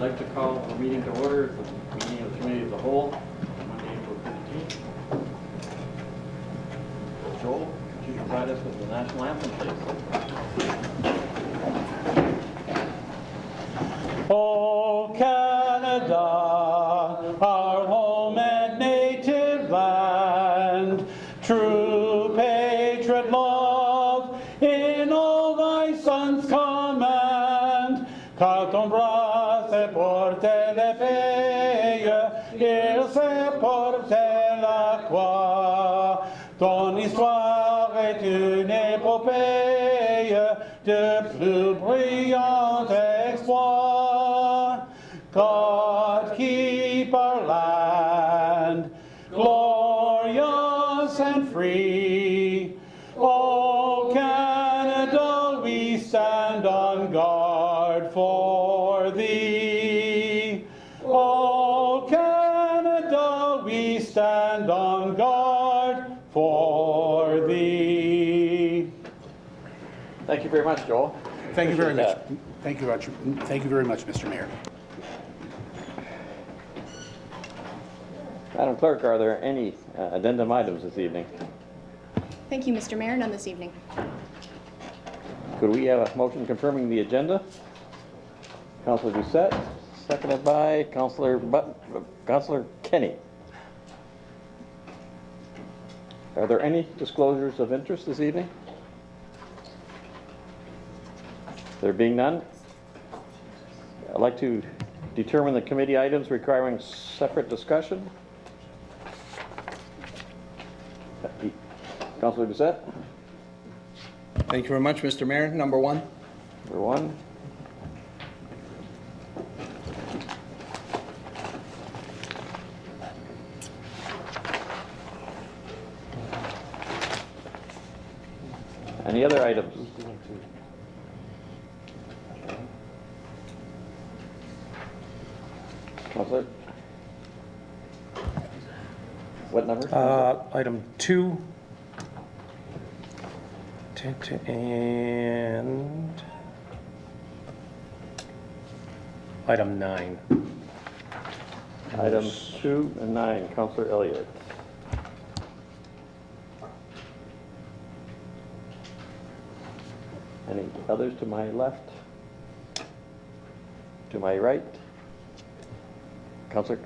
I'd like to call a meeting to order, the meeting of the Committee of the Whole, Monday, April 15th. Joel, could you provide us with the national anthem, please? O Canada, our home and native land, true patriot love in all thy sons command. Car ton bras s'est porté l'épée, il s'est porté la croix. Ton histoire est une épopée de plus brillants exploits. God keep our land glorious and free. O Canada, we stand on guard for thee. O Canada, we stand on guard for thee. Thank you very much, Joel. Thank you very much. That. Thank you, Roger. Thank you very much, Mr. Mayor. Madam Clerk, are there any addendum items this evening? Thank you, Mr. Mayor. None this evening. Could we have a motion confirming the agenda? Councillor Doucette, seconded by Councillor Kenny. Are there any disclosures of interest this evening? There being none, I'd like to determine the committee items requiring separate discussion. Councillor Doucette. Thank you very much, Mr. Mayor. Number one. Number one. Any other items? Councillor? What number? Item 2 and item 9. Items 2 and 9, Councillor Elliott. Any others to my left? To my right? Councillor?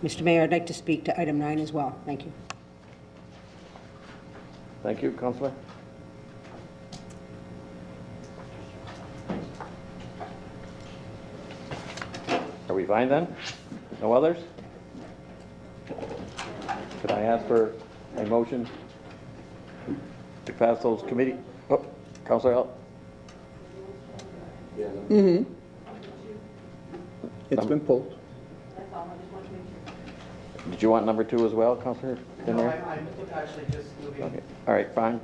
Mr. Mayor, I'd like to speak to item 9 as well. Thank you. Thank you, Councillor. Are we fine then? No others? Could I ask for a motion to pass those committee? Oh, Councillor L. It's been pulled. Did you want number 2 as well, Councillor? No, I'm actually just moving. Okay. All right, fine.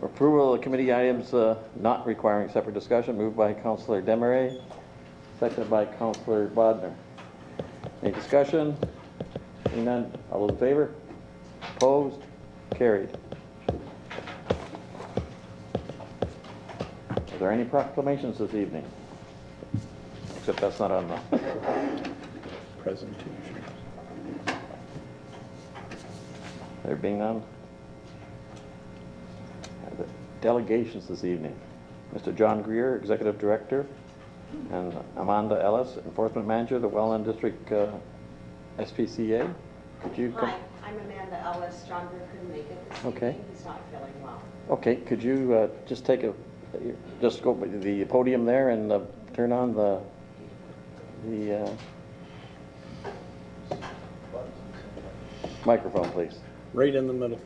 Approval of committee items not requiring separate discussion, moved by Councillor Desmarais, seconded by Councillor Bodnar. Any discussion? Seeing none, all those in favor? Opposed? Carried. Are there any proclamations this evening? Except that's not on the Presentation. There being none. The delegations this evening. Mr. John Greer, Executive Director, and Amanda Ellis, Enforcement Manager, the Welland District SPCA. Could you come? Hi, I'm Amanda Ellis. John Greer couldn't make it this evening. He's not feeling well. Okay, could you just take just go to the podium there and turn on the microphone, please. Right in the middle.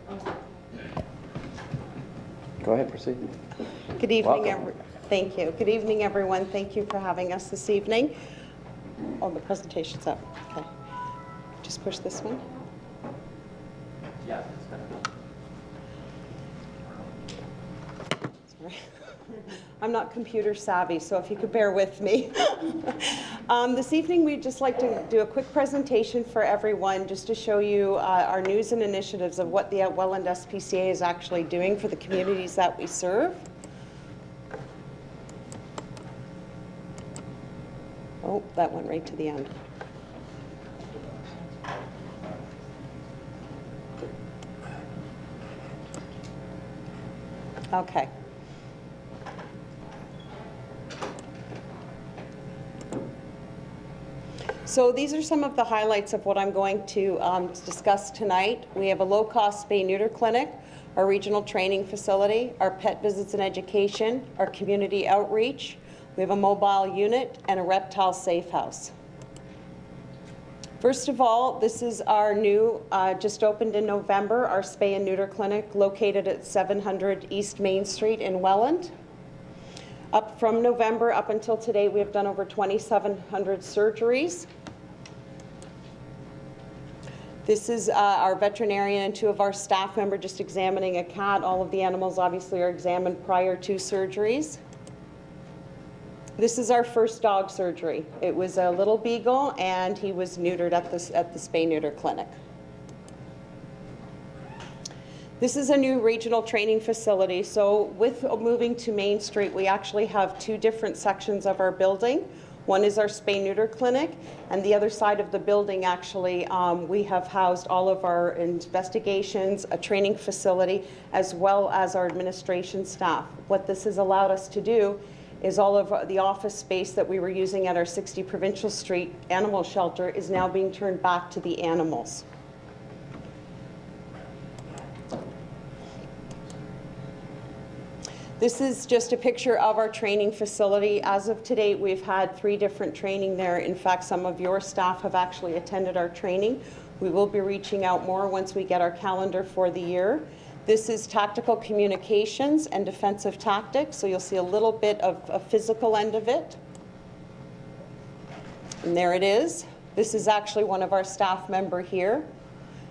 Go ahead, proceed. Good evening, Welcome. Thank you. Good evening, everyone. Thank you for having us this evening. Oh, the presentation's up. Okay. Just push this one. Yeah. Sorry. I'm not computer savvy, so if you could bear with me. This evening, we'd just like to do a quick presentation for everyone just to show you our news and initiatives of what the Welland SPCA is actually doing for the communities that we serve. Oh, that went right to the end. Okay. So these are some of the highlights of what I'm going to discuss tonight. We have a low-cost spay-neuter clinic, our regional training facility, our pet visits and education, our community outreach. We have a mobile unit and a reptile safe house. First of all, this is our new, just opened in November, our spay and neuter clinic located at 700 East Main Street in Welland. Up from November up until today, we have done over 2,700 surgeries. This is our veterinarian and 2 of our staff members just examining a cat. All of the animals obviously are examined prior to surgeries. This is our first dog surgery. It was a little beagle, and he was neutered at the spay-neuter clinic. This is a new regional training facility. So with moving to Main Street, we actually have 2 different sections of our building. One is our spay-neuter clinic, and the other side of the building, actually, we have housed all of our investigations, a training facility, as well as our administration staff. What this has allowed us to do is all of the office space that we were using at our 60 Provincial Street animal shelter is now being turned back to the animals. This is just a picture of our training facility. As of today, we've had 3 different training there. In fact, some of your staff have actually attended our training. We will be reaching out more once we get our calendar for the year. This is tactical communications and defensive tactics, so you'll see a little bit of a physical end of it. And there it is. This is actually one of our staff member here.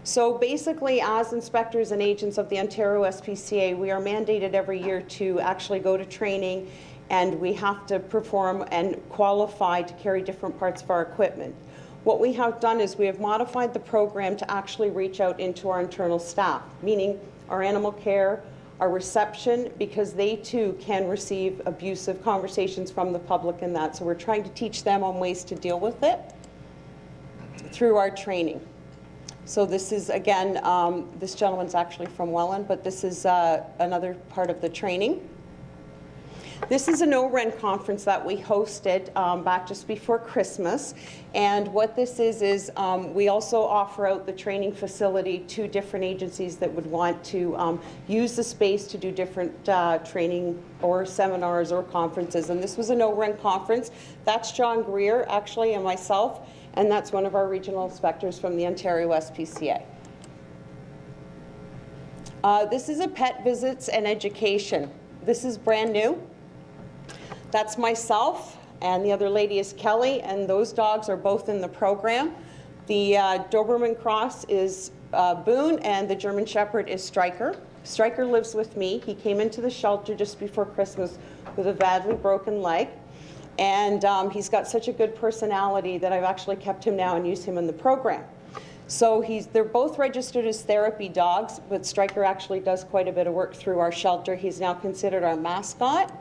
So basically, as inspectors and agents of the Ontario SPCA, we are mandated every year to actually go to training, and we have to perform and qualify to carry different parts of our equipment. What we have done is we have modified the program to actually reach out into our internal staff, meaning our animal care, our reception, because they too can receive abusive conversations from the public and that. So we're trying to teach them on ways to deal with it through our training. So this is, again, this gentleman's actually from Welland, but this is another part of the training. This is a no-rent conference that we hosted back just before Christmas. And what this is we also offer out the training facility to different agencies that would want to use the space to do different training or seminars or conferences. And this was a no-rent conference. That's John Greer, actually, and myself. And that's one of our regional inspectors from the Ontario SPCA. This is a pet visits and education. This is brand new. That's myself, and the other lady is Kelly, and those dogs are both in the program. The Doberman Cross is Boone, and the German Shepherd is Striker. Striker lives with me. He came into the shelter just before Christmas with a badly broken leg. And he's got such a good personality that I've actually kept him now and used him in the program. So they're both registered as therapy dogs, but Striker actually does quite a bit of work through our shelter. He's now considered our mascot.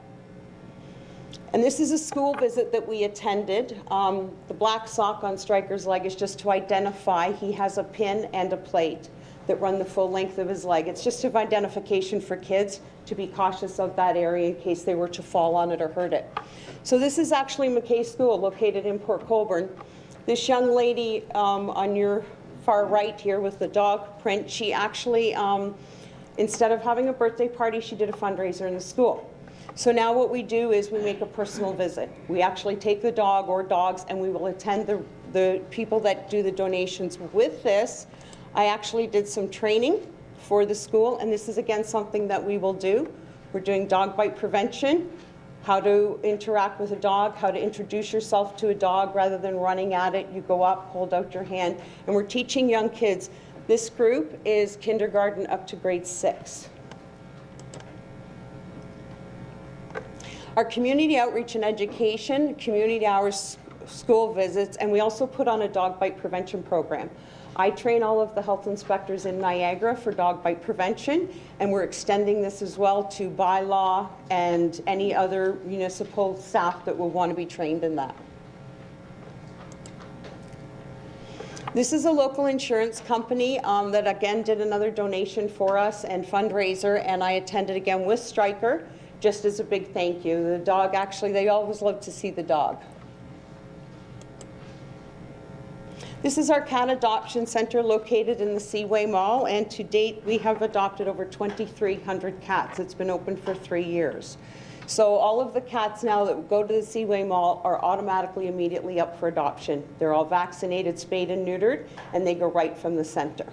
And this is a school visit that we attended. The black sock on Striker's leg is just to identify he has a pin and a plate that run the full length of his leg. It's just an identification for kids to be cautious of that area in case they were to fall on it or hurt it. So this is actually McKay School, located in Port Colborne. This young lady on your far right here with the dog print, she actually, instead of having a birthday party, she did a fundraiser in the school. So now what we do is we make a personal visit. We actually take the dog or dogs, and we will attend the people that do the donations. With this, I actually did some training for the school, and this is again something that we will do. We're doing dog bite prevention, how to interact with a dog, how to introduce yourself to a dog rather than running at it. You go up, hold out your hand, and we're teaching young kids. This group is kindergarten up to grade 6. Our community outreach and education, community hours, school visits, and we also put on a dog bite prevention program. I train all of the health inspectors in Niagara for dog bite prevention, and we're extending this as well to bylaw and any other municipal staff that will want to be trained in that. This is a local insurance company that again did another donation for us and fundraiser, and I attended again with Stryker just as a big thank you. The dog, actually, they always love to see the dog. This is our cat adoption center located in the Seaway Mall, and to date we have adopted over 2,300 cats. It's been open for 3 years. So all of the cats now that go to the Seaway Mall are automatically immediately up for adoption. They're all vaccinated, spayed and neutered, and they go right from the center.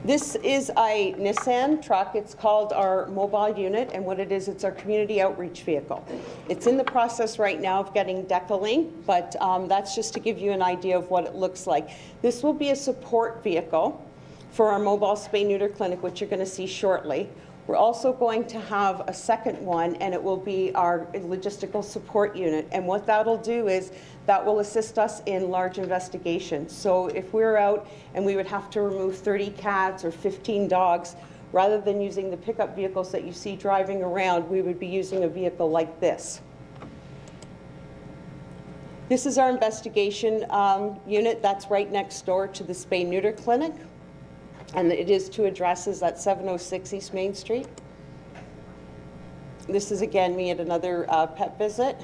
This is a Nissan truck. It's called our mobile unit, and what it is, it's our community outreach vehicle. It's in the process right now of getting decaling, but that's just to give you an idea of what it looks like. This will be a support vehicle for our mobile spay-neuter clinic, which you're going to see shortly. We're also going to have a second one, and it will be our logistical support unit. And what that'll do is that will assist us in large investigations. So if we're out and we would have to remove 30 cats or 15 dogs, rather than using the pickup vehicles that you see driving around, we would be using a vehicle like this. This is our investigation unit. That's right next door to the spay-neuter clinic. And it is 2 addresses at 706 East Main Street. This is again me at another pet visit.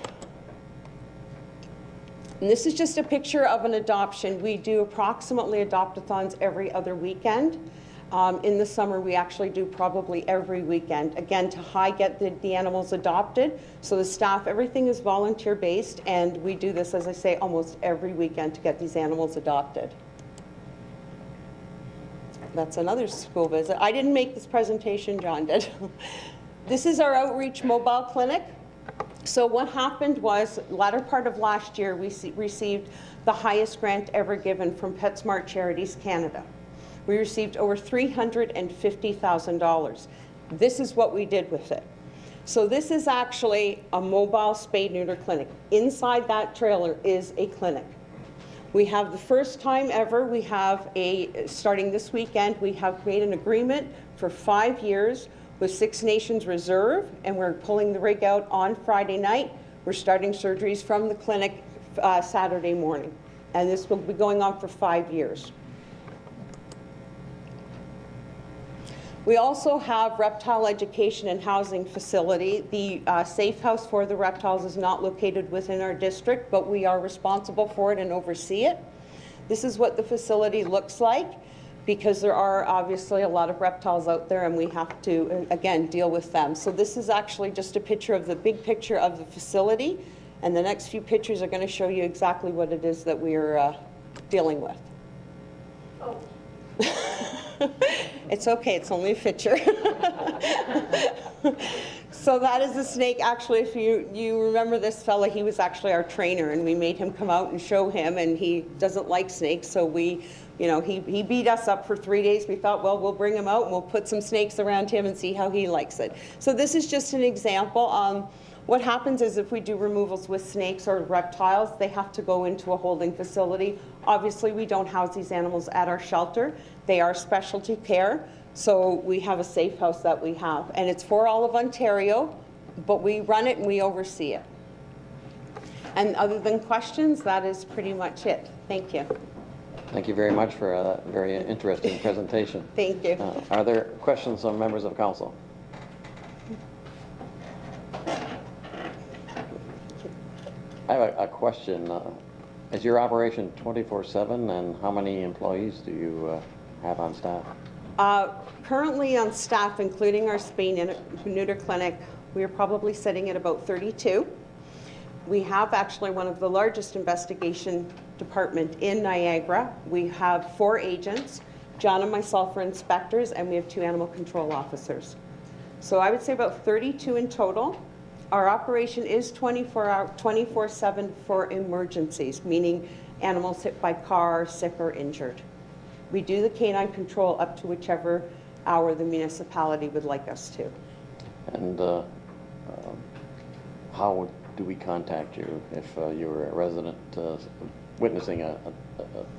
And this is just a picture of an adoption. We do approximately adopt-a-thons every other weekend. In the summer, we actually do probably every weekend, again, to get the animals adopted. So the staff, everything is volunteer-based, and we do this, as I say, almost every weekend to get these animals adopted. That's another school visit. I didn't make this presentation, John did. This is our outreach mobile clinic. So what happened was, latter part of last year, we received the highest grant ever given from PetSmart Charities Canada. We received over $350,000. This is what we did with it. So this is actually a mobile spay-neuter clinic. Inside that trailer is a clinic. We have the first time ever, we have starting this weekend, we have made an agreement for 5 years with Six Nations Reserve, and we're pulling the rig out on Friday night. We're starting surgeries from the clinic Saturday morning, and this will be going on for 5 years. We also have reptile education and housing facility. The safe house for the reptiles is not located within our district, but we are responsible for it and oversee it. This is what the facility looks like, because there are obviously a lot of reptiles out there and we have to, again, deal with them. So this is actually just a picture of the big picture of the facility, and the next few pictures are going to show you exactly what it is that we are dealing with. Oh. It's okay, it's only a picture. So that is a snake. Actually, if you remember this fella, he was actually our trainer, and we made him come out and show him, and he doesn't like snakes, so he beat us up for 3 days. We thought, well, we'll bring him out and we'll put some snakes around him and see how he likes it. So this is just an example. What happens is if we do removals with snakes or reptiles, they have to go into a holding facility. Obviously, we don't house these animals at our shelter. They are specialty care, so we have a safe house that we have. And it's for all of Ontario, but we run it and we oversee it. And other than questions, that is pretty much it. Thank you. Thank you very much for a very interesting presentation. Thank you. Are there questions from members of council? I have a question. Is your operation 24/7, and how many employees do you have on staff? Currently on staff, including our spay-neuter clinic, we are probably sitting at about 32. We have actually one of the largest investigation department in Niagara. We have 4 agents. John and myself are inspectors, and we have 2 animal control officers. So I would say about 32 in total. Our operation is 24/7 for emergencies, meaning animals hit by car, sick or injured. We do the canine control up to whichever hour the municipality would like us to. And how do we contact you if you're a resident witnessing a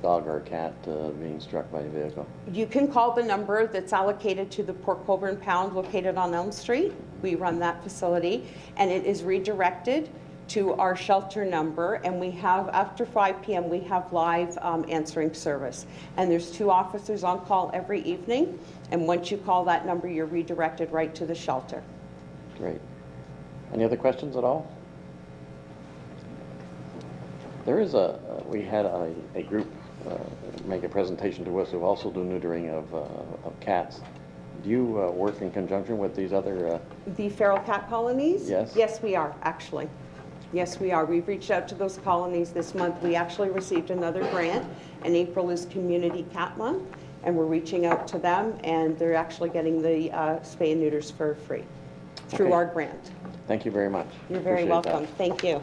dog or a cat being struck by a vehicle? You can call the number that's allocated to the Port Colborne Pound located on Elm Street. We run that facility, and it is redirected to our shelter number, and we have, after 5 p.m., we have live answering service. And there's 2 officers on call every evening, and once you call that number, you're redirected right to the shelter. Great. Any other questions at all? There is we had a group make a presentation to us who also do neutering of cats. Do you work in conjunction with these other? The feral cat colonies? Yes. Yes, we are, actually. Yes, we are. We've reached out to those colonies this month. We actually received another grant, and April is Community Cat Month, and we're reaching out to them, and they're actually getting the spay and neuters for free through Okay. our grant. Thank you very much. You're very Appreciate that. welcome. Thank you.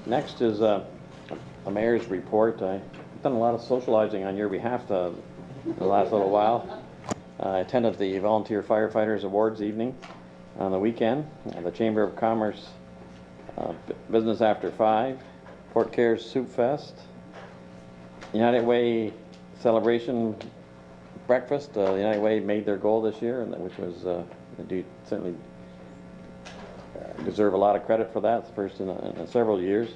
Next is a mayor's report. I've done a lot of socializing on your behalf the last little while. I attended the Volunteer Firefighters Awards evening on the weekend, the Chamber of Commerce Business After 5, Port Care's Soup Fest, United Way celebration breakfast. United Way made their goal this year, and which was they certainly deserve a lot of credit for that. It's the first in several years.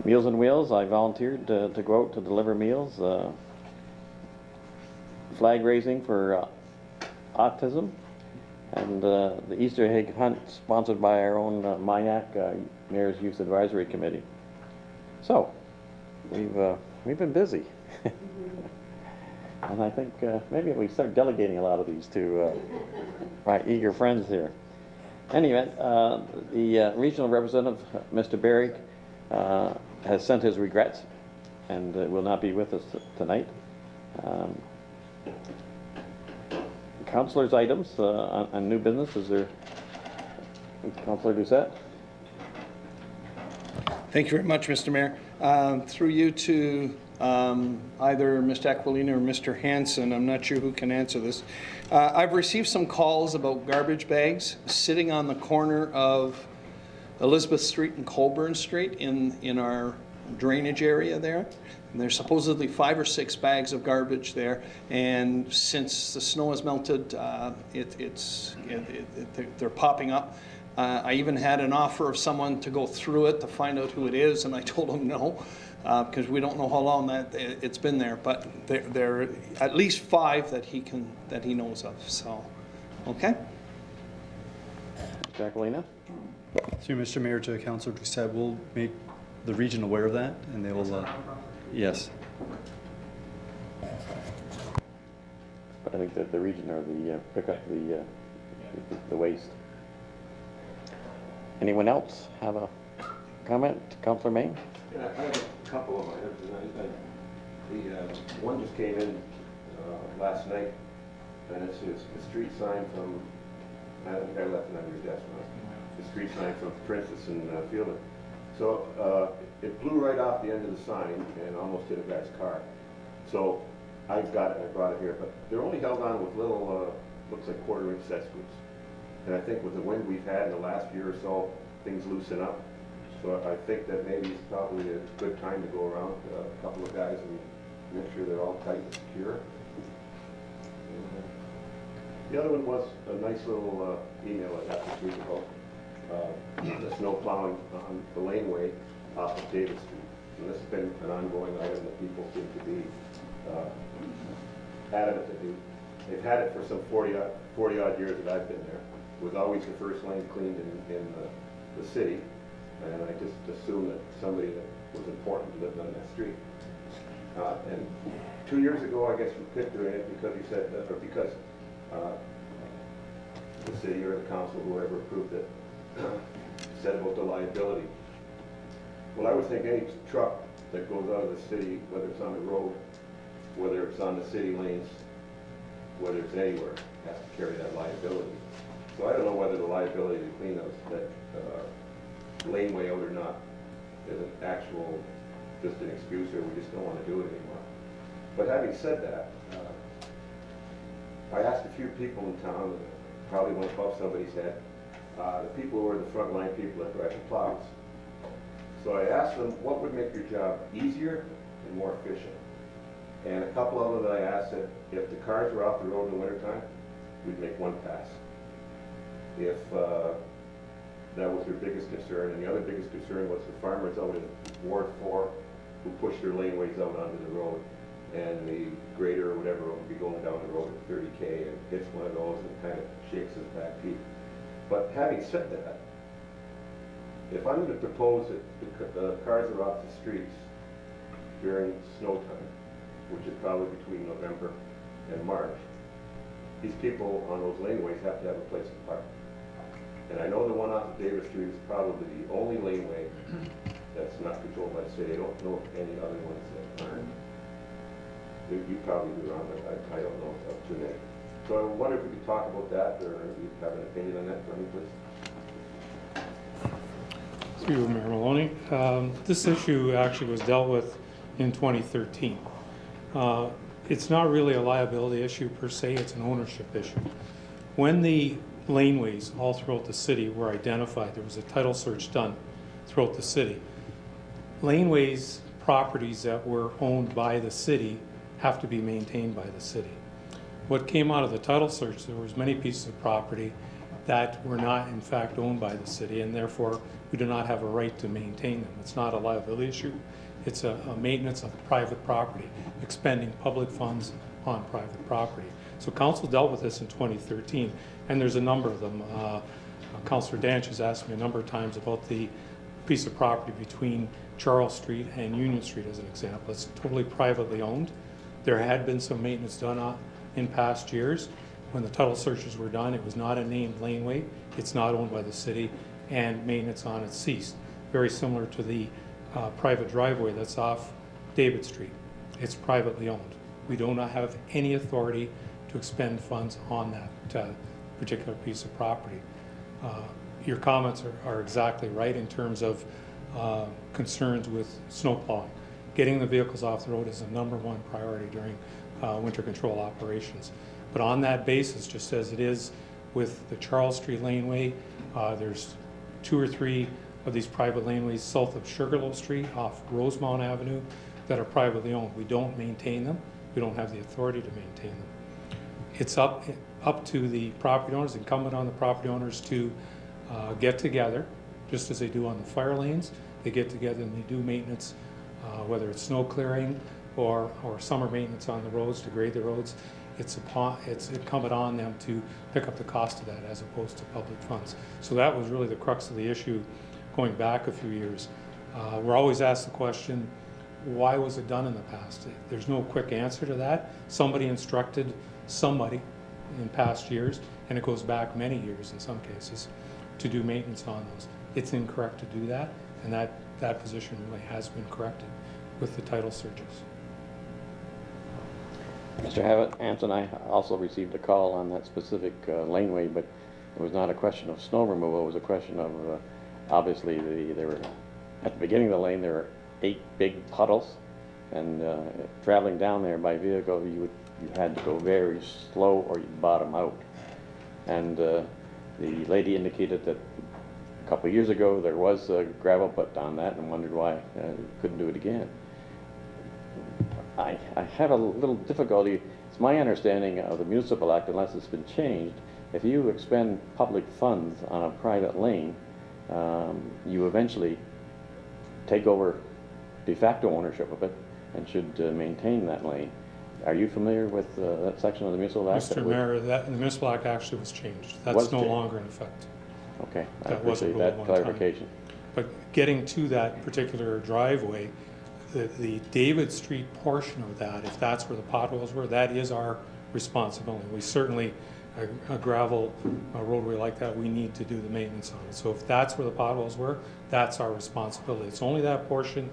Meals on Wheels, I volunteered to go out to deliver meals. Flag raising for autism, and the Easter egg hunt sponsored by our own MIAC, Mayor's Youth Advisory Committee. So, we've been busy. And I think maybe we start delegating a lot of these to my eager friends here. Anyway, the regional representative, Mr. Berry, has sent his regrets and will not be with us tonight. Councilors' items on new business. Is there, Councilor Doucette? Thank you very much, Mr. Mayor. Through you to either Mr. Aquilina or Mr. Hanson, I'm not sure who can answer this. I've received some calls about garbage bags sitting on the corner of Elizabeth Street and Colborne Street in our drainage area there. And there's supposedly 5 or 6 bags of garbage there, and since the snow has melted, they're popping up. I even had an offer of someone to go through it to find out who it is, and I told him no, because we don't know how long it's been there. But there are at least 5 that he knows of. So, okay. Jacqueline? Through Mr. Mayor to Councilor Doucette, we'll make the region aware of that, and they will. Yes. But I think that the region or the pick up the waste. Anyone else have a comment? Councilor Maine? Yeah, I have a couple of items. The one just came in last night, and it's a street sign from, I think I left it on your desk, the street sign from Princess and Fielder. So it blew right off the end of the sign and almost hit a guy's car. So I got it, I brought it here, but they're only held on with little, looks like 1/4-inch set screws. And I think with the wind we've had in the last year or so, things loosen up. So I think that maybe it's probably a good time to go around a couple of guys and make sure they're all tight and secure. The other one was a nice little email I got this week about the snow plowing on the laneway off of David Street. And this has been an ongoing item that people seem to be adamant to do. They've had it for some 40 odd years that I've been there. It was always the first lane cleaned in the city, and I just assumed that somebody that was important lived on that street. And 2 years ago, I guess we quit doing it because you said, or because the city or the council, whoever approved it, said about the liability. Well, I would think any truck that goes out of the city, whether it's on the road, whether it's on the city lanes, whether it's anywhere, has to carry that liability. So I don't know whether the liability to clean that laneway out or not is an actual, just an excuse, or we just don't want to do it anymore. But having said that, I asked a few people in town, probably went above somebody's head, the people who are the frontline people that drive the plows. So I asked them, what would make your job easier and more efficient? And a couple of them that I asked that if the cars were off the road in the wintertime, we'd make one pass. If that was their biggest concern, and the other biggest concern was the farmers out in Ward 4 who push their laneways out onto the road, and the grader or whatever would be going down the road at 30K and hits one of those and kind of shakes his back teeth. But having said that, if I'm going to propose that the cars are off the streets during snow time, which is probably between November and March, these people on those laneways have to have a place to park. And I know the one off of Davis Street is probably the only laneway that's not controlled by the city. I don't know of any other ones that aren't. You probably do, Ron, but I don't know of too many. So I wonder if we could talk about that, or if you have an opinion on that for me, please. Through you, Mayor Maloney. This issue actually was dealt with in 2013. It's not really a liability issue per se, it's an ownership issue. When the laneways all throughout the city were identified, there was a title search done throughout the city. Laneways, properties that were owned by the city have to be maintained by the city. What came out of the title search, there was many pieces of property that were not in fact owned by the city, and therefore we do not have a right to maintain them. It's not a liability issue. It's a maintenance of private property, expending public funds on private property. So council dealt with this in 2013, and there's a number of them. Councillor Danch has asked me a number of times about the piece of property between Charles Street and Union Street as an example. It's totally privately owned. There had been some maintenance done in past years. When the title searches were done, it was not a named laneway. It's not owned by the city, and maintenance on it ceased. Very similar to the private driveway that's off David Street. It's privately owned. We do not have any authority to expend funds on that particular piece of property. Your comments are exactly right in terms of concerns with snow plowing. Getting the vehicles off the road is the #1 priority during winter control operations. But on that basis, just as it is with the Charles Street laneway, there's 2 or 3 of these private laneways south of Sugarloaf Street off Rosemount Avenue that are privately owned. We don't maintain them. We don't have the authority to maintain them. It's up to the property owners, incumbent on the property owners to get together, just as they do on the fire lanes. They get together and they do maintenance, whether it's snow clearing or summer maintenance on the roads to grade the roads. It's incumbent on them to pick up the cost of that as opposed to public funds. So that was really the crux of the issue going back a few years. We're always asked the question, why was it done in the past? There's no quick answer to that. Somebody instructed somebody in past years, and it goes back many years in some cases, to do maintenance on those. It's incorrect to do that, and that position really has been corrected with the title searches. Mr. Hanson, I also received a call on that specific laneway, but it was not a question of snow removal. It was a question of, obviously, there were, at the beginning of the lane, there were 8 big puddles, and traveling down there by vehicle, you had to go very slow or you'd bottom out. And the lady indicated that a couple of years ago there was gravel put on that and wondered why you couldn't do it again. I have a little difficulty. It's my understanding of the Municipal Act, unless it's been changed, if you expend public funds on a private lane, you eventually take over de facto ownership of it and should maintain that lane. Are you familiar with that section of the Municipal Act? Mr. Mayor, the Municipal Act actually was changed. That's no longer in effect. Okay, I That was a appreciate rule that one clarification. But getting to that particular driveway, the David Street portion of that, if that's where the potholes were, that is our responsibility. We certainly, a gravel roadway like that, we need to do the maintenance on it. So if that's where the potholes were, that's our responsibility. It's only that portion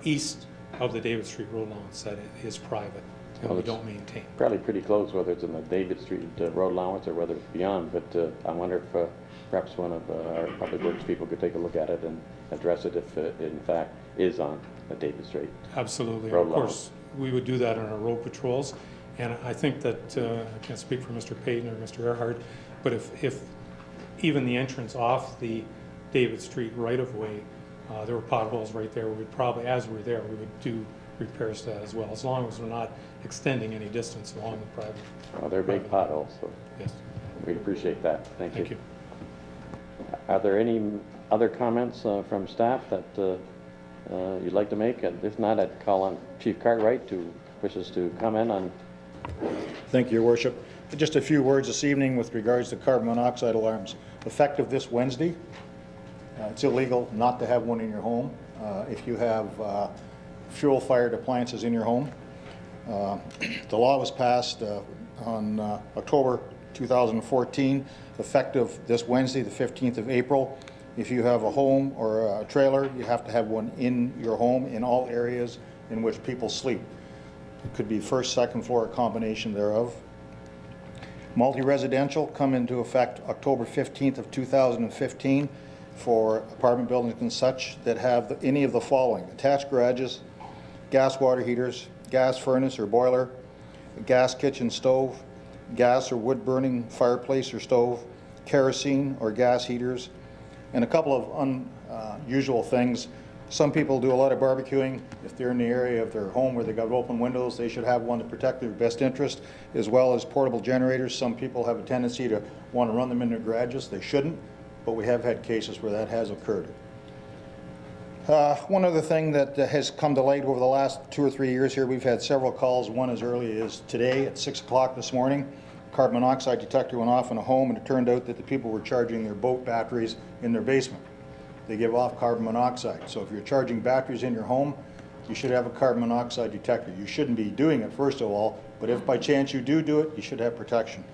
east of the David Street road allowance that is private, and we don't maintain. Probably pretty close, whether it's in the David Street road allowance or whether it's beyond, but I wonder if perhaps one of our public works people could take a look at it and address it if it in fact is on the David Street. Absolutely. Road Of course, we would do that on our road patrols, and I think that, I can't speak for Mr. Payton or Mr. Earhart, but if even the entrance off the David Street right-of-way, there were potholes right there, we would probably, as we were there, we would do repairs to that as well, as long as we're not extending any distance along the private. Well, they're big potholes, so Yes, we appreciate that. Thank thank you. you. Are there any other comments from staff that you'd like to make? If not, I'd call on Chief Cartwright who wishes to comment on. Thank you, Your Worship. Just a few words this evening with regards to carbon monoxide alarms. Effective this Wednesday, it's illegal not to have one in your home. If you have fuel-fired appliances in your home. The law was passed on October 2014, effective this Wednesday, the 15th of April. If you have a home or a trailer, you have to have one in your home in all areas in which people sleep. It could be first, second floor, a combination thereof. Multi-residential come into effect October 15th of 2015 for apartment buildings and such that have any of the following: attached garages, gas water heaters, gas furnace or boiler, gas kitchen stove, gas or wood burning fireplace or stove, kerosene or gas heaters, and a couple of unusual things. Some people do a lot of barbecuing. If they're in the area of their home where they've got open windows, they should have one to protect their best interest, as well as portable generators. Some people have a tendency to want to run them in their garages. They shouldn't, but we have had cases where that has occurred. One other thing that has come to light over the last 2 or 3 years here, we've had several calls, one as early as today at 6 o'clock this morning. Carbon monoxide detector went off in a home, and it turned out that the people were charging their boat batteries in their basement. They give off carbon monoxide. So if you're charging batteries in your home, you should have a carbon monoxide detector. You shouldn't be doing it, first of all, but if by chance you do it, you should have protection.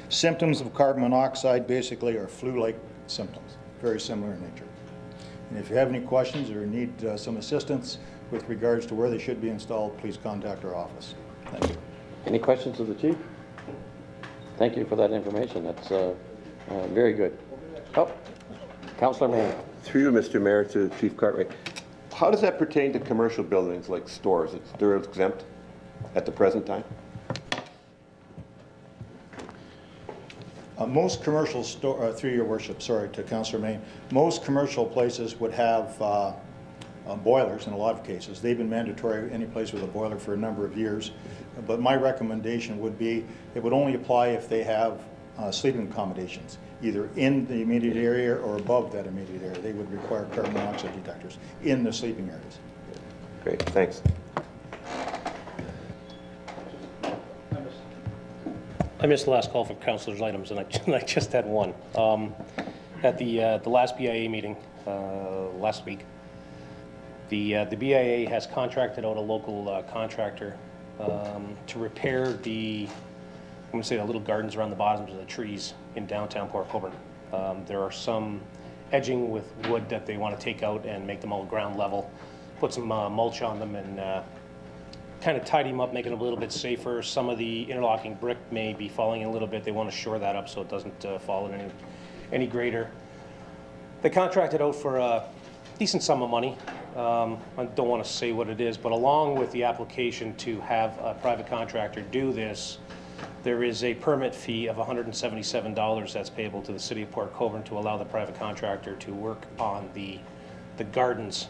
Symptoms of carbon monoxide basically are flu-like symptoms, very similar in nature. And if you have any questions or need some assistance with regards to where they should be installed, please contact our office. Thank you. Any questions of the chief? Thank you for that information. That's very good. Oh, Councillor Mayor. Through you, Mr. Mayor, to Chief Cartwright. How does that pertain to commercial buildings like stores? They're exempt at the present time? Most commercial through your worship, sorry, to Councillor Maine, most commercial places would have boilers in a lot of cases. They've been mandatory any place with a boiler for a number of years. But my recommendation would be it would only apply if they have sleeping accommodations, either in the immediate area or above that immediate area. They would require carbon monoxide detectors in the sleeping areas. Great, thanks. I missed the last call for councillors' items, and I just had one. At the last BIA meeting last week, the BIA has contracted out a local contractor to repair I'm going to say the little gardens around the bottoms of the trees in downtown Port Colborne. There are some edging with wood that they want to take out and make them all ground level, put some mulch on them, and kind of tidy them up, make it a little bit safer. Some of the interlocking brick may be falling in a little bit. They want to shore that up so it doesn't fall in any greater. They contracted out for a decent sum of money. I don't want to say what it is, but along with the application to have a private contractor do this, there is a permit fee of $177 that's payable to the City of Port Colborne to allow the private contractor to work on the gardens.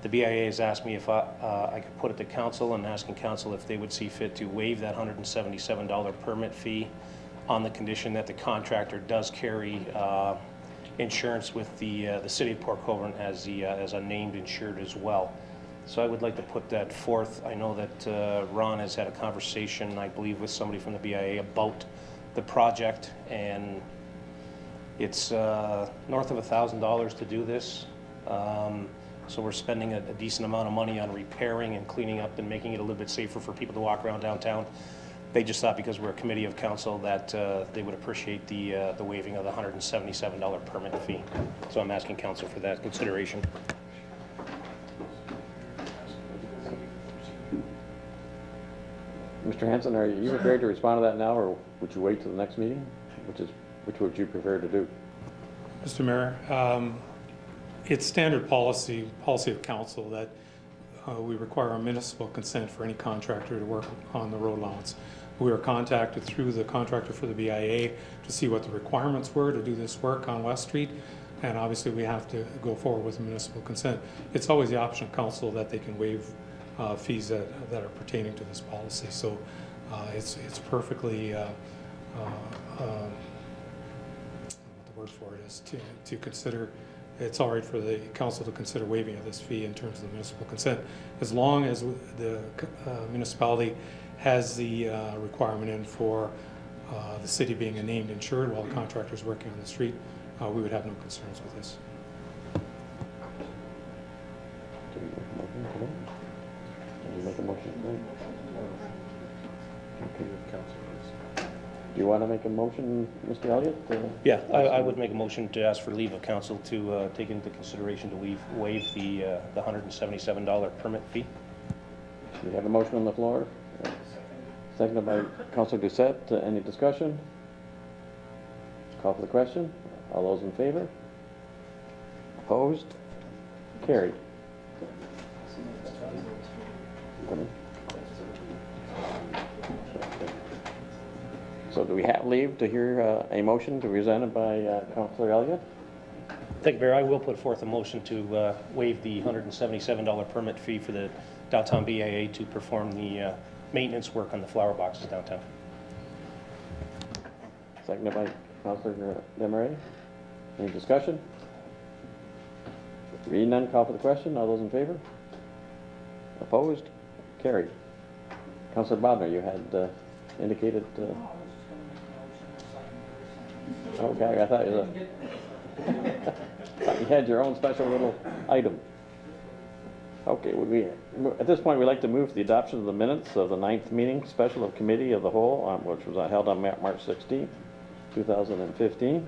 The BIA has asked me if I could put it to council, and asking council if they would see fit to waive that $177 permit fee on the condition that the contractor does carry insurance with the City of Port Colborne as a named insured as well. So I would like to put that forth. I know that Ron has had a conversation, I believe, with somebody from the BIA about the project, and it's north of $1,000 to do this. So we're spending a decent amount of money on repairing and cleaning up and making it a little bit safer for people to walk around downtown. They just thought because we're a committee of council that they would appreciate the waiving of the $177 permit fee. So I'm asking council for that consideration. Mr. Hanson, are you prepared to respond to that now, or would you wait till the next meeting? Which would you prefer to do? Mr. Mayor, it's standard policy of council that we require a municipal consent for any contractor to work on the road allowance. We were contacted through the contractor for the BIA to see what the requirements were to do this work on West Street, and obviously we have to go forward with municipal consent. It's always the option of council that they can waive fees that are pertaining to this policy. So it's perfectly, what the word for it is, to consider. It's all right for the council to consider waiving of this fee in terms of the municipal consent, as long as the municipality has the requirement in for the city being a named insured while the contractor is working on the street. We would have no concerns with this. Did you make a motion tonight? Okay, council. Do you want to make a motion, Mr. Elliott? Yeah, I would make a motion to ask for leave of council to take into consideration to waive the $177 permit fee. We have a motion on the floor. Seconded by Councillor Doucette. Any discussion? Call for the question. All those in favor? Opposed? Carried. So do we have leave to hear a motion to be presented by Councillor Elliott? Thank you, Mayor. I will put forth a motion to waive the $177 permit fee for the downtown BAA to perform the maintenance work on the flower boxes downtown. Seconded by Councillor Desmarais. Any discussion? Reading none, call for the question. All those in favor? Opposed? Carried. Councillor Bodnar, you had indicated. Okay, I thought you had your own special little item. Okay, at this point, we'd like to move to the adoption of the minutes of the 9th meeting special of Committee of the Whole, which was held on March 16th, 2015.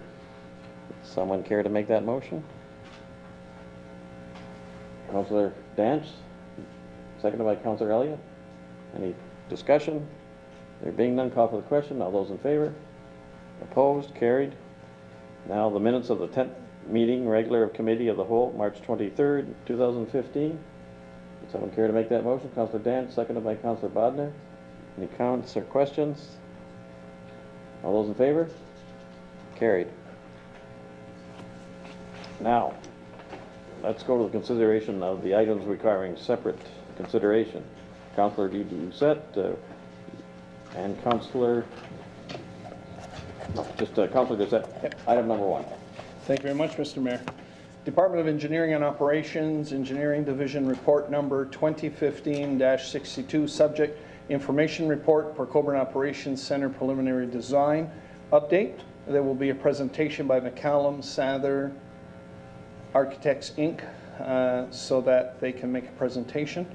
Someone care to make that motion? Councillor Dance, seconded by Councillor Elliott. Any discussion? There being none, call for the question. All those in favor? Opposed? Carried. Now the minutes of the 10th meeting, regular of Committee of the Whole, March 23rd, 2015. Would someone care to make that motion? Councillor Dance, seconded by Councillor Bodnar. Any comments or questions? All those in favor? Carried. Now, let's go to the consideration of the items requiring separate consideration. Councillor Doucette and Councillor, Councillor Doucette, item number 1. Thank you very much, Mr. Mayor. Department of Engineering and Operations, Engineering Division Report Number 2015-62, subject Information Report for Colborne Operations Center Preliminary Design Update. There will be a presentation by McCallum Sather Architects, Inc., so that they can make a presentation.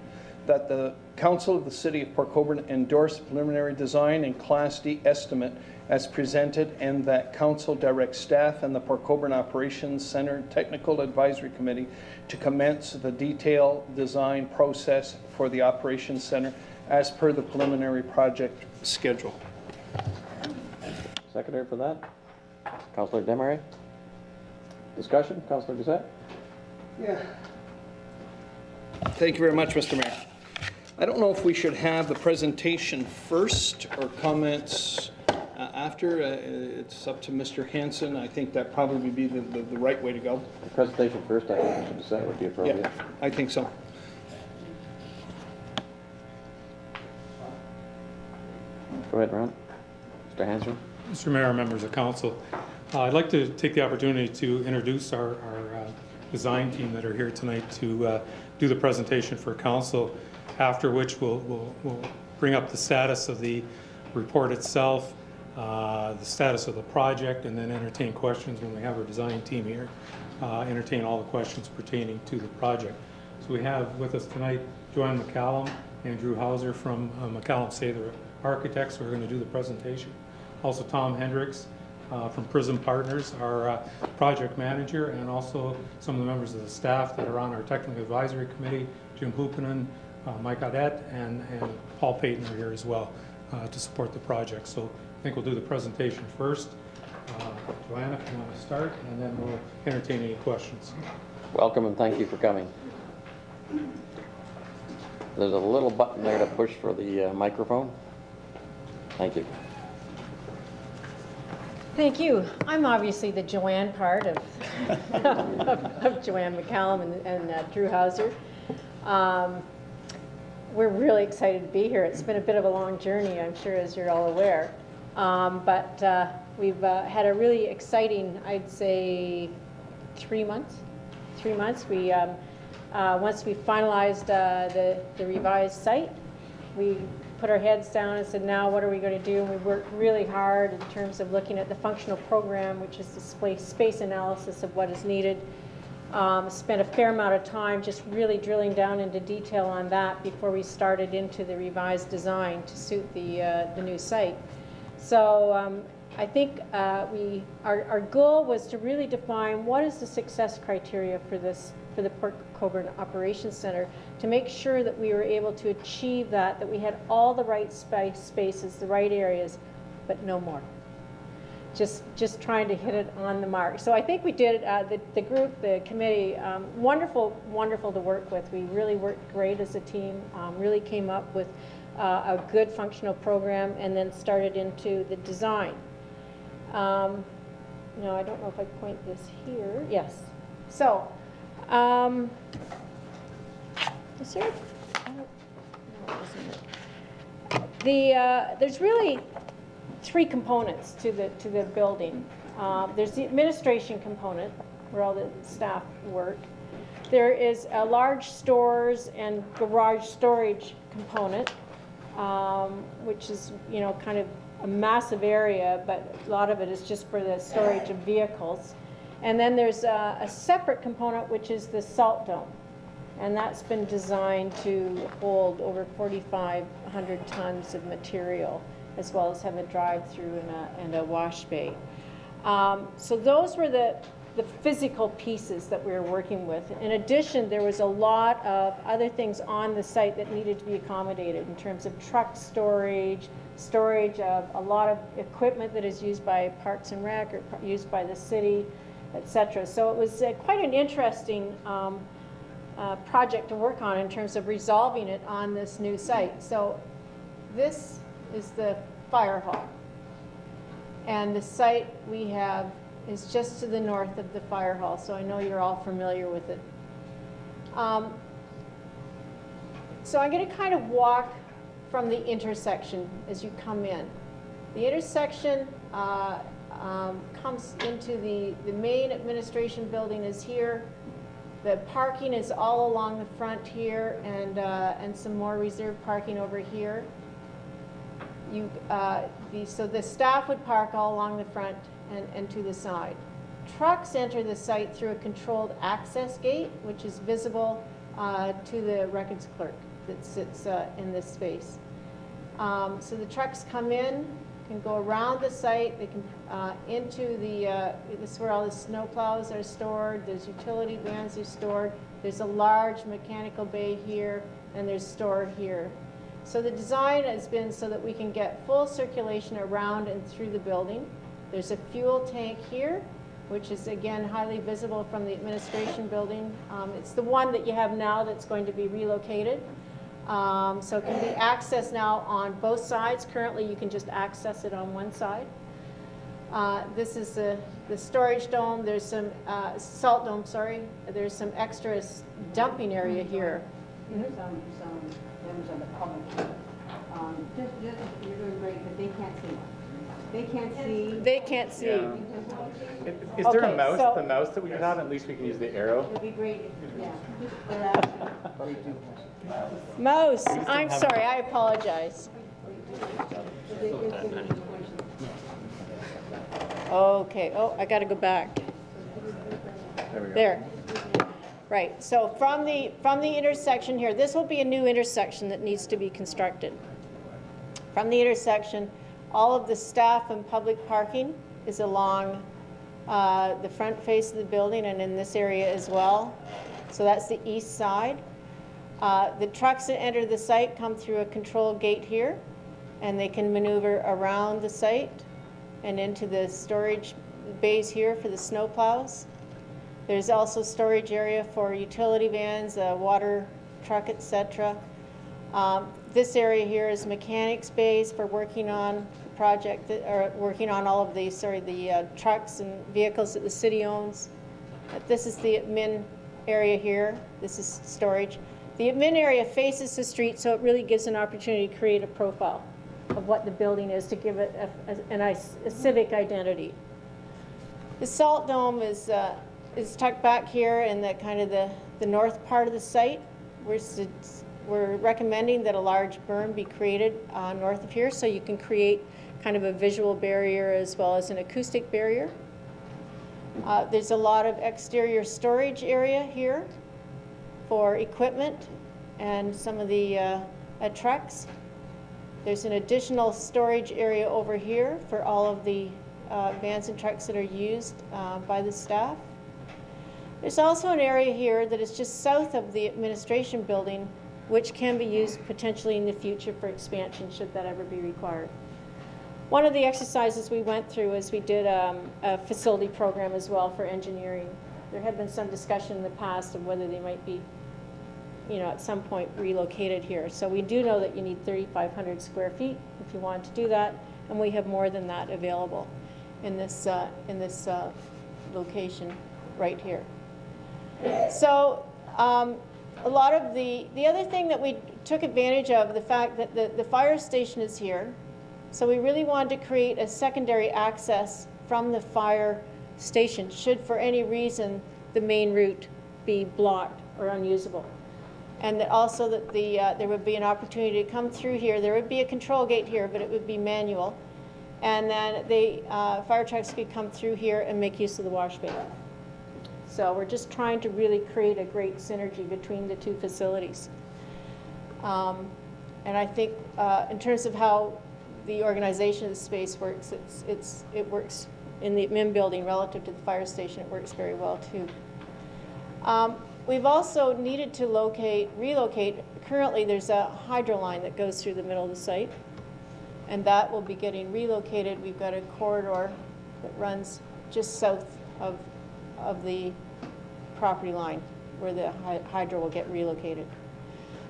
That the Council of the City of Port Colborne endorse preliminary design and Class D estimate as presented, and that Council directs staff and the Port Colborne Operations Center Technical Advisory Committee to commence the detailed design process for the Operations Center as per the preliminary project schedule. Seconder for that? Councillor Desmarais? Discussion? Councillor Doucette? Yeah. Thank you very much, Mr. Mayor. I don't know if we should have the presentation first or comments after. It's up to Mr. Hanson. I think that probably would be the right way to go. The presentation first, I think Mr. Doucette would be appropriate. Yeah, I think so. Go ahead, Ron. Mr. Hanson. Mr. Mayor, members of council, I'd like to take the opportunity to introduce our design team that are here tonight to do the presentation for council, after which we'll bring up the status of the report itself, the status of the project, and then entertain questions when we have our design team here, entertain all the questions pertaining to the project. So we have with us tonight Joanne McCallum and Drew Hauser from McCallum Sather Architects, who are going to do the presentation. Also Tom Hendricks from Prism Partners, our project manager, and also some of the members of the staff that are on our technical advisory committee, Jim Hoopinen, Mike Audette, and Paul Payton are here as well to support the project. So I think we'll do the presentation first. Joanna, if you want to start, and then we'll entertain any questions. Welcome and thank you for coming. There's a little button there to push for the microphone. Thank you. Thank you. I'm obviously the Joanne part of, of Joanne McCallum and Drew Hauser. we're really excited to be here. It's been a bit of a long journey, I'm sure, as you're all aware. But we've had a really exciting, I'd say, 3 months. 3 months. We once we finalized the revised site, we put our heads down and said, now what are we going to do? And we worked really hard in terms of looking at the functional program, which is the space analysis of what is needed. Spent a fair amount of time just really drilling down into detail on that before we started into the revised design to suit the new site. So I think our goal was to really define what is the success criteria for the Port Colborne Operations Center, to make sure that we were able to achieve that we had all the right spaces, the right areas, but no more. Just trying to hit it on the mark. So I think we did, the group, the committee, wonderful to work with. We really worked great as a team, really came up with a good functional program, and then started into the design. No, I don't know if I point this here. Yes. So, is there? No, isn't it? There's really 3 components to the building. There's the administration component, where all the staff work. There is a large stores and garage storage component, which is, you know, kind of a massive area, but a lot of it is just for the storage of vehicles. And then there's a separate component, which is the salt dome. And that's been designed to hold over 4,500 tons of material, as well as have a drive-through and a wash bay. So those were the physical pieces that we were working with. In addition, there was a lot of other things on the site that needed to be accommodated in terms of truck storage of a lot of equipment that is used by Parks and Rec or used by the city, etc. So it was quite an interesting project to work on in terms of resolving it on this new site. So this is the fire hall. And the site we have is just to the north of the fire hall, so I know you're all familiar with it. So I'm going to kind of walk from the intersection as you come in. The intersection comes into the main administration building is here. The parking is all along the front here, and some more reserved parking over here. So the staff would park all along the front and to the side. Trucks enter the site through a controlled access gate, which is visible to the records clerk that sits in this space. So the trucks come in, can go around the site, they can into this is where all the snow plows are stored, there's utility vans are stored, there's a large mechanical bay here, and there's store here. So the design has been so that we can get full circulation around and through the building. There's a fuel tank here, which is again highly visible from the administration building. It's the one that you have now that's going to be relocated. So it can be accessed now on both sides. Currently you can just access it on one side. This is the storage dome. There's some salt dome, sorry. There's some extra dumping area here. There's some members of the public. You're doing great, but they can't see. They can't see. They can't see. Yeah. Is there a Okay, mouse? so- The mouse that we have, at least we can use the arrow. It'd be great, yeah. Mouse, I'm sorry, I apologize. Okay, oh, I gotta go back. There we go. There. Right, so from the intersection here, this will be a new intersection that needs to be constructed. From the intersection, all of the staff and public parking is along the front face of the building and in this area as well. So that's the east side. The trucks that enter the site come through a control gate here, and they can maneuver around the site and into the storage bays here for the snow plows. There's also storage area for utility vans, water truck, etc. This area here is mechanics bays for working on the project, or working on all of the trucks and vehicles that the city owns. This is the admin area here. This is storage. The admin area faces the street, so it really gives an opportunity to create a profile of what the building is, to give it a civic identity. The salt dome is tucked back here in the kind of the north part of the site. We're recommending that a large berm be created north of here, so you can create kind of a visual barrier as well as an acoustic barrier. There's a lot of exterior storage area here for equipment and some of the trucks. There's an additional storage area over here for all of the vans and trucks that are used by the staff. There's also an area here that is just south of the administration building, which can be used potentially in the future for expansion should that ever be required. One of the exercises we went through is we did a facility program as well for engineering. There had been some discussion in the past of whether they might be, at some point relocated here. So we do know that you need 3,500 square feet if you want to do that, and we have more than that available in this location right here. So a lot of the other thing that we took advantage of, the fact that the fire station is here, so we really wanted to create a secondary access from the fire station should for any reason the main route be blocked or unusable. And that also that there would be an opportunity to come through here. There would be a control gate here, but it would be manual. And then the fire trucks could come through here and make use of the wash bay. So we're just trying to really create a great synergy between the two facilities. And I think in terms of how the organization of the space works, it works in the admin building relative to the fire station. It works very well too. We've also needed to relocate. Currently, there's a hydro line that goes through the middle of the site, and that will be getting relocated. We've got a corridor that runs just south of the property line where the hydro will get relocated.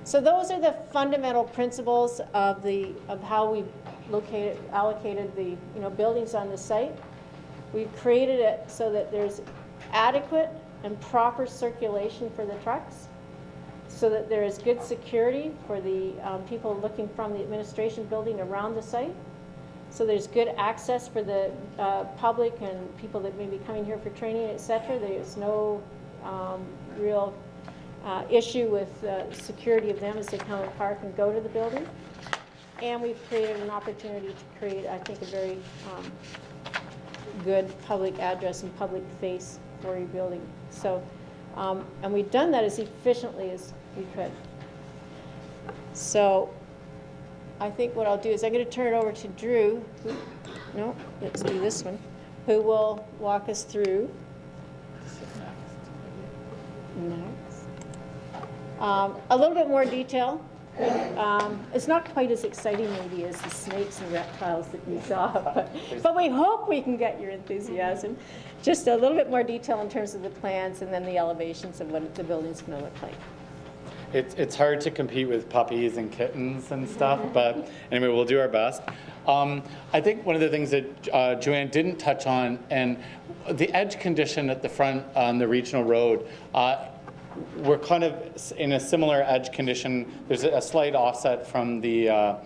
So those are the fundamental principles of how we allocated the buildings on the site. We've created it so that there's adequate and proper circulation for the trucks, so that there is good security for the people looking from the administration building around the site. So there's good access for the public and people that may be coming here for training, etc. There's no real issue with security of them as they come and park and go to the building. And we've created an opportunity to create, I think, a very good public address and public face for your building. So, and we've done that as efficiently as we could. So I think what I'll do is I'm going to turn it over to Drew. Let's do this one, who will walk us through next. A little bit more detail. It's not quite as exciting maybe as the snakes and reptiles that you saw, but we hope we can get your enthusiasm. Just a little bit more detail in terms of the plans and then the elevations of what the building's going to look like. It's hard to compete with puppies and kittens and stuff, but anyway, we'll do our best. I think one of the things that Joanne didn't touch on, and the edge condition at the front on the regional road, we're kind of in a similar edge condition. There's a slight offset from the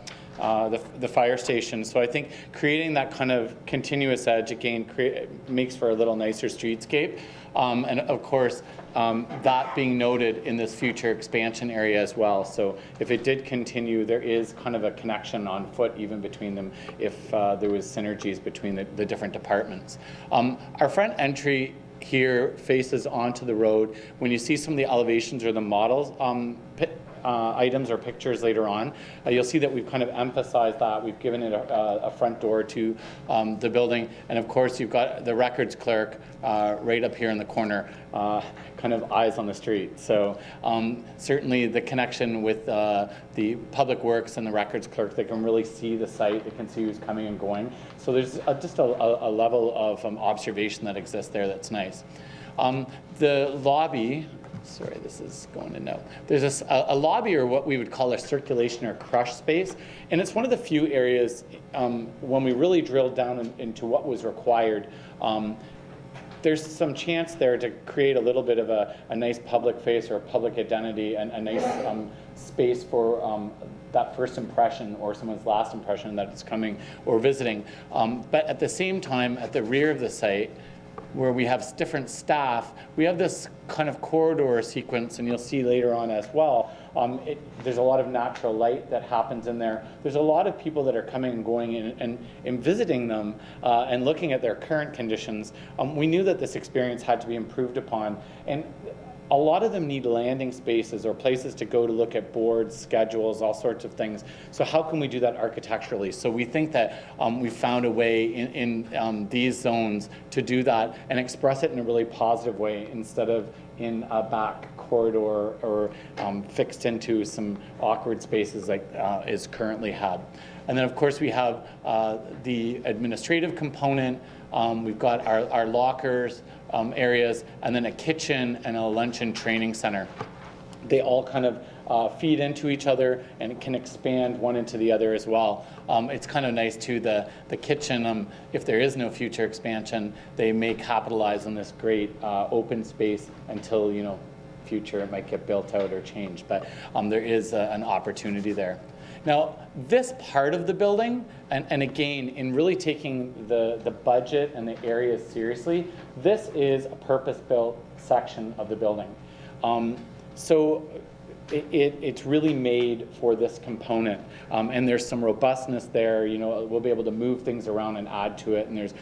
fire station. So I think creating that kind of continuous edge again makes for a little nicer streetscape. And of course, that being noted in this future expansion area as well. So if it did continue, there is kind of a connection on foot even between them if there was synergies between the different departments. Our front entry here faces onto the road. When you see some of the elevations or the models, items or pictures later on, you'll see that we've kind of emphasized that. We've given it a front door to the building. And of course, you've got the records clerk right up here in the corner, kind of eyes on the street. So certainly the connection with the public works and the records clerk, they can really see the site, they can see who's coming and going. So there's just a level of observation that exists there that's nice. The lobby, sorry, this is going to no. There's a lobby, or what we would call a circulation or crush space, and it's one of the few areas when we really drilled down into what was required. there's some chance there to create a little bit of a nice public face or a public identity and a nice space for that first impression or someone's last impression that it's coming or visiting. But at the same time, at the rear of the site, where we have different staff, we have this kind of corridor sequence, and you'll see later on as well. There's a lot of natural light that happens in there. There's a lot of people that are coming and going and visiting them and looking at their current conditions. We knew that this experience had to be improved upon, and a lot of them need landing spaces or places to go to look at boards, schedules, all sorts of things. So how can we do that architecturally? So we think that we found a way in these zones to do that and express it in a really positive way instead of in a back corridor or fixed into some awkward spaces like is currently had. And then of course we have the administrative component. We've got our lockers areas, and then a kitchen and a lunch and training center. They all kind of feed into each other and can expand one into the other as well. It's kind of nice too, the kitchen, if there is no future expansion, they may capitalize on this great open space until, you know, future it might get built out or changed, but there is an opportunity there. Now, this part of the building, and again, in really taking the budget and the areas seriously, this is a purpose-built section of the building. So it's really made for this component, and there's some robustness there. You know, we'll be able to move things around and add to it, and there's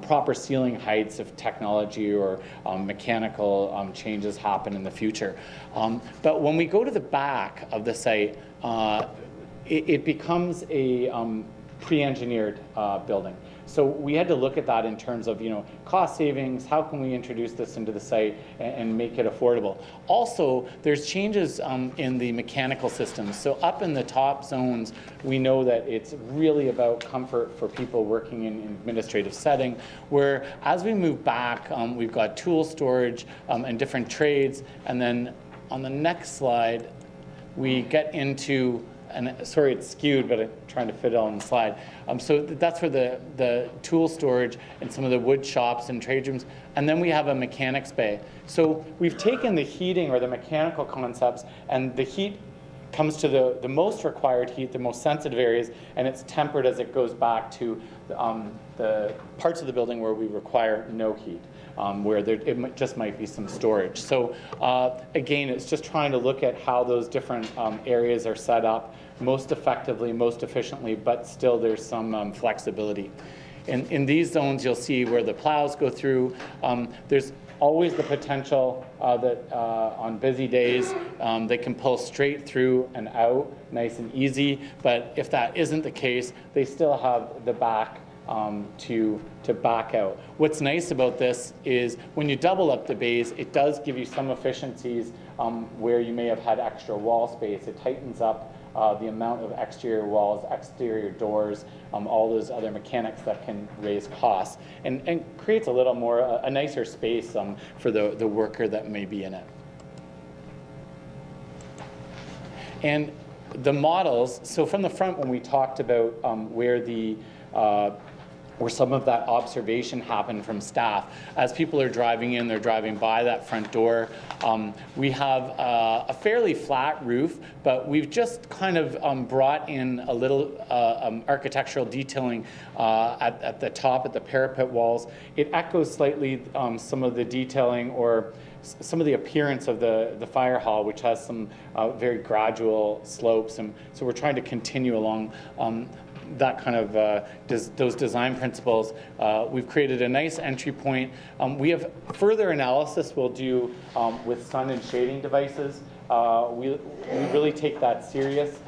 proper ceiling heights if technology or mechanical changes happen in the future. But when we go to the back of the site, it becomes a pre-engineered building. So we had to look at that in terms of, you know, cost savings, how can we introduce this into the site and make it affordable. Also, there's changes in the mechanical systems. So up in the top zones, we know that it's really about comfort for people working in an administrative setting, where as we move back, we've got tool storage and different trades. And then on the next slide, we get into, and sorry it's skewed, but I'm trying to fit it on the slide. So that's for the tool storage and some of the wood shops and trade rooms. And then we have a mechanics bay. So we've taken the heating or the mechanical concepts, and the heat comes to the most required heat, the most sensitive areas, and it's tempered as it goes back to the parts of the building where we require no heat. Where it just might be some storage. So again, it's just trying to look at how those different areas are set up most effectively, most efficiently, but still there's some flexibility. In these zones, you'll see where the plows go through. There's always the potential that on busy days, they can pull straight through and out, nice and easy. But if that isn't the case, they still have the back to back out. What's nice about this is when you double up the bays, it does give you some efficiencies where you may have had extra wall space. It tightens up the amount of exterior walls, exterior doors, all those other mechanics that can raise costs, and creates a little more, a nicer space for the worker that may be in it. And the models, so from the front when we talked about where some of that observation happened from staff. As people are driving in, they're driving by that front door. We have a fairly flat roof, but we've just kind of brought in a little architectural detailing at the top, at the parapet walls. It echoes slightly some of the detailing or some of the appearance of the fire hall, which has some very gradual slopes. And so we're trying to continue along that kind of those design principles. We've created a nice entry point. We have further analysis we'll do with sun and shading devices. We really take that serious.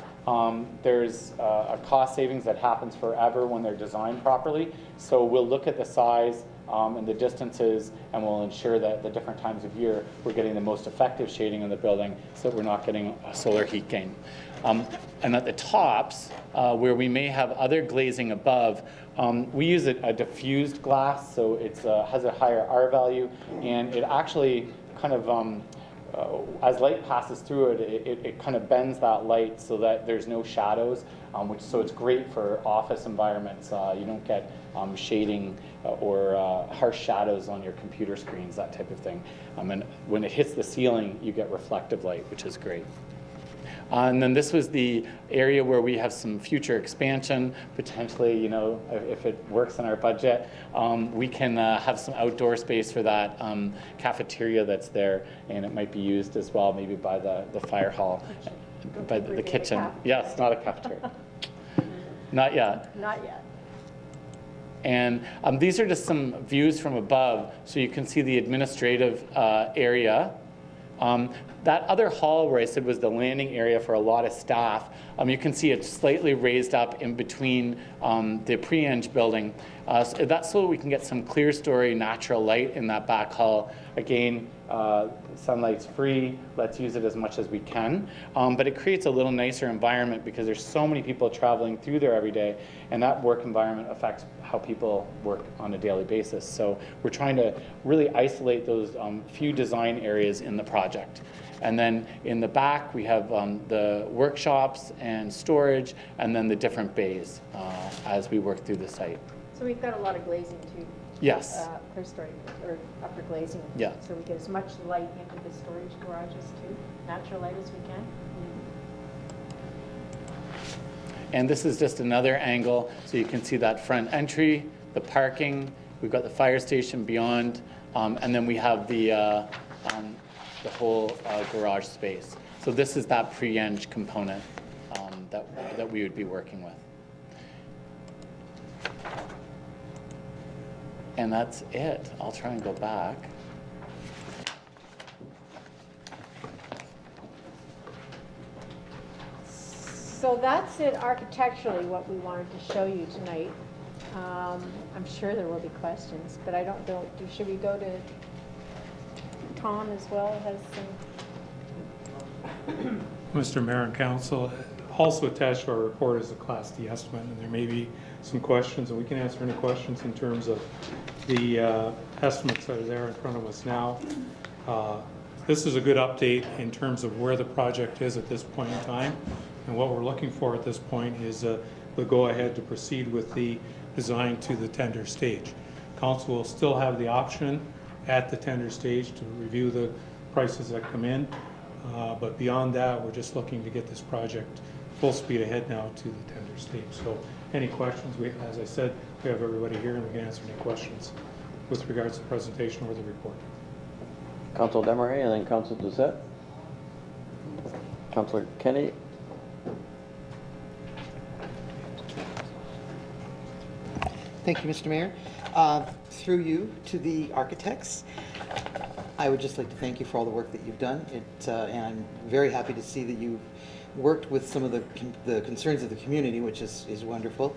There's a cost savings that happens forever when they're designed properly. So we'll look at the size and the distances, and we'll ensure that the different times of year we're getting the most effective shading in the building so that we're not getting a solar heat gain. And at the tops, where we may have other glazing above, we use a diffused glass, so it has a higher R value, and it actually kind of as light passes through it, it kind of bends that light so that there's no shadows, so it's great for office environments. You don't get shading or harsh shadows on your computer screens, that type of thing. And when it hits the ceiling, you get reflective light, which is great. And then this was the area where we have some future expansion, potentially, you know, if it works in our budget. We can have some outdoor space for that cafeteria that's there, and it might be used as well, maybe by the fire hall, by the kitchen. Yes, not a cafeteria. Not yet. Not yet. And these are just some views from above, so you can see the administrative area. That other hall where I said was the landing area for a lot of staff, you can see it's slightly raised up in between the pre-eng building. So that's so we can get some clear story natural light in that back hall. Again, sunlight's free, let's use it as much as we can. But it creates a little nicer environment because there's so many people traveling through there every day, and that work environment affects how people work on a daily basis. So we're trying to really isolate those few design areas in the project. And then in the back, we have the workshops and storage, and then the different bays as we work through the site. So we've got a lot of glazing too. Yes. Clear story, or upper glazing. Yeah. So we get as much light into the storage garages too, natural light as we can. And this is just another angle, so you can see that front entry, the parking, we've got the fire station beyond, and then we have the whole garage space. So this is that pre-eng component that we would be working with. And that's it. I'll try and go back. So that's it architecturally, what we wanted to show you tonight. I'm sure there will be questions, but I don't know, should we go to Tom as well, has some... Mr. Mayor and Council, also attached to our report is a Class D estimate, and there may be some questions, and we can answer any questions in terms of the estimates that are there in front of us now. This is a good update in terms of where the project is at this point in time, and what we're looking for at this point is the go-ahead to proceed with the design to the tender stage. Council will still have the option at the tender stage to review the prices that come in, but beyond that, we're just looking to get this project full speed ahead now to the tender stage. So any questions, as I said, we have everybody here and we can answer any questions with regards to the presentation or the report. Councilor Desmarais and then Councilor Doucette. Councilor Kenny. Thank you, Mr. Mayor. Through you to the architects, I would just like to thank you for all the work that you've done. And I'm very happy to see that you've worked with some of the concerns of the community, which is wonderful.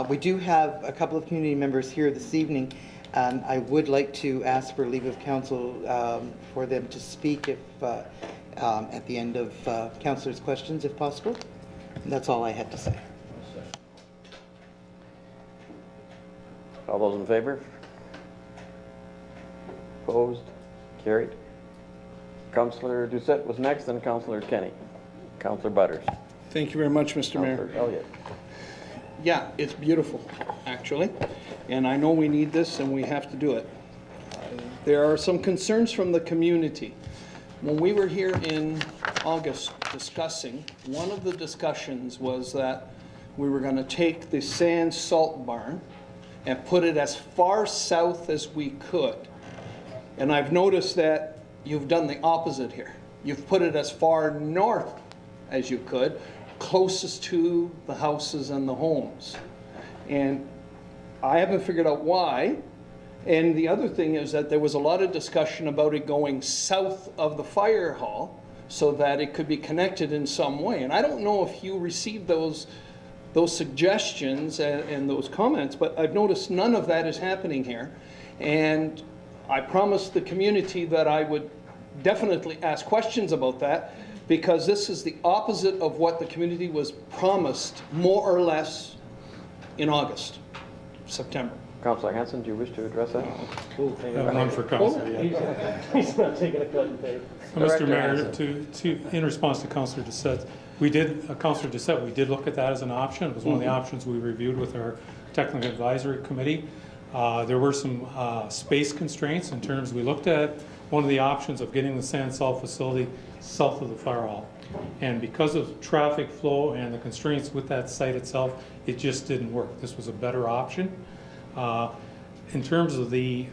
We do have a couple of community members here this evening. I would like to ask for leave of council for them to speak if at the end of councillors' questions, if possible. And that's all I had to say. All those in favor? Opposed? Carried. Councilor Doucette was next, then Councilor Kenny. Councilor Butters. Thank you very much, Mr. Mayor. Councilor Elliott. Yeah, it's beautiful, actually, and I know we need this and we have to do it. There are some concerns from the community. When we were here in August discussing, one of the discussions was that we were going to take the sand salt barn and put it as far south as we could. And I've noticed that you've done the opposite here. You've put it as far north as you could, closest to the houses and the homes. And I haven't figured out why. And the other thing is that there was a lot of discussion about it going south of the fire hall so that it could be connected in some way. And I don't know if you received those suggestions and those comments, but I've noticed none of that is happening here. And I promised the community that I would definitely ask questions about that, because this is the opposite of what the community was promised, more or less, in August, September. Councillor Hanson, do you wish to address that? One for Councillor, yeah. He's not taking a cut and pay. Mr. Mayor, in response to Councillor Doucette, Councillor Doucette, we did look at that as an option. It was one of the options we reviewed with our Technical Advisory Committee. There were some space constraints in terms, we looked at one of the options of getting the sand salt facility south of the fire hall. And because of traffic flow and the constraints with that site itself, it just didn't work. This was a better option. In terms of the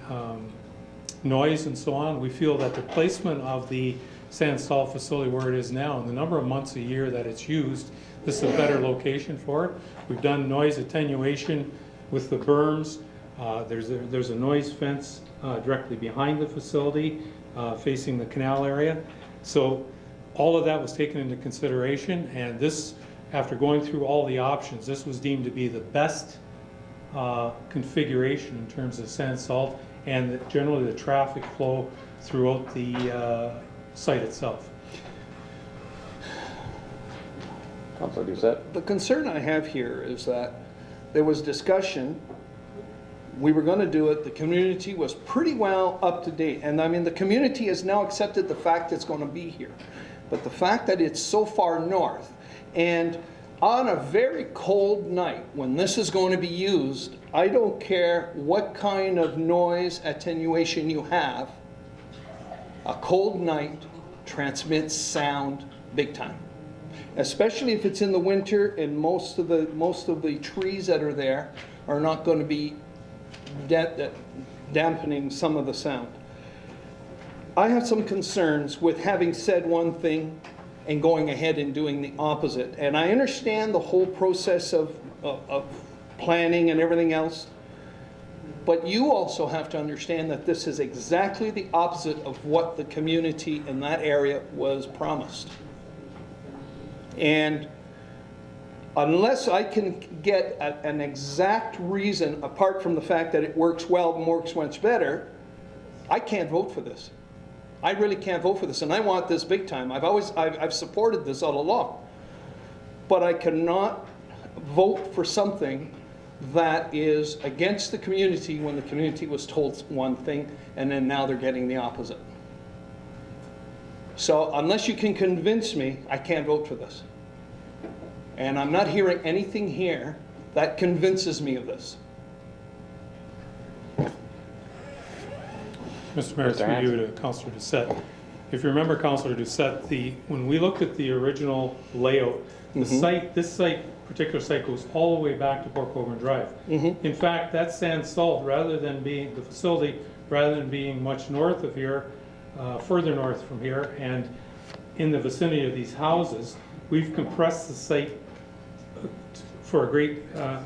noise and so on, we feel that the placement of the sand salt facility where it is now and the number of months a year that it's used, this is a better location for it. We've done noise attenuation with the berms. There's a noise fence directly behind the facility facing the canal area. So all of that was taken into consideration, and this, after going through all the options, this was deemed to be the best configuration in terms of sand salt and generally the traffic flow throughout the site itself. Councillor Doucette? The concern I have here is that there was discussion, we were going to do it, the community was pretty well up to date, and I mean the community has now accepted the fact it's going to be here. But the fact that it's so far north, and on a very cold night when this is going to be used, I don't care what kind of noise attenuation you have, a cold night transmits sound big time. Especially if it's in the winter and most of the trees that are there are not going to be dampening some of the sound. I have some concerns with having said one thing and going ahead and doing the opposite. And I understand the whole process of planning and everything else, but you also have to understand that this is exactly the opposite of what the community in that area was promised. And unless I can get an exact reason, apart from the fact that it works well and works much better, I can't vote for this. I really can't vote for this, and I want this big time. I've supported this all along. But I cannot vote for something that is against the community when the community was told one thing, and then now they're getting the opposite. So unless you can convince me, I can't vote for this. And I'm not hearing anything here that convinces me of this. Mr. Mayor, through you to Councillor Doucette. If you remember, Councillor Doucette, when we looked at the original layout, this particular site goes all the way back to Port Colborne Drive. In fact, that sand salt, rather than being the facility, rather than being much north of here, further north from here, and in the vicinity of these houses, we've compressed the site for a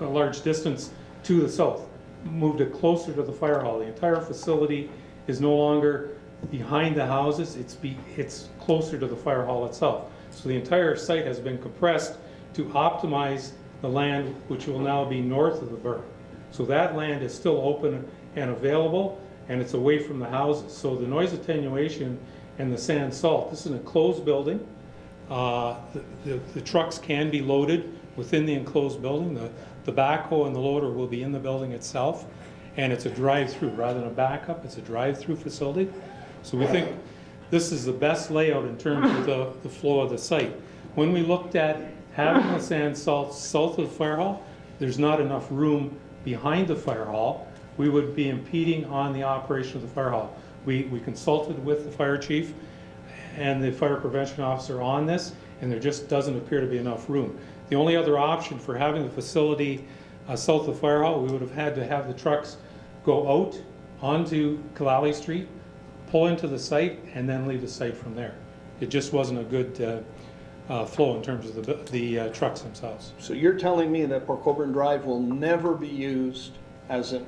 large distance to the south, moved it closer to the fire hall. The entire facility is no longer behind the houses, it's closer to the fire hall itself. So the entire site has been compressed to optimize the land which will now be north of the berm. So that land is still open and available, and it's away from the houses. So the noise attenuation and the sand salt, this is an enclosed building. The trucks can be loaded within the enclosed building. The backhoe and the loader will be in the building itself, and it's a drive-through. Rather than a backup, it's a drive-through facility. So we think this is the best layout in terms of the flow of the site. When we looked at having the sand salt south of the fire hall, there's not enough room behind the fire hall. We would be impeding on the operation of the fire hall. We consulted with the fire chief and the fire prevention officer on this, and there just doesn't appear to be enough room. The only other option for having the facility south of the fire hall, we would have had to have the trucks go out onto Kalali Street, pull into the site, and then leave the site from there. It just wasn't a good flow in terms of the trucks themselves. So you're telling me that Port Colborne Drive will never be used as an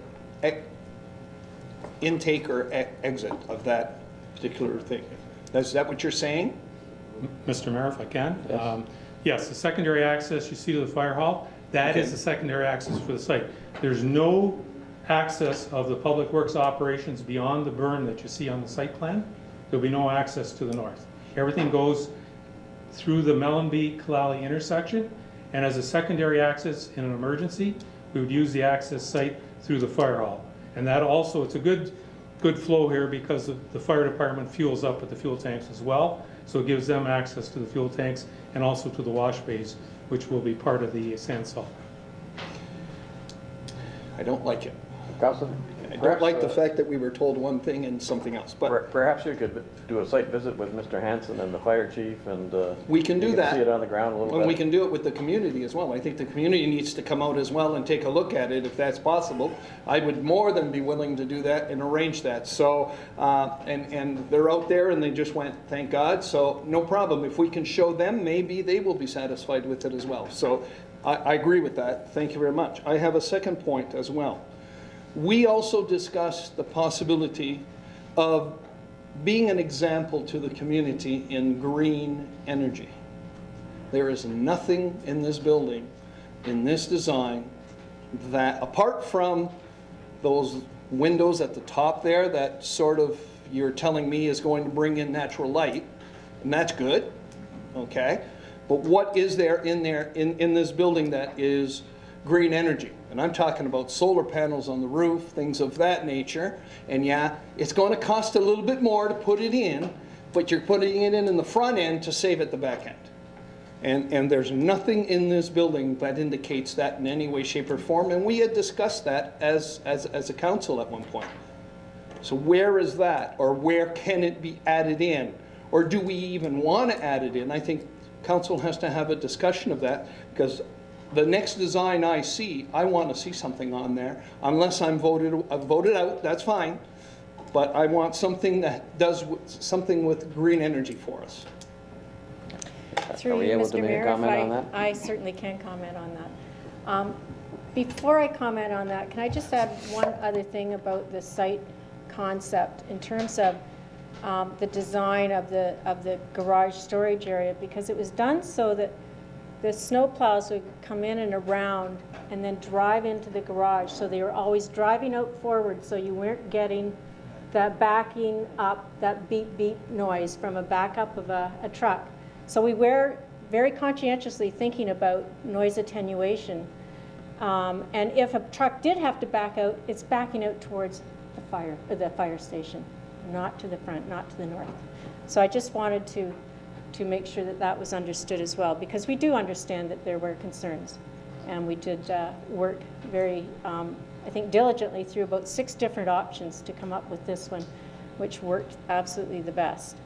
intake or exit of that particular thing? Is that what you're saying? Mr. Mayor, if I can. Yes, the secondary access you see to the fire hall, that is the secondary access for the site. There's no access of the public works operations beyond the berm that you see on the site plan. There'll be no access to the north. Everything goes through the Mellenby-Kalali intersection, and as a secondary access in an emergency, we would use the access site through the fire hall. And that also, it's a good flow here because the fire department fuels up at the fuel tanks as well. So it gives them access to the fuel tanks and also to the wash bays, which will be part of the sand salt. I don't like it. Councilor? I don't like the fact that we were told one thing and something else, but Perhaps you could do a site visit with Mr. Hanson and the fire chief, and we can do you that. see it on the ground a little And bit. we can do it with the community as well. I think the community needs to come out as well and take a look at it if that's possible. I would more than be willing to do that and arrange that. So, and they're out there and they just went, thank God, so no problem. If we can show them, maybe they will be satisfied with it as well. So I agree with that. Thank you very much. I have a second point as well. We also discussed the possibility of being an example to the community in green energy. There is nothing in this building, in this design, that apart from those windows at the top there that sort of you're telling me is going to bring in natural light, and that's good, okay? But what is there in this building that is green energy? And I'm talking about solar panels on the roof, things of that nature. And yeah, it's going to cost a little bit more to put it in, but you're putting it in the front end to save at the back end. And there's nothing in this building that indicates that in any way, shape, or form. And we had discussed that as a council at one point. So where is that? Or where can it be added in? Or do we even want to add it in? I think council has to have a discussion of that, because the next design I see, I want to see something on there. Unless I'm voted out, that's fine. But I want something that does something with green energy for us. Through Are we you, able Mr. to make a Mayor, comment on that? I certainly can comment on that. Before I comment on that, can I just add one other thing about the site concept in terms of the design of the garage storage area, because it was done so that the snow plows would come in and around and then drive into the garage, so they were always driving out forward, so you weren't getting that backing up, that beep beep noise from a backup of a truck. So we were very conscientiously thinking about noise attenuation. And if a truck did have to back out, it's backing out towards the fire station, not to the front, not to the north. So I just wanted to make sure that that was understood as well, because we do understand that there were concerns. And we did work very, I think, diligently through about 6 different options to come up with this one, which worked absolutely the best.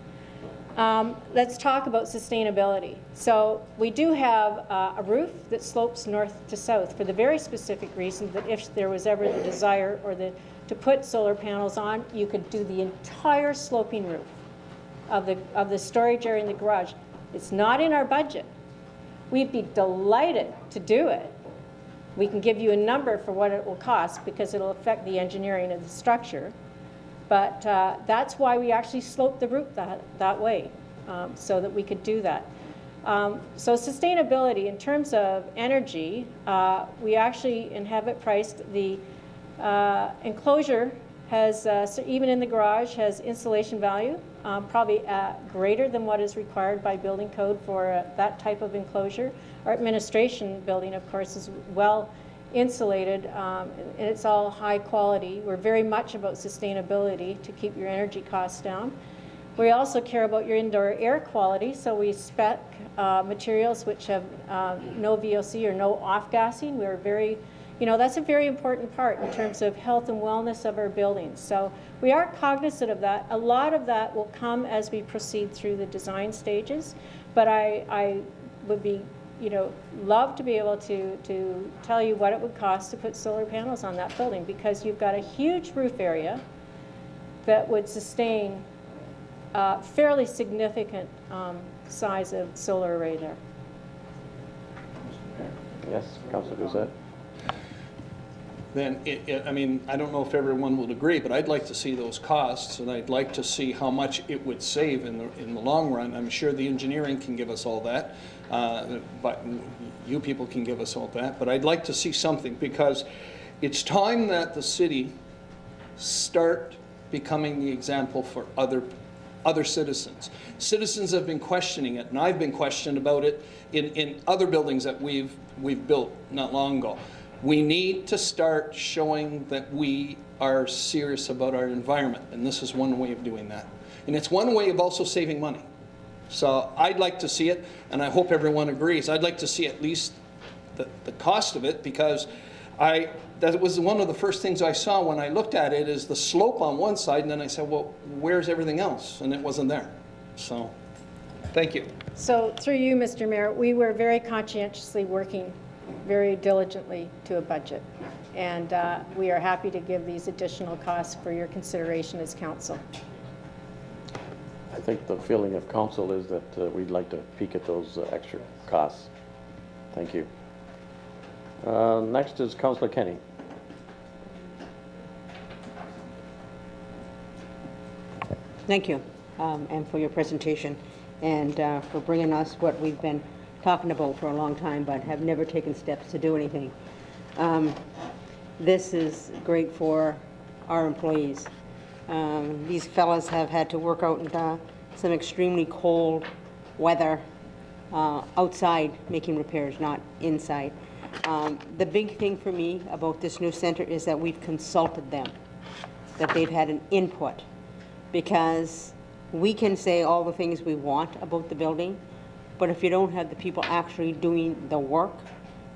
Let's talk about sustainability. So we do have a roof that slopes north to south for the very specific reason that if there was ever the desire or to put solar panels on, you could do the entire sloping roof of the storage area in the garage. It's not in our budget. We'd be delighted to do it. We can give you a number for what it will cost because it'll affect the engineering of the structure. But that's why we actually sloped the roof that way, so that we could do that. So sustainability, in terms of energy, we actually have it priced. The enclosure has, so even in the garage, has insulation value, probably greater than what is required by building code for that type of enclosure. Our administration building, of course, is well insulated, and it's all high quality. We're very much about sustainability to keep your energy costs down. We also care about your indoor air quality, so we spec materials which have no VOC or no off-gassing. We're very, that's a very important part in terms of health and wellness of our buildings. So we are cognizant of that. A lot of that will come as we proceed through the design stages, but I would be love to be able to tell you what it would cost to put solar panels on that building, because you've got a huge roof area that would sustain fairly significant size of solar array there. Yes, Councilor Doucette. Then, I mean, I don't know if everyone would agree, but I'd like to see those costs, and I'd like to see how much it would save in the long run. I'm sure the engineering can give us all that, but you people can give us all that. But I'd like to see something, because it's time that the city start becoming the example for other citizens. Citizens have been questioning it, and I've been questioned about it in other buildings that we've built not long ago. We need to start showing that we are serious about our environment, and this is one way of doing that. And it's one way of also saving money. So I'd like to see it, and I hope everyone agrees. I'd like to see at least the cost of it, because that was one of the first things I saw when I looked at it, is the slope on one side, and then I said, well, where's everything else? And it wasn't there. So, thank you. So through you, Mr. Mayor, we were very conscientiously working very diligently to a budget. And we are happy to give these additional costs for your consideration as council. I think the feeling of council is that we'd like to peek at those extra costs. Thank you. Next is Councillor Kenny. Thank you, and for your presentation, and for bringing us what we've been talking about for a long time, but have never taken steps to do anything. This is great for our employees. These fellas have had to work out in some extremely cold weather outside making repairs, not inside. The big thing for me about this new center is that we've consulted them, that they've had an input, because we can say all the things we want about the building, but if you don't have the people actually doing the work,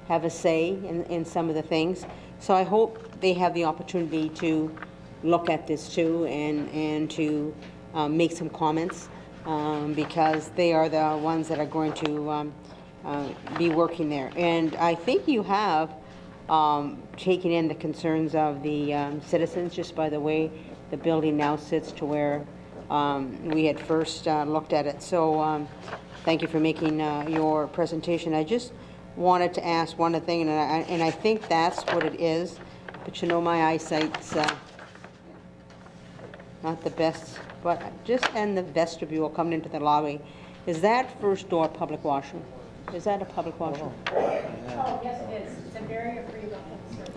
have a say in some of the things. So I hope they have the opportunity to look at this too, and to make some comments, because they are the ones that are going to be working there. And I think you have taken in the concerns of the citizens, just by the way the building now sits to where we had first looked at it. So thank you for making your presentation. I just wanted to ask one thing, and I think that's what it is, but you know my eyesight's not the best, but just in the vestibule coming into the lobby, is that first door public washroom? Is that a public washroom? Oh, yes, it is. It's an area for you to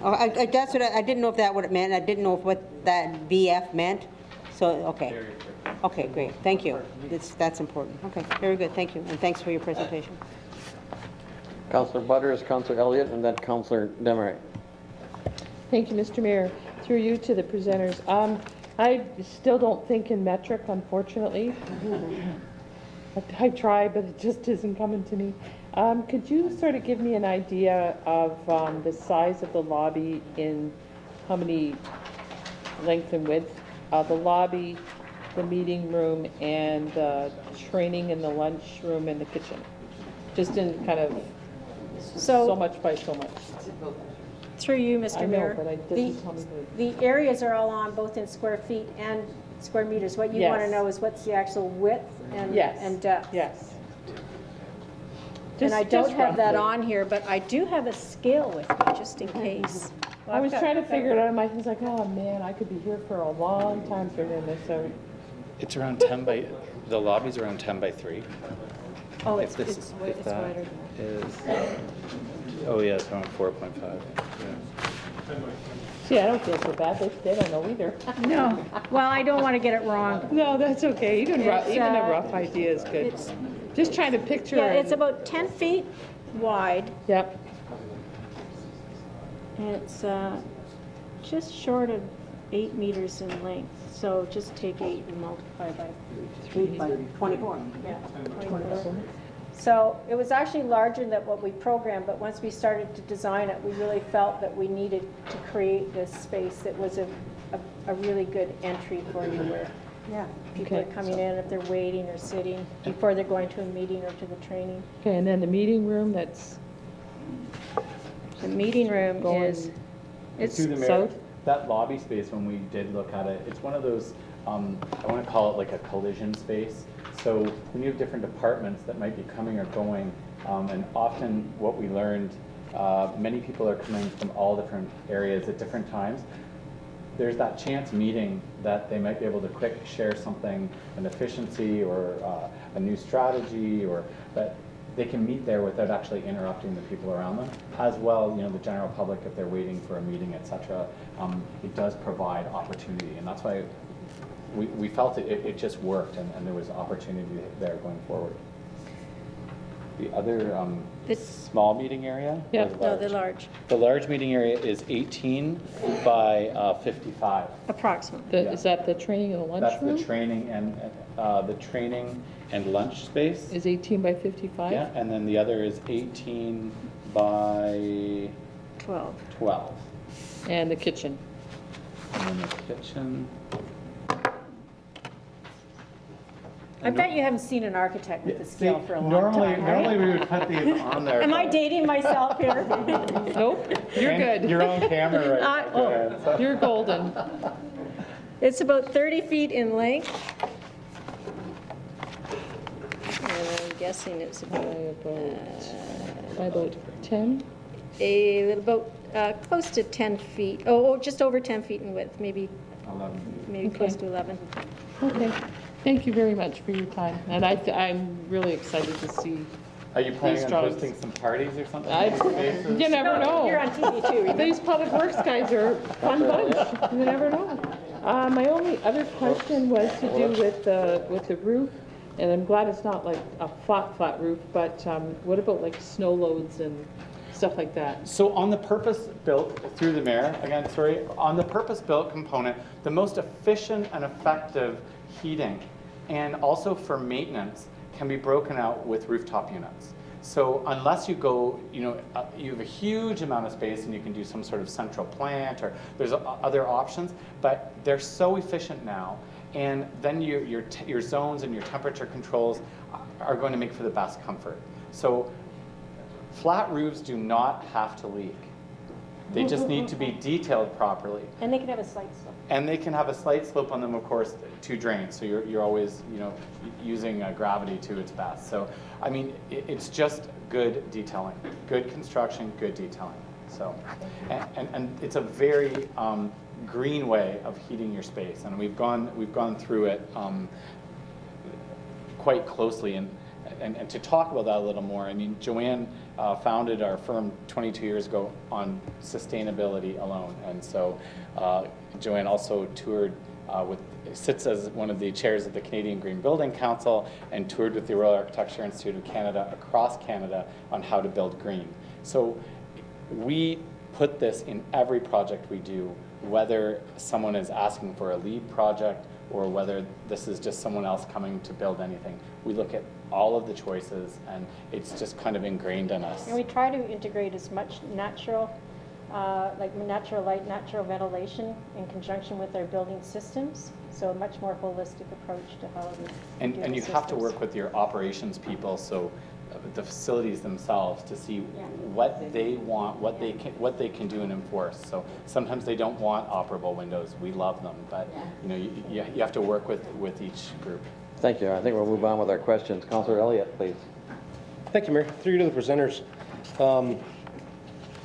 Oh, that's what I didn't know if that what it meant. I didn't know if what that VF meant. So, okay. Okay, great. Thank you. That's important. Okay, very good. Thank you. And thanks for your presentation. Councillor Butters, Councillor Elliott, and then Councillor Demeray. Thank you, Mr. Mayor. Through you to the presenters. I still don't think in metric, unfortunately. I try, but it just isn't coming to me. Could you sort of give me an idea of the size of the lobby, in how many length and width? The lobby, the meeting room, and the training in the lunchroom and the kitchen. Just in kind of so much by so much. Through you, Mr. I know, Mayor, but it doesn't tell me the areas are all on both in square feet and square meters. What you want to Yes. know is what's the actual width and, Yes. and depth. Yes. And I don't Just have that roughly. on here, but I do have a scale with me, just in case. I was trying to figure it out, and I was like, oh man, I could be here for a long time figuring this out. It's around 10 by, the lobby's around 10 by 3. Oh, If it's this- wider if than that that. is, oh yeah, it's around 4.5. See, I don't feel so bad, they don't know either. No, well, I don't want to get it wrong. No, that's okay, even It's, even a rough idea is good. It's, Just trying to picture. yeah, it's and- about 10 feet wide, Yep, and it's just short of 8 meters in length. So just take 8 and multiply by 3 by 24. Yeah, 24. So it was actually larger than what we programmed, but once we started to design it, we really felt that we needed to create this space that was a really good entry for you, where people are coming in if they're waiting or sitting before they're going to a meeting or to the training. okay, and then the meeting room, that's The meeting room Going is, it's Through the mayor, south? that lobby space, when we did look at it, it's one of those, I want to call it like a collision space. So when you have different departments that might be coming or going, and often what we learned, many people are coming from all different areas at different times. There's that chance meeting that they might be able to quick share something, an efficiency or a new strategy, or that they can meet there without actually interrupting the people around them. As well, you know, the general public, if they're waiting for a meeting, etc., it does provide opportunity, and that's why we felt it just worked, and there was opportunity there going forward. the other small meeting area? Yeah. Or No, they're large, The large meeting area is 18 by 55. approximately. Is that the training and the That's lunchroom? the training and lunch space. Is 18 by 55? Yeah, and then the other is 18 by 12. And the kitchen? And the kitchen. I bet you haven't seen an architect with the scale for a long Normally time, right? we would put these on there. Am I dating myself here? Nope, you're And good. You're on camera right now, Joanne, so- You're golden. It's about 30 feet in length. And I'm guessing it's By about 10? close to 10 feet. Oh, just over 10 feet in width, maybe 11. close Okay. to 11. Okay, thank you very much for your time. And I'm really excited to see. Are you planning These on drawings. hosting some parties or something? I- in these spaces? You never know. You're on TV too, remember? These public works guys are a fun bunch. You never know. My only other question was to do with the roof, and I'm glad it's not like a flat roof, but what about like snow loads and stuff like that? So on the purpose-built, through the mayor, again, sorry, on the purpose-built component, the most efficient and effective heating and also for maintenance can be broken out with rooftop units. So unless you go, you have a huge amount of space and you can do some sort of central plant or there's other options, but they're so efficient now. And then your zones and your temperature controls are going to make for the best comfort. So flat roofs do not have to leak. They just need to be detailed properly. And they can have a slight slope. And they can have a slight slope on them, of course, to drain. So you're always, using gravity to its best. So, I mean, it's just good detailing, good construction, good detailing. So, and it's a very green way of heating your space. And we've gone through it quite closely. And to talk about that a little more, I mean, Joanne founded our firm 22 years ago on sustainability alone. And so Joanne also sits as one of the chairs of the Canadian Green Building Council and toured with the Royal Architecture Institute of Canada across Canada on how to build green. So we put this in every project we do, whether someone is asking for a LEED project or whether this is just someone else coming to build anything. We look at all of the choices and it's just kind of ingrained in us. And we try to integrate as much natural, like natural light, natural ventilation in conjunction with our building systems. So a much more holistic approach to how we do And the you have to systems. work with your operations people, so the facilities themselves to see what they want, what they can do and enforce. So sometimes they don't want operable windows. We love them, but you have to work with each group. Thank you. I think we'll move on with our questions. Councillor Elliott, please. Thank you, Mayor. Through you to the presenters.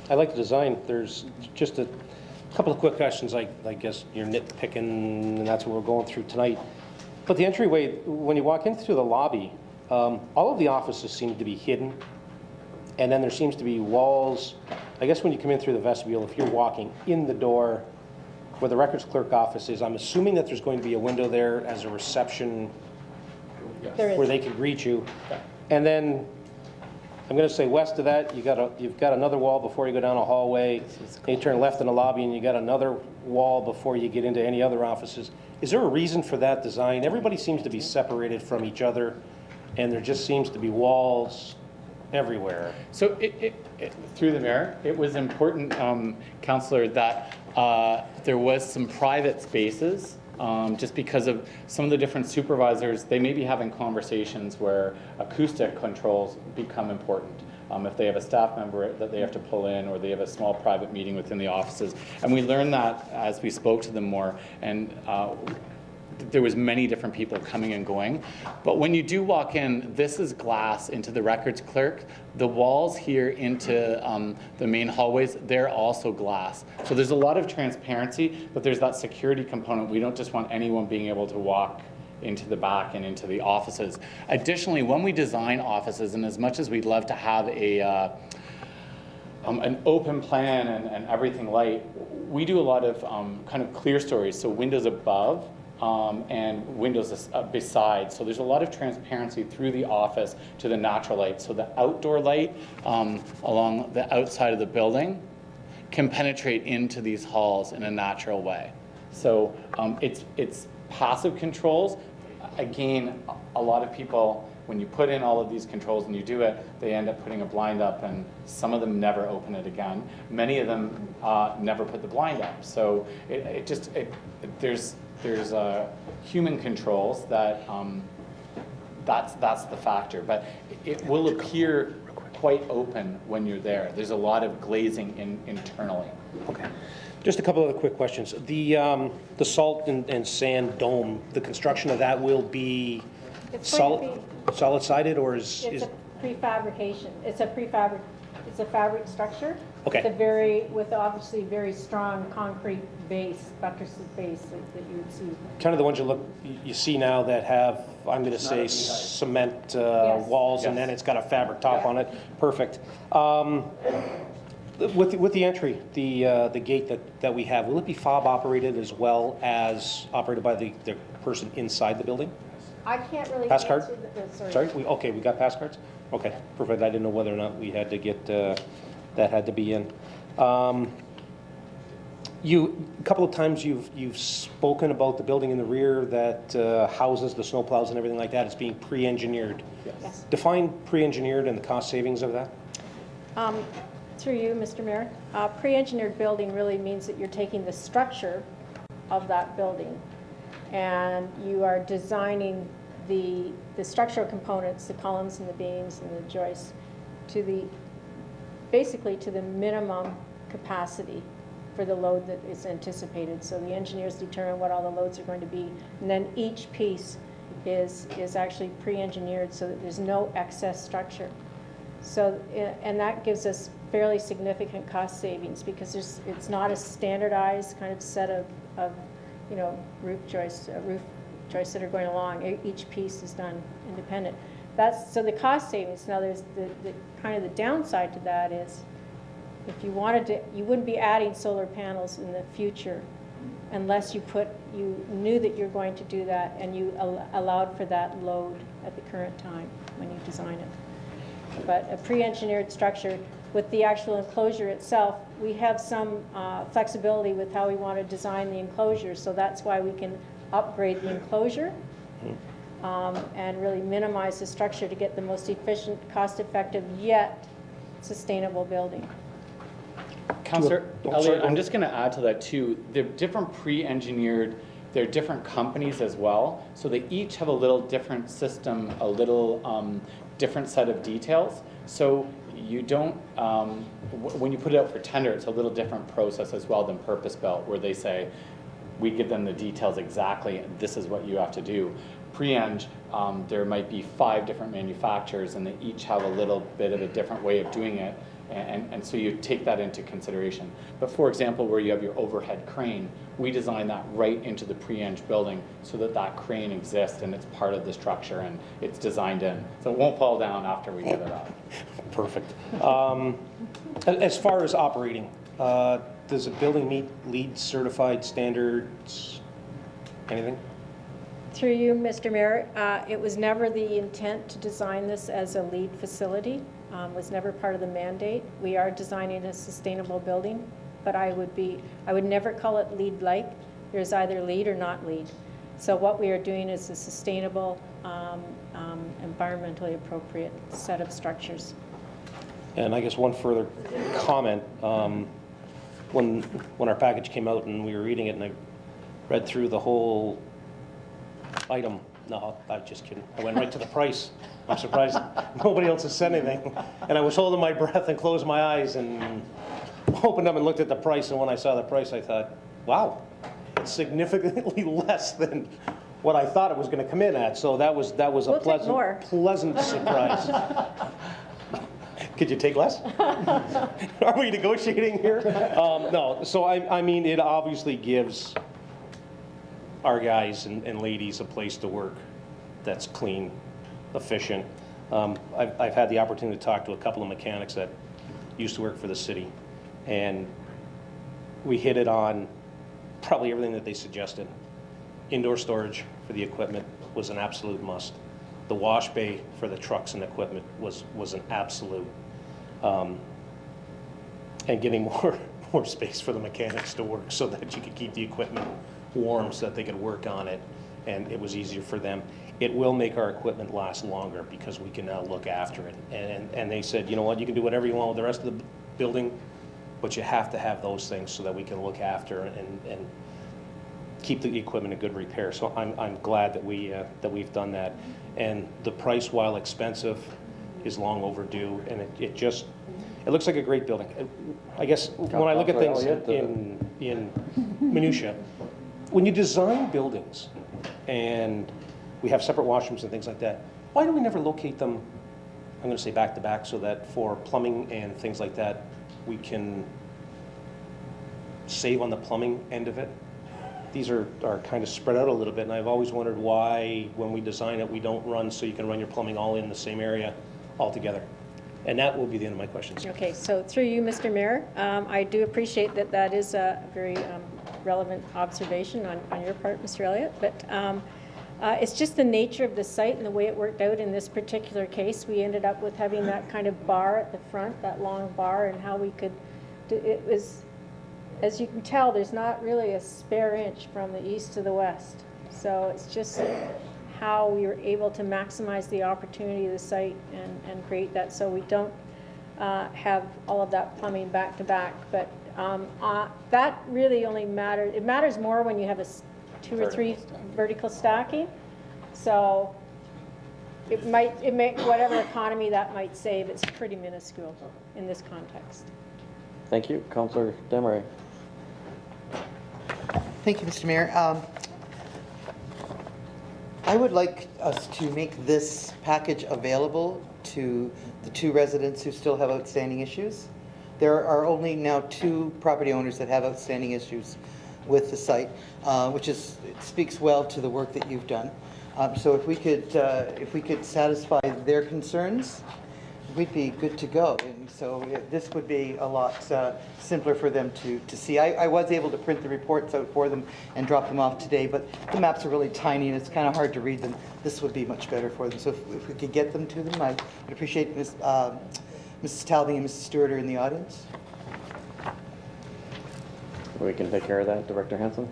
I like the design. There's just a couple of quick questions. I guess you're nitpicking, and that's what we're going through tonight. But the entryway, when you walk in through the lobby, all of the offices seem to be hidden, and then there seems to be walls. I guess when you come in through the vestibule, if you're walking in the door where the records clerk office is, I'm assuming that there's going to be a window there as a reception where they can greet you. And then I'm going to say west of that, you've got another wall before you go down a hallway. And you turn left in the lobby and you got another wall before you get into any other offices. Is there a reason for that design? Everybody seems to be separated from each other, and there just seems to be walls everywhere. So through the mayor, it was important, Councillor, that there was some private spaces. Just because of some of the different supervisors, they may be having conversations where acoustic controls become important. If they have a staff member that they have to pull in, or they have a small private meeting within the offices. And we learned that as we spoke to them more, and there was many different people coming and going. But when you do walk in, this is glass into the records clerk. The walls here into the main hallways, they're also glass. So there's a lot of transparency, but there's that security component. We don't just want anyone being able to walk into the back and into the offices. Additionally, when we design offices, and as much as we'd love to have an open plan and everything light, we do a lot of kind of clear stories, so windows above and windows beside. So there's a lot of transparency through the office to the natural light. So the outdoor light along the outside of the building can penetrate into these halls in a natural way. So it's passive controls. Again, a lot of people, when you put in all of these controls and you do it, they end up putting a blind up, and some of them never open it again. Many of them never put the blind up. So there's human controls that that's the factor, but it will appear quite open when you're there. There's a lot of glazing internally. Okay. Just a couple other quick questions. The salt and sand dome, the construction of that will be solid-sided, or is... It's a prefabrication. It's a fabric structure. Okay. With obviously very strong concrete base, buttressed base that you would see. Kind of the ones you see now that have, I'm going to say, cement walls, and then it's got a fabric top on it. Perfect. With the entry, the gate that we have, will it be fob operated as well as operated by the person inside the building? I can't really Pass answer card? Sorry, we got pass cards? Okay, perfect. I didn't know whether or not we had to get, that had to be in. A couple of times you've spoken about the building in the rear that houses the snowplows and everything like that. It's being pre-engineered. Yes. Define pre-engineered and the cost savings of that. Through you, Mr. Mayor. Pre-engineered building really means that you're taking the structure of that building and you are designing the structural components, the columns and the beams and the joists, basically to the minimum capacity for the load that is anticipated. So the engineers determine what all the loads are going to be, and then each piece is actually pre-engineered so that there's no excess structure. So, and that gives us fairly significant cost savings because it's not a standardized kind of set of roof joists that are going along. Each piece is done independent. So the cost savings. Now there's the kind of the downside to that is if you wanted to, you wouldn't be adding solar panels in the future unless you knew that you're going to do that and you allowed for that load at the current time when you design it. But a pre-engineered structure with the actual enclosure itself, we have some flexibility with how we want to design the enclosure, so that's why we can upgrade the enclosure and really minimize the structure to get the most efficient, cost-effective, yet sustainable building. Councillor Elliott, I'm just going to add to that too. They're different pre-engineered. They're different companies as well, so they each have a little different system, a little different set of details. So you don't, when you put it out for tender, it's a little different process as well than purpose-built, where they say, we give them the details exactly, and this is what you have to do. Pre-eng, there might be 5 different manufacturers, and they each have a little bit of a different way of doing it, and so you take that into consideration. But for example, where you have your overhead crane, we design that right into the pre-eng building so that that crane exists and it's part of the structure and it's designed in. So it won't fall down after we get it up. Perfect. As far as operating, does a building meet LEED certified standards? Anything? Through you, Mr. Mayor, it was never the intent to design this as a LEED facility. Was never part of the mandate. We are designing a sustainable building, but I would never call it LEED-like. There's either LEED or not LEED. So what we are doing is a sustainable, environmentally appropriate set of structures. And I guess one further comment, when our package came out and we were reading it and I read through the whole item, no, I'm just kidding. I went right to the price. I'm surprised nobody else has said anything. And I was holding my breath and closed my eyes and opened up and looked at the price. And when I saw the price, I thought, wow, it's significantly less than what I thought it was going to come in at. So that was a pleasant surprise. Could you take less? Are we negotiating here? No. So I mean, it obviously gives our guys and ladies a place to work that's clean, efficient. I've had the opportunity to talk to a couple of mechanics that used to work for the city, and we hit it on probably everything that they suggested. Indoor storage for the equipment was an absolute must. The wash bay for the trucks and equipment was an absolute. And getting more space for the mechanics to work so that you could keep the equipment warm so that they could work on it, and it was easier for them. It will make our equipment last longer because we can now look after it. And they said, you know what, you can do whatever you want with the rest of the building, but you have to have those things so that we can look after and keep the equipment in good repair. So I'm glad that we've done that. And the price, while expensive, is long overdue, and it looks like a great building. I guess when I look at things in minutia, when you design buildings and we have separate washrooms and things like that, why do we never locate them, I'm going to say back to back, so that for plumbing and things like that, we can save on the plumbing end of it? These are kind of spread out a little bit, and I've always wondered why, when we design it, we don't run so you can run your plumbing all in the same area altogether. And that will be the end of my questions. Okay, so through you, Mr. Mayor, I do appreciate that is a very relevant observation on your part, Mr. Elliott, but it's just the nature of the site and the way it worked out in this particular case. We ended up with having that kind of bar at the front, that long bar, and how we could do it was, as you can tell, there's not really a spare inch from the east to the west. So it's just how we were able to maximize the opportunity of the site and create that so we don't have all of that plumbing back to back. But that really only matters. It matters more when you have two or three vertical stacking. So it make whatever economy that might save, it's pretty minuscule in this context. Thank you. Councillor Desmarais. Thank you, Mr. Mayor. I would like us to make this package available to the 2 residents who still have outstanding issues. There are only now 2 property owners that have outstanding issues with the site, which it speaks well to the work that you've done. So if we could satisfy their concerns, we'd be good to go. And so this would be a lot simpler for them to see. I was able to print the reports out for them and drop them off today, but the maps are really tiny and it's kind of hard to read them. This would be much better for them. So if we could get them to them, I would appreciate Mrs. Talby and Mrs. Stewart are in the audience. We can take care of that, Director Hanson.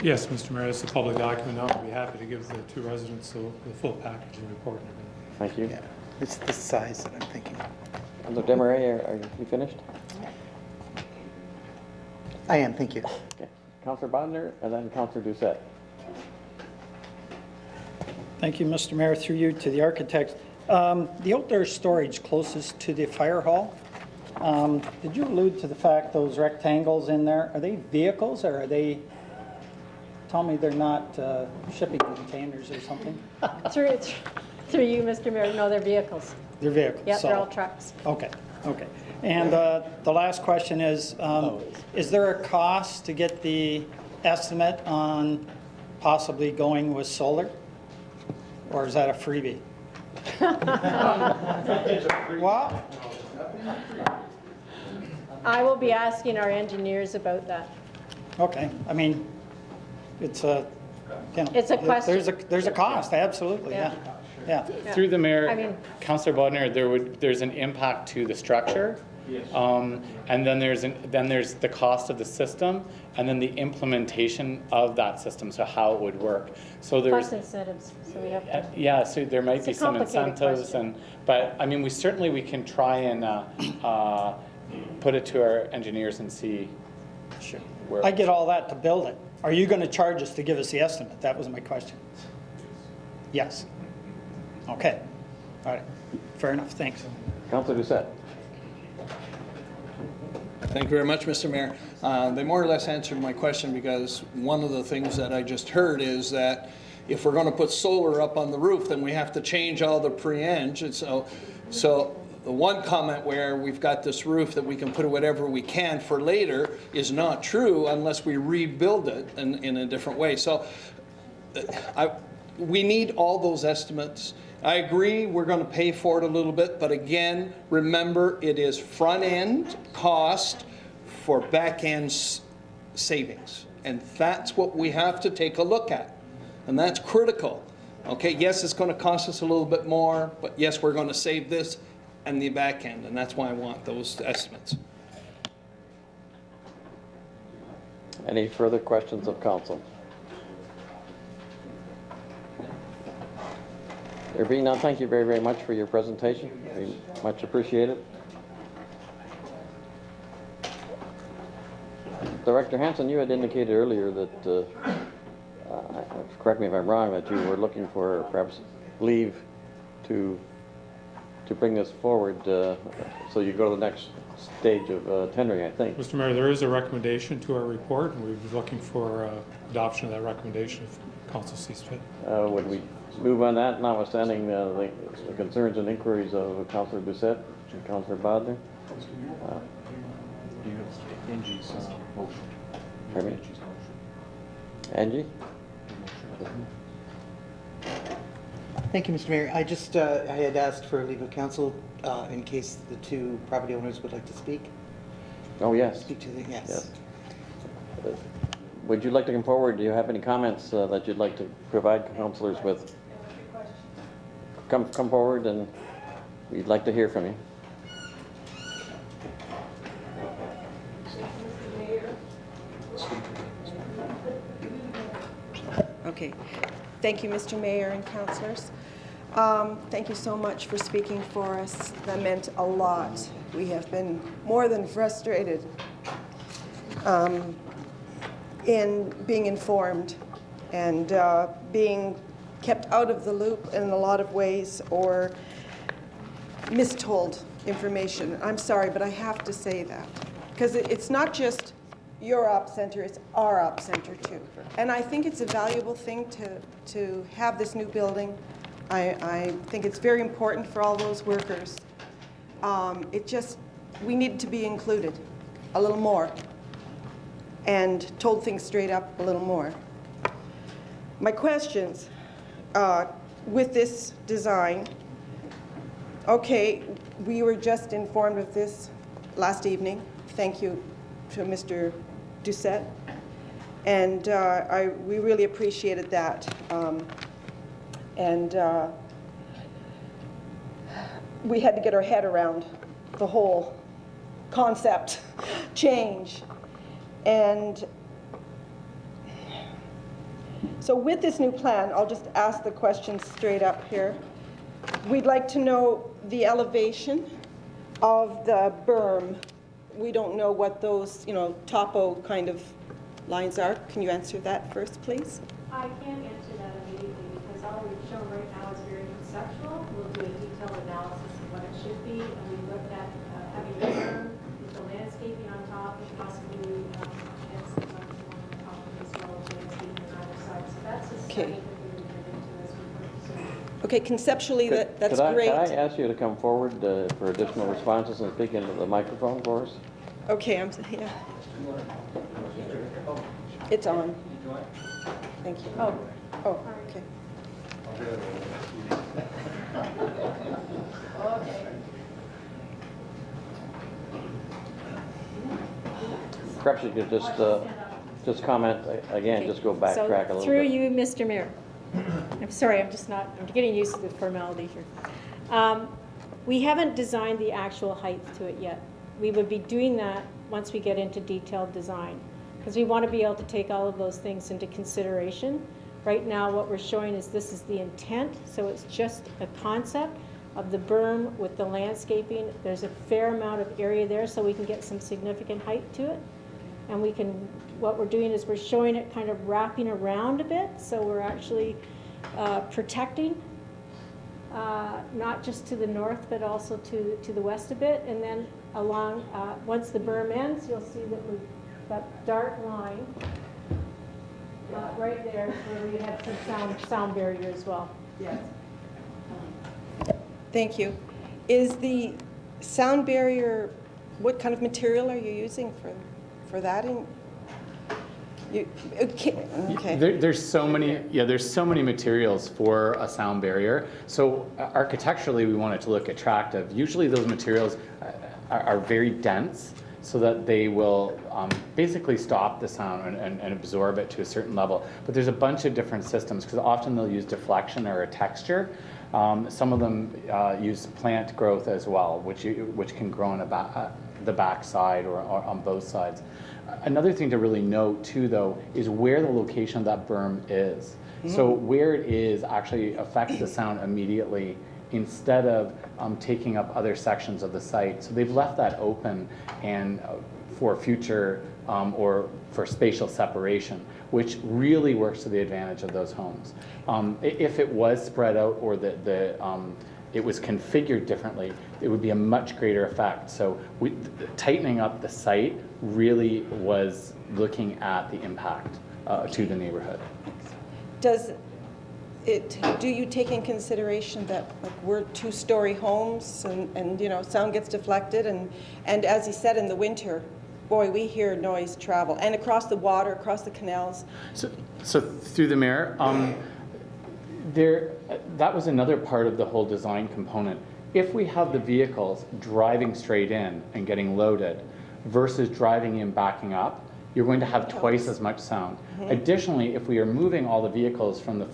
Yes, Mr. Mayor, it's a public document. I'll be happy to give the 2 residents the full package and report. Thank you. Yeah, it's the size that I'm thinking. Councillor Desmarais, are you finished? I am, thank you. Okay. Councillor Bodner, and then Councillor Doucette. Thank you, Mr. Mayor. Through you to the architect. The outdoor storage closest to the fire hall, did you allude to the fact those rectangles in there, are they vehicles or are they, tell me they're not shipping containers or something? Through you, Mr. Mayor, no, they're vehicles. They're vehicles? Yep, they're all trucks. Okay. And the last question is there a cost to get the estimate on possibly going with solar? Or is that a freebie? Well, I will be asking our engineers about that. okay. I mean, it's a, it's a question. There's a cost, absolutely, yeah. Through the mayor, I mean, Councillor Bodner, there's an impact to the structure. Yes. And then there's the cost of the system, and then the implementation of that system, so how it would work. So there's plus incentives. So we have to, yeah, so there might be some incentives, question. but I mean, we can try and put it to our engineers and see. Sure. Where I get all that to build it. Are you going to charge us to give us the estimate? That was my question. Yes. Okay. All right. Fair enough. Thanks. Councillor Doucette. Thank you very much, Mr. Mayor. They more or less answered my question, because one of the things that I just heard is that if we're going to put solar up on the roof, then we have to change all the pre-eng. And so the one comment where we've got this roof that we can put whatever we can for later is not true unless we rebuild it in a different way. So we need all those estimates. I agree we're going to pay for it a little bit, but again, remember it is front-end cost for back-end savings. And that's what we have to take a look at. And that's critical. Okay, yes, it's going to cost us a little bit more, but yes, we're going to save this and the back end. And that's why I want those estimates. Any further questions of council? There being none, thank you very, very much for your presentation. We much appreciate it. Director Hanson, you had indicated earlier that, correct me if I'm wrong, that you were looking for perhaps leave to bring this forward so you go to the next stage of tendering, I think. Mr. Mayor, there is a recommendation to our report, and we'd be looking for adoption of that recommendation if council sees fit. Would we move on that, notwithstanding the concerns and inquiries of Councillor Doucette and Councillor Bodner? Do you have Angie's motion? Pardon me? Angie? Thank you, Mr. Mayor. I just, I had asked for leave of counsel in case the two property owners would like to speak. Oh, yes. Speak to the, yes. Would you like to come forward? Do you have any comments that you'd like to provide councillors with? Come forward, and we'd like to hear from you. Okay. Thank you, Mr. Mayor and councillors. Thank you so much for speaking for us. That meant a lot. We have been more than frustrated in being informed and being kept out of the loop in a lot of ways, or mistold information. I'm sorry, but I have to say that, because it's not just your op center, it's our op center too. And I think it's a valuable thing to have this new building. I think it's very important for all those workers. We need to be included a little more and told things straight up a little more. My questions with this design, okay, we were just informed of this last evening. Thank you to Mr. Doucette, and we really appreciated that. We had to get our head around the whole concept change. And so with this new plan, I'll just ask the question straight up here. We'd like to know the elevation of the berm. We don't know what those, topo kind of lines are. Can you answer that first, please? I can't answer that immediately because all we've shown right now is very conceptual. We'll do a detailed analysis of what it should be, and we looked at having a berm with the landscaping on top and possibly and some on top of as well as landscaping on either side. So that's a study that we would get into as we go. Okay, conceptually, that's great. Could I ask you to come forward for additional responses and speak into the microphone for us? Okay, yeah. It's on. Thank you. Oh, okay. Perhaps you could just comment again, Okay. just go backtrack a little bit. Through you, Mr. Mayor. I'm sorry, I'm getting used to the formality here. We haven't designed the actual height to it yet. We would be doing that once we get into detailed design, because we want to be able to take all of those things into consideration. Right now, what we're showing is this is the intent, so it's just a concept of the berm with the landscaping. There's a fair amount of area there, so we can get some significant height to it. And what we're doing is we're showing it kind of wrapping around a bit, so we're actually protecting, not just to the north, but also to the west a bit. And then along, once the berm ends, you'll see that that dark line right there where we have some sound barrier as well. Yes. Thank you. Is the sound barrier, what kind of material are you using for that? Okay. There's so many materials for a sound barrier. So architecturally, we want it to look attractive. Usually those materials are very dense. so that they will basically stop the sound and absorb it to a certain level. But there's a bunch of different systems, because often they'll use deflection or a texture. Some of them use plant growth as well, which can grow on the back side or on both sides. Another thing to really note too, though, is where the location of that berm is. So where it is actually affects the sound immediately, instead of taking up other sections of the site. So they've left that open and for future or for spatial separation, which really works to the advantage of those homes. If it was spread out or it was configured differently, it would be a much greater effect. So tightening up the site really was looking at the impact to the neighborhood. Do you take in consideration that, like, we're two-story homes and you know, sound gets deflected, and as he said, in the winter, boy, we hear noise travel, and across the water, across the canals. So through the mayor, that was another part of the whole design component. If we have the vehicles driving straight in and getting loaded versus driving in backing up, you're going to have twice as much sound. Additionally, if we are moving all the vehicles from the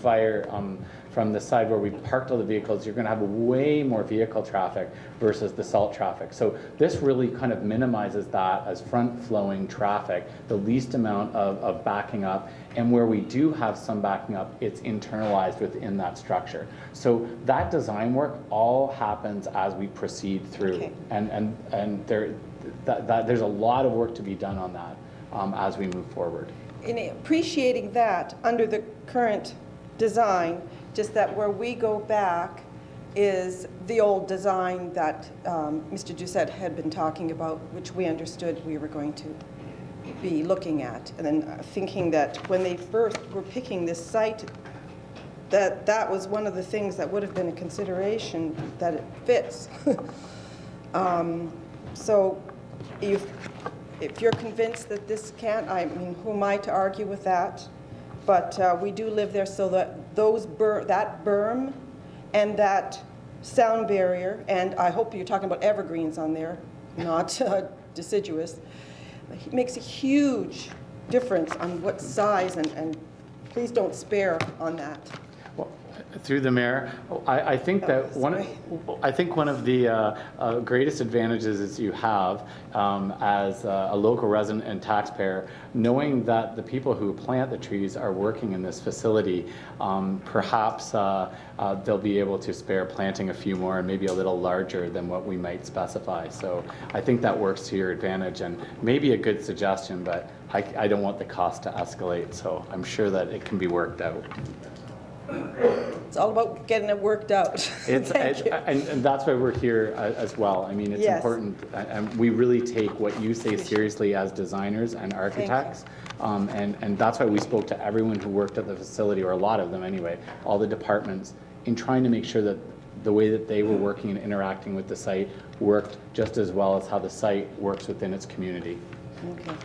from the side where we parked all the vehicles, you're going to have way more vehicle traffic versus the salt traffic. So this really kind of minimizes that as front-flowing traffic, the least amount of backing up, and where we do have some backing up, it's internalized within that structure. So that design work all happens as we proceed through, and there's a lot of work to be done on that as we move forward. In appreciating that, under the current design, just that where we go back is the old design that Mr. Doucette had been talking about, which we understood we were going to be looking at. And then thinking that when they first were picking this site, that was one of the things that would have been a consideration, that it fits. So if you're convinced that this can't, I mean, who am I to argue with that? But we do live there, so that that berm and that sound barrier, and I hope you're talking about evergreens on there, not deciduous, it makes a huge difference on what size, and please don't spare on that. Through the mayor, I think that one of the greatest advantages is you have as a local resident and taxpayer, knowing that the people who plant the trees are working in this facility. Perhaps they'll be able to spare planting a few more and maybe a little larger than what we might specify. So I think that works to your advantage, and maybe a good suggestion, but I don't want the cost to escalate, so I'm sure that it can be worked out. It's all about getting it worked out. Thank you. And that's why we're here as well. I mean, it's important, and we really take what you say seriously as designers and architects. And that's why we spoke to everyone who worked at the facility, or a lot of them anyway, all the departments, in trying to make sure that the way that they were working and interacting with the site worked just as well as how the site works within its community. Okay.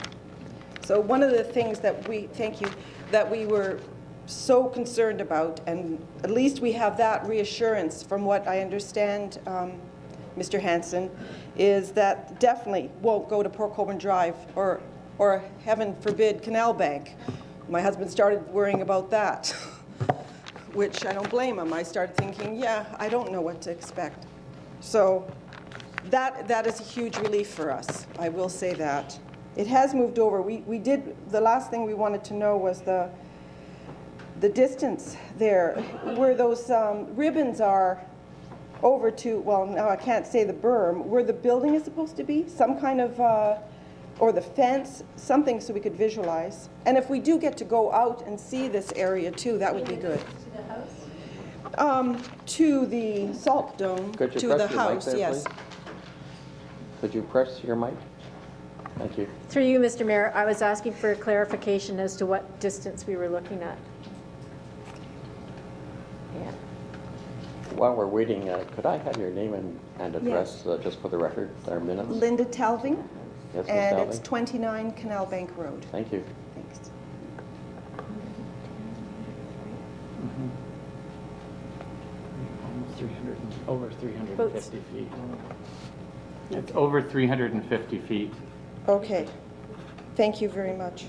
So one of the things that we were so concerned about, and at least we have that reassurance from what I understand, Mr. Hanson, is that definitely won't go to Port Colborne Drive or heaven forbid Canal Bank. My husband started worrying about that, which I don't blame him. I started thinking, yeah, I don't know what to expect. So that is a huge relief for us, I will say that. It has moved over. The last thing we wanted to know was the distance there, where those ribbons are over to, well, now I can't say the berm, where the building is supposed to be, some kind of, or the fence, something so we could visualize. And if we do get to go out and see this area too, that would be good. To the house? To the salt dome, Could you to press the your mic house, there, yes. please? Could you press your mic? Thank you. Through you, Mr. Mayor, I was asking for a clarification as to what distance we were looking at. Yeah. While we're waiting, could I have your name and address just for the record, our minutes? Linda Talving, Yes, Ms. and Talving. it's 29 Canal Bank Road. Thank you. Thanks. Over 350 feet. It's over 350 feet. Okay. Thank you very much.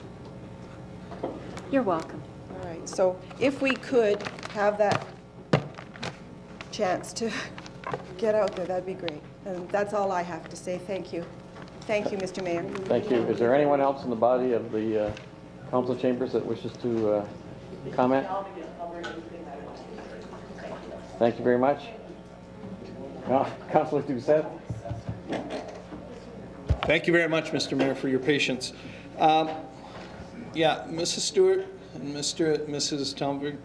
You're welcome. All right, so if we could have that chance to get out there, that'd be great. And that's all I have to say. Thank you. Thank you, Mr. Mayor. Thank you. Is there anyone else in the body of the council chambers that wishes to comment? Thank you very much. Councilor Doucette? Thank you very much, Mr. Mayor, for your patience. Yeah, Mrs. Stewart and Mrs. Talmberg,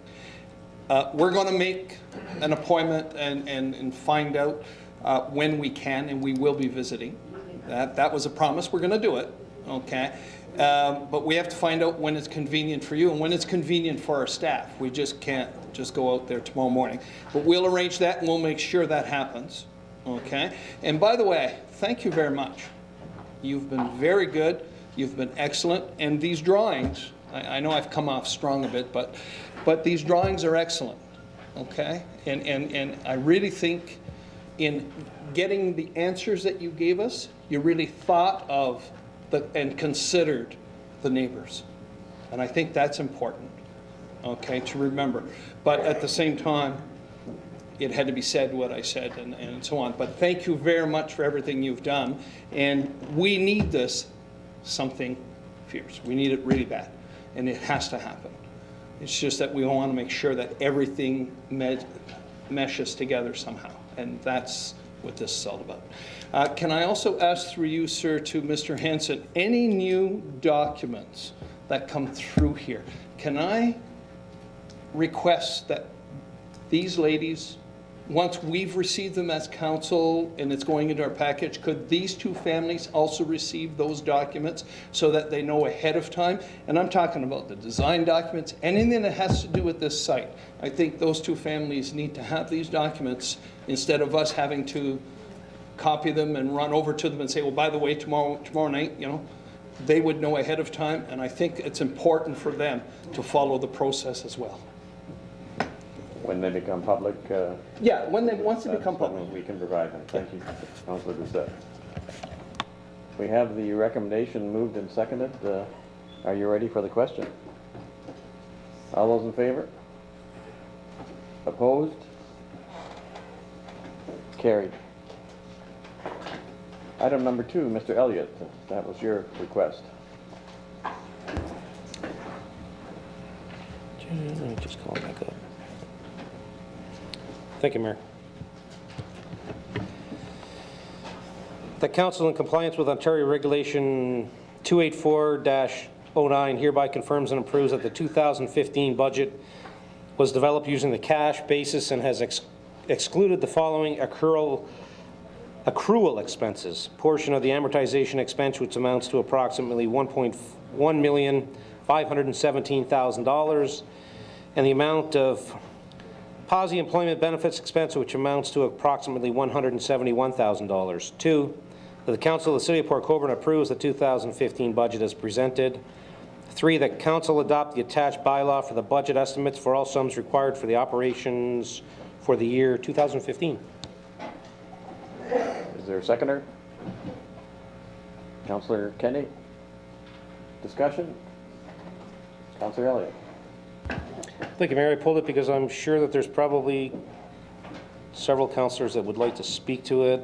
we're going to make an appointment and find out when we can, and we will be visiting. That was a promise. We're going to do it, okay? But we have to find out when it's convenient for you and when it's convenient for our staff. We just can't just go out there tomorrow morning. But we'll arrange that, and we'll make sure that happens, okay? And by the way, thank you very much. You've been very good. You've been excellent. And these drawings, I know I've come off strong a bit, but these drawings are excellent, okay? And I really think in getting the answers that you gave us, you really thought of and considered the neighbors. And I think that's important, okay, to remember. But at the same time, it had to be said what I said and so on. But thank you very much for everything you've done. And we need this something fierce. We need it really bad. And it has to happen. It's just that we want to make sure that everything meshes together somehow. And that's what this is all about. Can I also ask through you, sir, to Mr. Hanson, any new documents that come through here, can I request that these ladies, once we've received them as council and it's going into our package, could these two families also receive those documents so that they know ahead of time? And I'm talking about the design documents, anything that has to do with this site. I think those two families need to have these documents instead of us having to copy them and run over to them and say, well, by the way, tomorrow night, you know, they would know ahead of time. And I think it's important for them to follow the process as well. When they become public? Yeah, once they become public. We can provide them. Thank you, Councilor Doucette. We have the recommendation moved and seconded. Are you ready for the question? All those in favor? Opposed? Carried. Item number 2, Mr. Elliott, that was your request. Let me just call it back up. Thank you, Mayor. The council, in compliance with Ontario Regulation 284-09, hereby confirms and approves that the 2015 budget was developed using the cash basis and has excluded the following accrual expenses. Portion of the amortization expense, which amounts to approximately $1,517,000, and the amount of POSI employment benefits expense, which amounts to approximately $171,000. 2, that the Council of the City of Port Colborne approves the 2015 budget as presented. 3, that Council adopt the attached bylaw for the budget estimates for all sums required for the operations for the year 2015. Is there a seconder? Councilor Kenny? Discussion? Councilor Elliott? Thank you, Mayor. I pulled it because I'm sure that there's probably several councillors that would like to speak to it.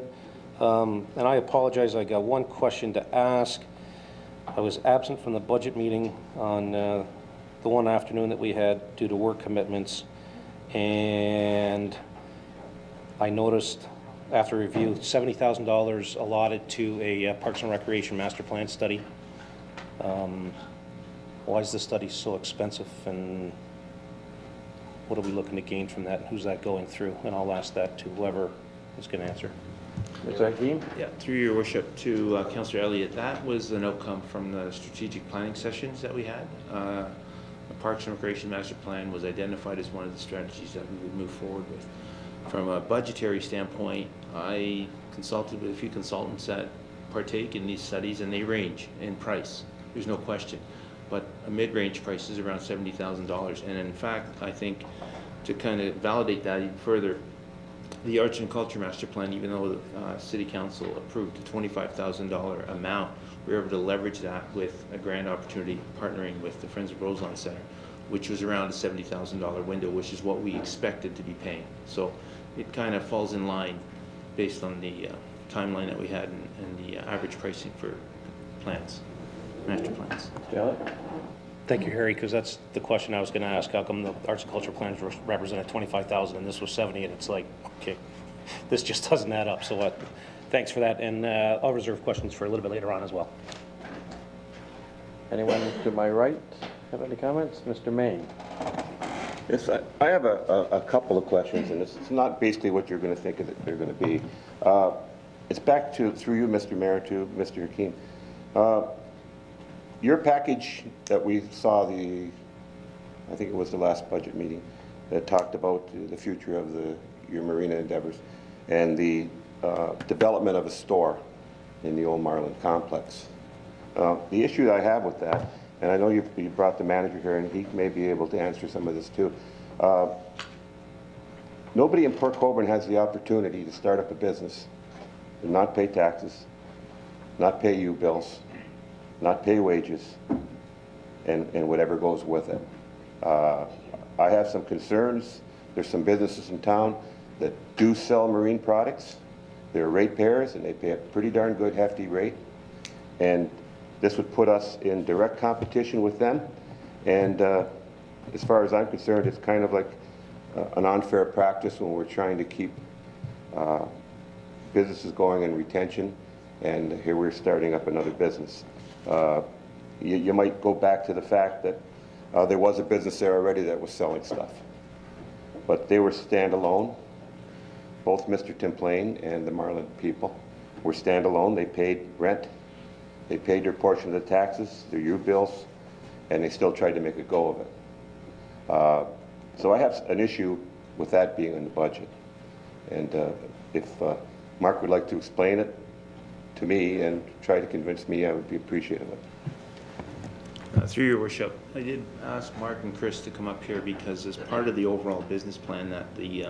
And I apologize, I got one question to ask. I was absent from the budget meeting on the one afternoon that we had due to work commitments. And I noticed after review, $70,000 allotted to a Parks and Recreation Master Plan study. Why is the study so expensive, and what are we looking to gain from that? Who's that going through? And I'll ask that to whoever is going to answer. Mr. Hakeem? Yeah, through your worship to Councillor Elliott, that was an outcome from the strategic planning sessions that we had. The Parks and Recreation Master Plan was identified as one of the strategies that we would move forward with. From a budgetary standpoint, I consulted with a few consultants that partake in these studies, and they range in price. There's no question. But a mid-range price is around $70,000. And in fact, I think to kind of validate that even further, the Arts and Culture Master Plan, even though the City Council approved a $25,000 amount, we were able to leverage that with a grant opportunity partnering with the Friends of Roseland Center, which was around a $70,000 window, which is what we expected to be paying. So it kind of falls in line based on the timeline that we had and the average pricing for plans, master plans. Thank you, Harry, because that's the question I was going to ask. How come the arts and culture plans represented 25,000 and this was 70? And it's like, okay, this just doesn't add up. So thanks for that. And I'll reserve questions for a little bit later on as well. Anyone to my right have any comments? Mr. Maine. Yes, I have a couple of questions, and it's not basically what you're going to think they're going to be. It's back to, through you, Mr. Mayor, to Mr. Hakeem. Your package that we saw I think it was the last budget meeting, that talked about the future of your marina endeavors and the development of a store in the old Marlin complex. The issue that I have with that, and I know you brought the manager here, and he may be able to answer some of this too. Nobody in Port Colborne has the opportunity to start up a business and not pay taxes, not pay U-bills, not pay wages, and whatever goes with it. I have some concerns. There's some businesses in town that do sell marine products. They're ratepayers, and they pay a pretty darn good hefty rate. And this would put us in direct competition with them. And as far as I'm concerned, it's kind of like an unfair practice when we're trying to keep businesses going and retention. And here we're starting up another business. You might go back to the fact that there was a business there already that was selling stuff. But they were standalone. Both Mr. Timplain and the Marlin people were standalone. They paid rent. They paid their portion of the taxes, their U-bills, and they still tried to make a go of it. So I have an issue with that being in the budget. And if Mark would like to explain it to me and try to convince me, I would be appreciative of it. Through your worship, I did ask Mark and Chris to come up here because as part of the overall business plan that the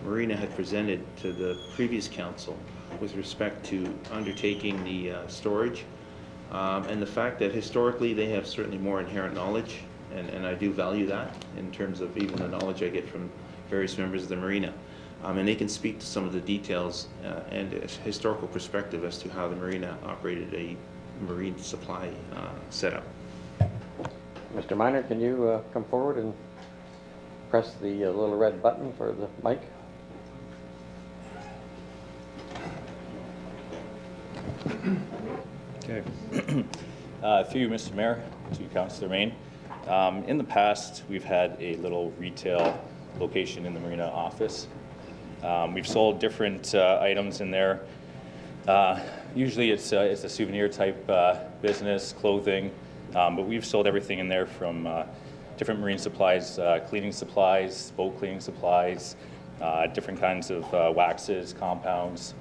Marina had presented to the previous council with respect to undertaking the storage, and the fact that historically they have certainly more inherent knowledge, and I do value that in terms of even the knowledge I get from various members of the Marina. And they can speak to some of the details and a historical perspective as to how the Marina operated a marine supply setup. Mr. Minor, can you come forward and press the little red button for the mic? Okay. Through you, Mr. Mayor, to Councillor Maine. In the past, we've had a little retail location in the Marina office. We've sold different items in there. Usually it's a souvenir type business, clothing, but we've sold everything in there from different marine supplies, cleaning supplies, boat cleaning supplies, different kinds of waxes, compounds.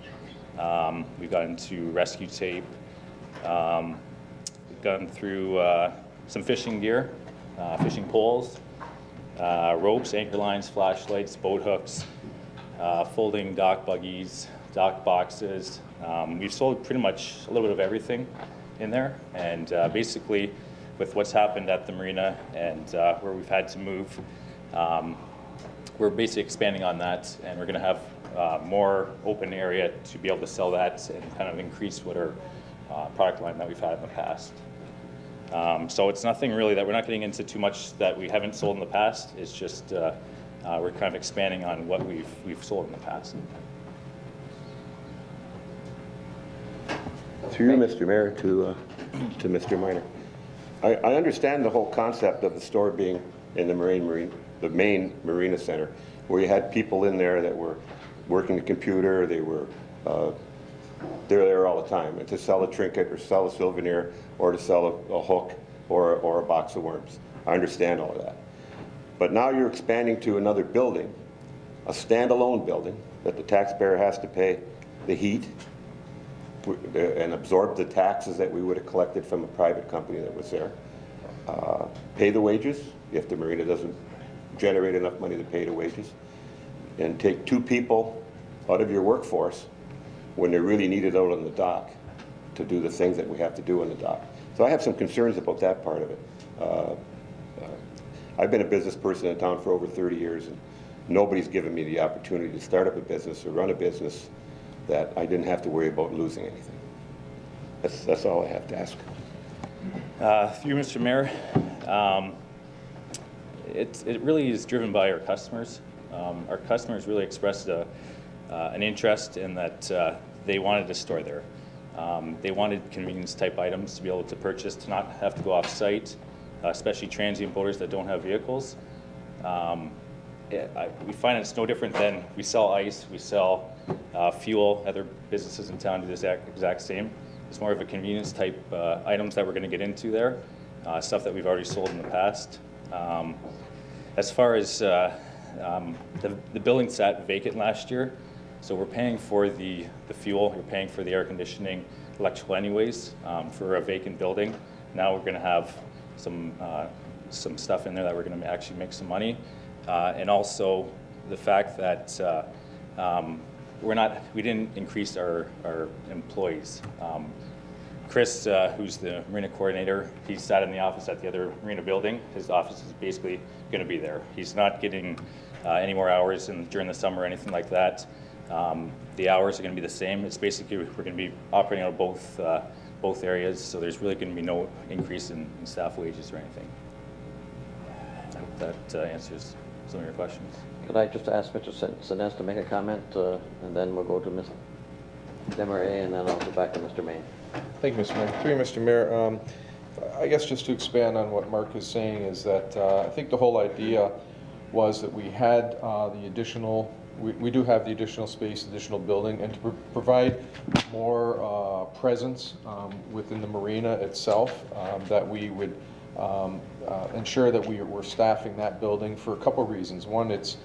We've got into rescue tape. We've gone through some fishing gear, fishing poles, ropes, anchor lines, flashlights, boat hooks, folding dock buggies, dock boxes. We've sold pretty much a little bit of everything in there, and basically with what's happened at the Marina and where we've had to move, we're basically expanding on that, and we're going to have more open area to be able to sell that and kind of increase what our product line that we've had in the past. So it's nothing really that we're not getting into too much that we haven't sold in the past. It's just we're kind of expanding on what we've sold in the past. Through you, Mr. Mayor, to Mr. Minor. I understand the whole concept of the store being in the main Marina Center, where you had people in there that were working the computer. They were they're there all the time, and to sell a trinket or sell a souvenir or to sell a hook or a box of worms. I understand all of that. But now you're expanding to another building, a standalone building that the taxpayer has to pay the heat and absorb the taxes that we would have collected from a private company that was there. Pay the wages if the marina doesn't generate enough money to pay the wages, and take two people out of your workforce when they're really needed out on the dock to do the things that we have to do on the dock. So I have some concerns about that part of it. I've been a business person in town for over 30 years, and nobody's given me the opportunity to start up a business or run a business that I didn't have to worry about losing anything. That's all I have to ask. Through you, Mr. Mayor, it really is driven by our customers. Our customers really expressed an interest in that they wanted to store there. They wanted convenience type items to be able to purchase, to not have to go off site, especially transient boaters that don't have vehicles. We find it's no different than we sell ice, we sell fuel. Other businesses in town do the exact same. It's more of a convenience type items that we're going to get into there, stuff that we've already sold in the past. As far as the building sat vacant last year, so we're paying for the fuel, we're paying for the air conditioning, electrical anyways, for a vacant building. Now we're going to have some stuff in there that we're going to actually make some money. And also the fact that we didn't increase our employees. Chris, who's the marina coordinator, he sat in the office at the other marina building. His office is basically going to be there. He's not getting any more hours during the summer or anything like that. The hours are going to be the same. It's basically, we're going to be operating out of both areas, so there's really going to be no increase in staff wages or anything. I hope that answers some of your questions. Could I just ask Mr. Sinez to make a comment, and then we'll go to Ms. Desmarais, and then I'll go back to Mr. Main. Thank you, Mr. Mayor. Through you, Mr. Mayor, I guess just to expand on what Mark is saying is that I think the whole idea was that we had the additional, we do have the additional space, additional building, and to provide more presence within the marina itself, that we would ensure that we were staffing that building for a couple of reasons. One, it's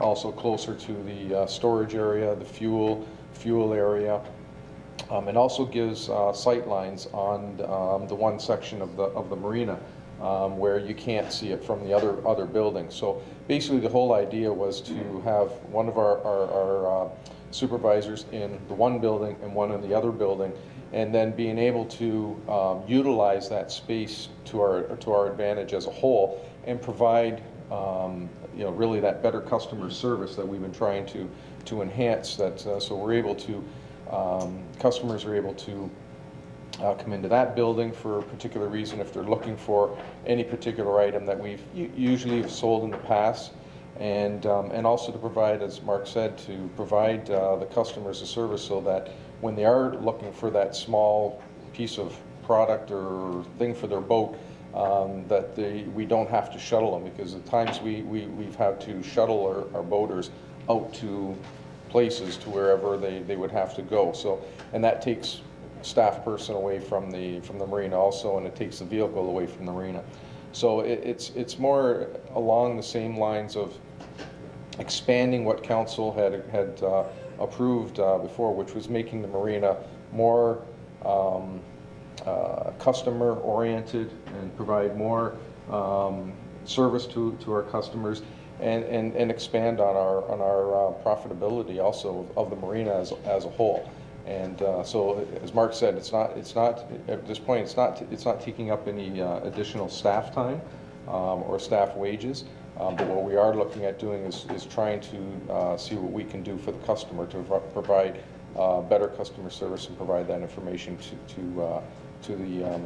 also closer to the storage area, the fuel area. It also gives sight lines on the one section of the marina where you can't see it from the other buildings. So basically the whole idea was to have one of our supervisors in the one building and one in the other building, and then being able to utilize that space to our advantage as a whole, and provide really that better customer service that we've been trying to enhance. That so we're able to customers are able to come into that building for a particular reason if they're looking for any particular item that we've usually sold in the past, and also to provide, as Mark said, to provide the customers a service so that when they are looking for that small piece of product or thing for their boat, that we don't have to shuttle them, because at times we've had to shuttle our boaters out to places to wherever they would have to go. So, and that takes staff person away from the marina also, and it takes the vehicle away from the marina. So it's more along the same lines of expanding what council had approved before, which was making the marina more customer oriented and provide more service to our customers, and expand on our profitability also of the marina as a whole. And so, as Mark said, it's not at this point, it's not taking up any additional staff time or staff wages. But what we are looking at doing is trying to see what we can do for the customer to provide better customer service and provide that information to the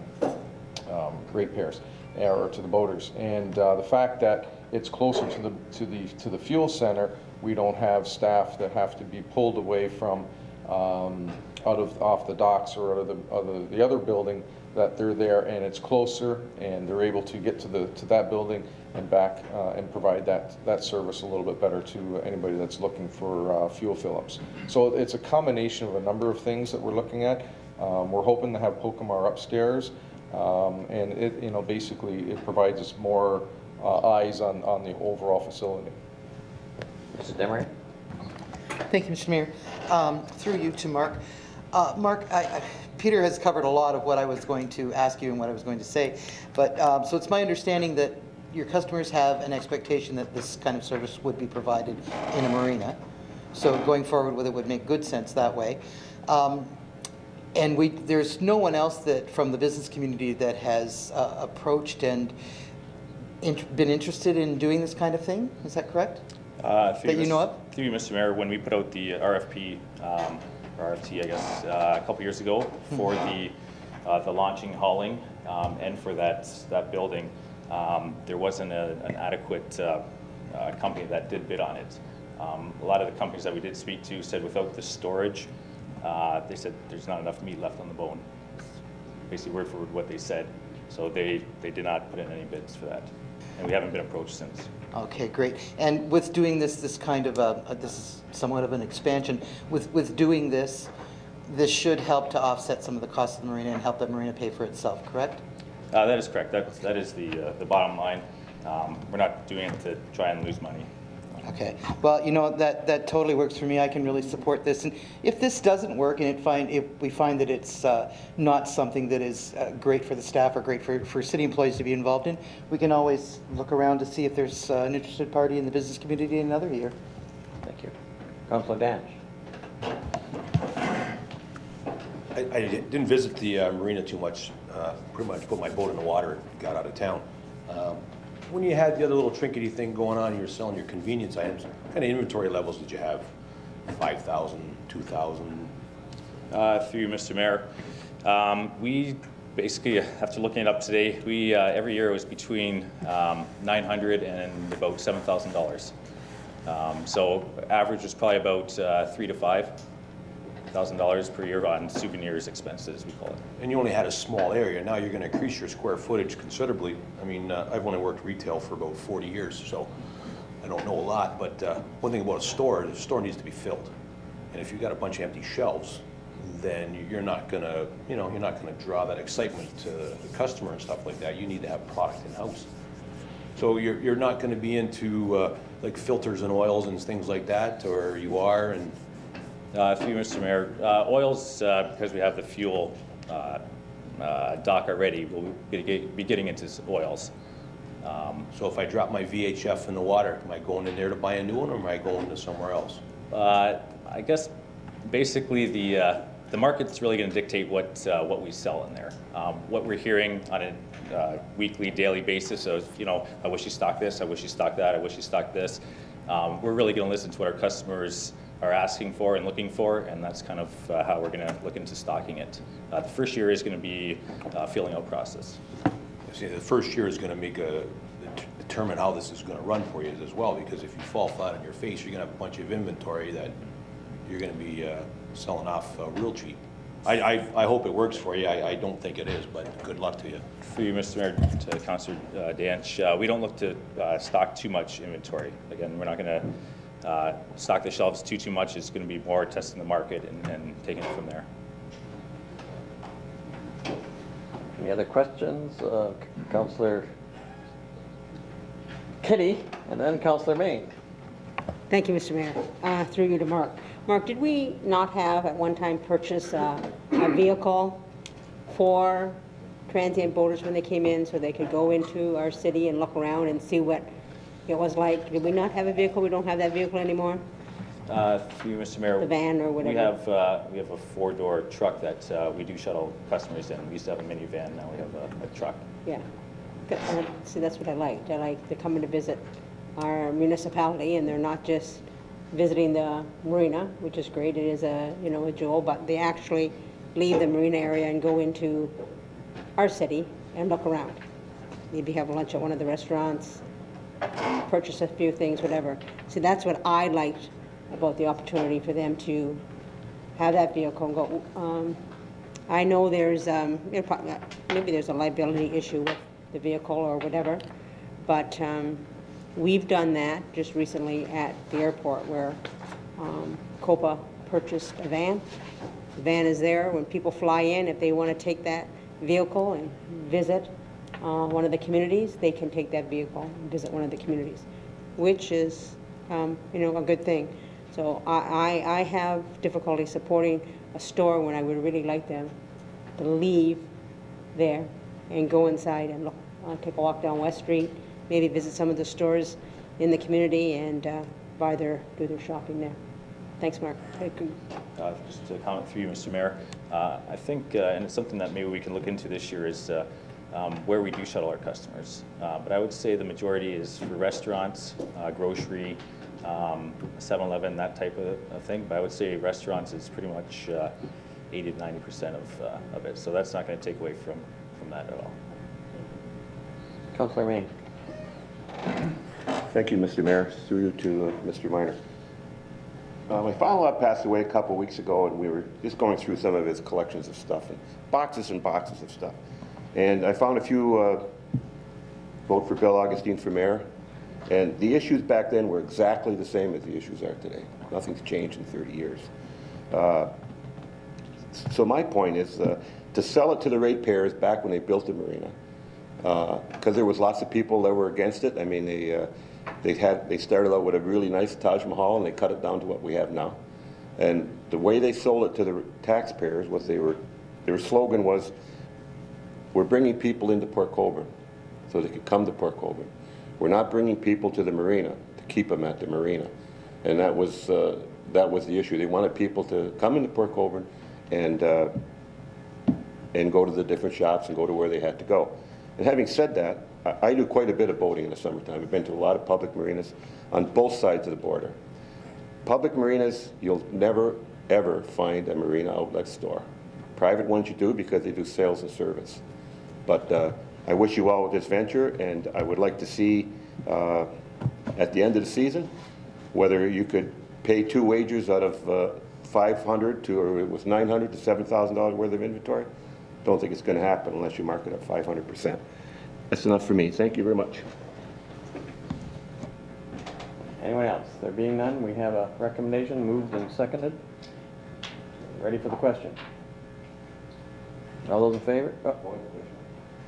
ratepayers or to the boaters. And the fact that it's closer to the fuel center, we don't have staff that have to be pulled away from off the docks or out of the other building, that they're there and it's closer and they're able to get to that building and back and provide that service a little bit better to anybody that's looking for fuel fill-ups. So it's a combination of a number of things that we're looking at. We're hoping to have Pokemar upstairs, and it basically it provides us more eyes on the overall facility. Mrs. Desmarais? Thank you, Mr. Mayor. Through you to Mark. Mark, Peter has covered a lot of what I was going to ask you and what I was going to say, but so it's my understanding that your customers have an expectation that this kind of service would be provided in a marina. So going forward with it would make good sense that way. And there's no one else that from the business community that has approached and been interested in doing this kind of thing. Is that correct? That you know of? Through you, Mr. Mayor, when we put out the RFP, or RFT, I guess, a couple years ago for the launching hauling and for that building, there wasn't an adequate company that did bid on it. A lot of the companies that we did speak to said without the storage, they said there's not enough meat left on the bone. Basically word for word what they said. So they did not put in any bids for that. And we haven't been approached since. Okay, great. And with doing this kind of this is somewhat of an expansion. With doing this should help to offset some of the costs of the marina and help the marina pay for itself, correct? That is correct. That is the bottom line. We're not doing it to try and lose money. Okay. Well, you know, that totally works for me. I can really support this. And if this doesn't work and if we find that it's not something that is great for the staff or great for city employees to be involved in, we can always look around to see if there's an interested party in the business community in another year. Thank you. Councilor Danch. I didn't visit the marina too much. Pretty much put my boat in the water and got out of town. When you had the other little trinkety thing going on, you were selling your convenience items, what kind of inventory levels did you have? 5,000, 2,000? Through you, Mr. Mayor. We basically, after looking it up today, we every year it was between $900 and about $7,000. So average was probably about $3,000 to $5,000 per year on souvenirs expenses, we call it. And you only had a small area. Now you're going to increase your square footage considerably. I mean, I've only worked retail for about 40 years, so I don't know a lot. But one thing about a store, the store needs to be filled. And if you've got a bunch of empty shelves, then you're not going to, you're not going to draw that excitement to the customer and stuff like that. You need to have product in house. So you're not going to be into like filters and oils and things like that, or you are? And Through you, Mr. Mayor, oils, because we have the fuel dock already, we'll be getting into oils. So if I drop my VHF in the water, am I going in there to buy a new one, or am I going to somewhere else? I guess basically the market's really going to dictate what we sell in there. What we're hearing on a weekly, daily basis of, I wish you stocked this, I wish you stocked that, I wish you stocked this. We're really going to listen to what our customers are asking for and looking for, and that's kind of how we're going to look into stocking it. The first year is going to be a filling out process. See, the first year is going to determine how this is going to run for you as well, because if you fall flat on your face, you're going to have a bunch of inventory that you're going to be selling off real cheap. I hope it works for you. I don't think it is, but good luck to you. For you, Mr. Mayor, to Councillor Danch, we don't look to stock too much inventory. Again, we're not going to stock the shelves too much. It's going to be more testing the market and taking it from there. Any other questions? Councillor Kitty, and then Councillor Main. Thank you, Mr. Mayor. Through you to Mark. Mark, did we not have at one time purchased a vehicle for transient boaters when they came in so they could go into our city and look around and see what it was like? Did we not have a vehicle? We don't have that vehicle anymore? Through you, Mr. Mayor. The van or whatever. We have a four-door truck that we do shuttle customers in. We used to have a minivan, now we have a truck. Yeah. See, that's what I liked. I like they're coming to visit our municipality, and they're not just visiting the marina, which is great. It is a jewel, but they actually leave the marina area and go into our city and look around. Maybe have lunch at one of the restaurants, purchase a few things, whatever. See, that's what I liked about the opportunity for them to have that vehicle and go. I know there's maybe there's a liability issue with the vehicle or whatever, but we've done that just recently at the airport where COPA purchased a van. The van is there when people fly in. If they want to take that vehicle and visit one of the communities, they can take that vehicle and visit one of the communities, which is a good thing. So I have difficulty supporting a store when I would really like them to leave there and go inside and look, take a walk down West Street, maybe visit some of the stores in the community and do their shopping there. Thanks, Mark. Just to comment through you, Mr. Mayor, I think, and it's something that maybe we can look into this year, is where we do shuttle our customers. But I would say the majority is for restaurants, grocery, 7-Eleven, that type of thing. But I would say restaurants is pretty much 80 to 90% of it. So that's not going to take away from that at all. Councillor Main. Thank you, Mr. Mayor. Through you to Mr. Minor. My father-in-law passed away a couple weeks ago, and we were just going through some of his collections of stuff, and boxes of stuff. And I found a few vote for Bill Augustine for mayor, and the issues back then were exactly the same as the issues are today. Nothing's changed in 30 years. So my point is to sell it to the ratepayers back when they built the marina, because there was lots of people that were against it. I mean, they started out with a really nice Taj Mahal, and they cut it down to what we have now. And the way they sold it to the taxpayers was their slogan was, we're bringing people into Port Colborne so they could come to Port Colborne. We're not bringing people to the marina to keep them at the marina. And that was the issue. They wanted people to come into Port Colborne and go to the different shops and go to where they had to go. And having said that, I do quite a bit of boating in the summertime. I've been to a lot of public marinas on both sides of the border. Public marinas, you'll never, ever find a marina outlet store. Private ones you do, because they do sales and service. But I wish you well with this venture, and I would like to see at the end of the season whether you could pay 2 wagers out of $500 to, or it was $900 to $7,000 worth of inventory. Don't think it's going to happen unless you mark it up 500%. That's enough for me. Thank you very much. Anyone else? There being none, we have a recommendation moved and seconded. Ready for the question? All those in favor? Oh.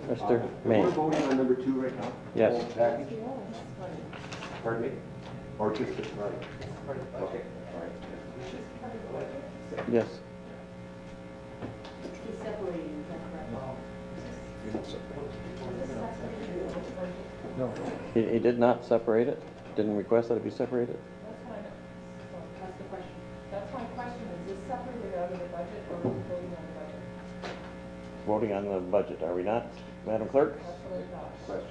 Mr. May. We're voting on number 2 right now? Yes. Whole package? Pardon me? Or just the, right. Okay. All right. Yes. No. He did not separate it? Didn't request that it be separated? That's the question. That's my question. Is this separated out of the budget, or are we voting on the budget? Voting on the budget, are we not, Madam Clerk? That's what I thought.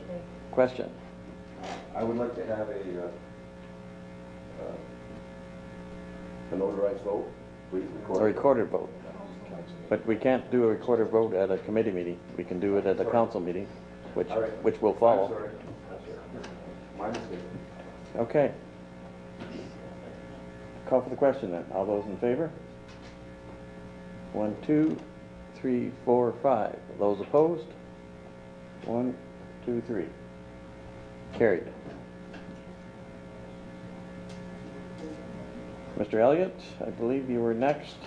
Question. I would like to have a notarized vote, please. A recorded vote. But we can't do a recorded vote at a committee meeting. We can do it at a council meeting, which will follow. I'm sorry. My mistake. Okay. Call for the question then. All those in favor? 1, 2, 3, 4, 5. Those opposed? 1, 2, 3. Carried. Mr. Elliott, I believe you were next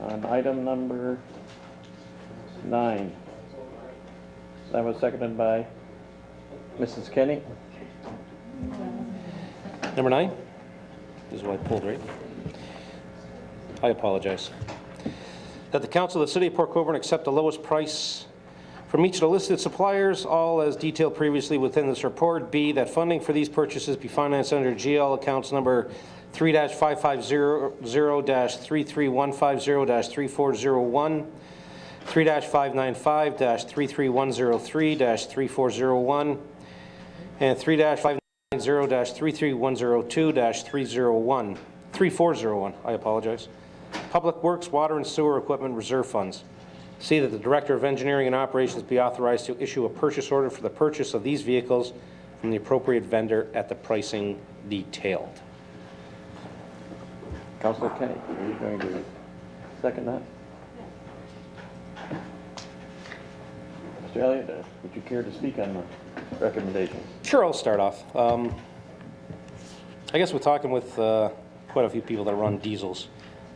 on item number 9. That was seconded by Mrs. Kenny. Number 9? This is what I pulled, right? I apologize. That the Council of the City of Port Colborne accept the lowest price from each of the listed suppliers, all as detailed previously within this report. B, that funding for these purchases be financed under GL accounts number 3-550-33150-3401, 3-595-33103-3401, and 3-590-33102-3401. I apologize. Public Works, Water and Sewer Equipment Reserve Funds. See that the Director of Engineering and Operations be authorized to issue a purchase order for the purchase of these vehicles from the appropriate vendor at the pricing detailed. Councilor Kenny, are you going to second that? Mr. Elliott, would you care to speak on the recommendation? Sure, I'll start off. I guess we're talking with quite a few people that run diesels.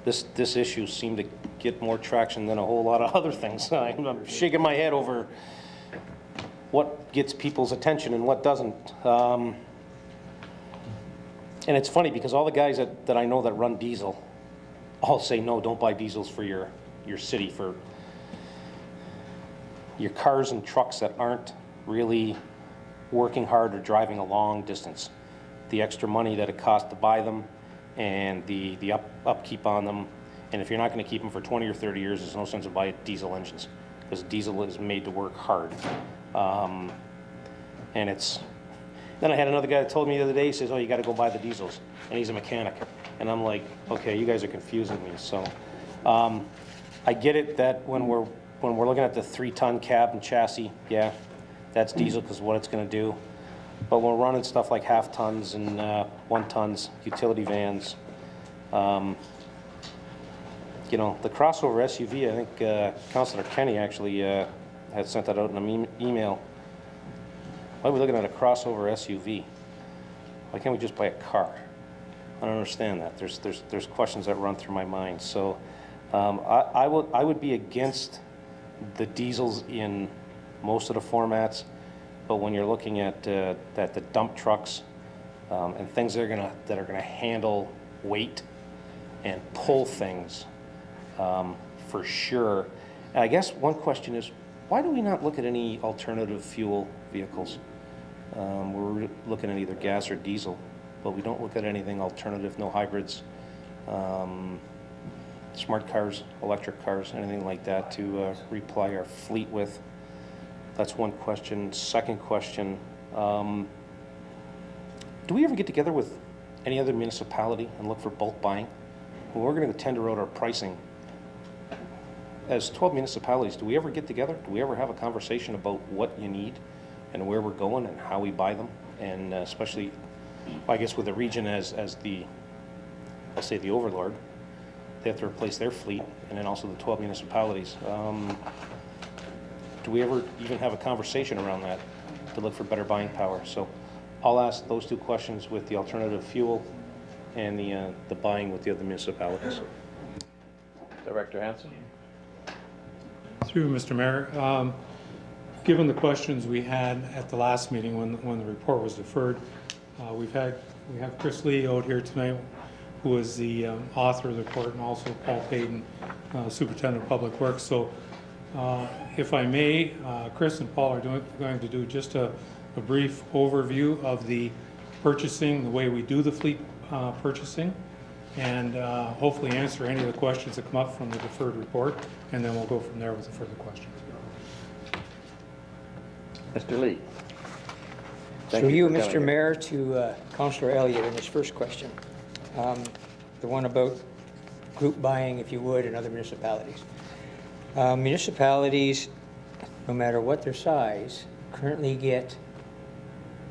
This issue seemed to get more traction than a whole lot of other things. I'm shaking my head over what gets people's attention and what doesn't. And it's funny because all the guys that I know that run diesel all say, no, don't buy diesels for your city, for your cars and trucks that aren't really working hard or driving a long distance. The extra money that it costs to buy them and the upkeep on them. And if you're not going to keep them for 20 or 30 years, there's no sense of buying diesel engines, because diesel is made to work hard. And it's, then I had another guy that told me the other day, he says, oh, you got to go buy the diesels, and he's a mechanic. And I'm like, okay, you guys are confusing me. So I get it that when we're looking at the 3-ton cab and chassis, yeah, that's diesel because what it's going to do. But when we're running stuff like half tons and 1 tons, utility vans, you know, the crossover SUV, I think Councillor Kenny actually had sent that out in an email. Why are we looking at a crossover SUV? Why can't we just buy a car? I don't understand that. There's questions that run through my mind. So I would be against the diesels in most of the formats, but when you're looking at the dump trucks and things that are gonna handle weight and pull things, for sure. And I guess one question is, why do we not look at any alternative fuel vehicles? We're looking at either gas or diesel, but we don't look at anything alternative, no hybrids, smart cars, electric cars, anything like that to reply our fleet with. That's one question. Second question, do we ever get together with any other municipality and look for bulk buying? When we're going to tender out our pricing, as 12 municipalities, do we ever get together? Do we ever have a conversation about what you need and where we're going and how we buy them? And especially, I guess, with the region as the, I'll say the overlord, they have to replace their fleet, and then also the 12 municipalities. Do we ever even have a conversation around that to look for better buying power? So I'll ask those 2 questions with the alternative fuel and the buying with the other municipalities. Director Hansen. Through Mr. Mayor, given the questions we had at the last meeting when the report was deferred, we have Chris Lee out here tonight, who is the author of the report, and also Paul Payton, Superintendent of Public Works. So if I may, Chris and Paul are going to do just a brief overview of the purchasing, the way we do the fleet purchasing, and hopefully answer any of the questions that come up from the deferred report, and then we'll go from there with the further questions. Mr. Lee. Through you, Mr. Mayor, to Councillor Elliott in his first question, the one about group buying, if you would, in other municipalities. Municipalities, no matter what their size, currently get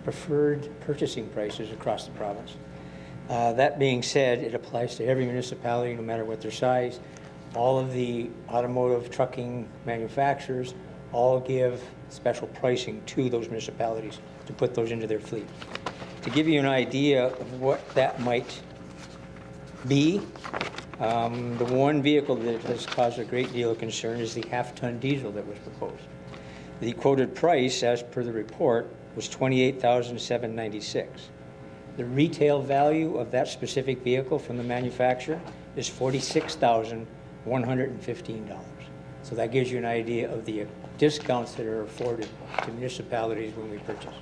preferred purchasing prices across the province. That being said, it applies to every municipality, no matter what their size. All of the automotive trucking manufacturers all give special pricing to those municipalities to put those into their fleet. To give you an idea of what that might be, the one vehicle that has caused a great deal of concern is the half-ton diesel that was proposed. The quoted price, as per the report, was $28,796. The retail value of that specific vehicle from the manufacturer is $46,115. So that gives you an idea of the discounts that are afforded to municipalities when we purchase.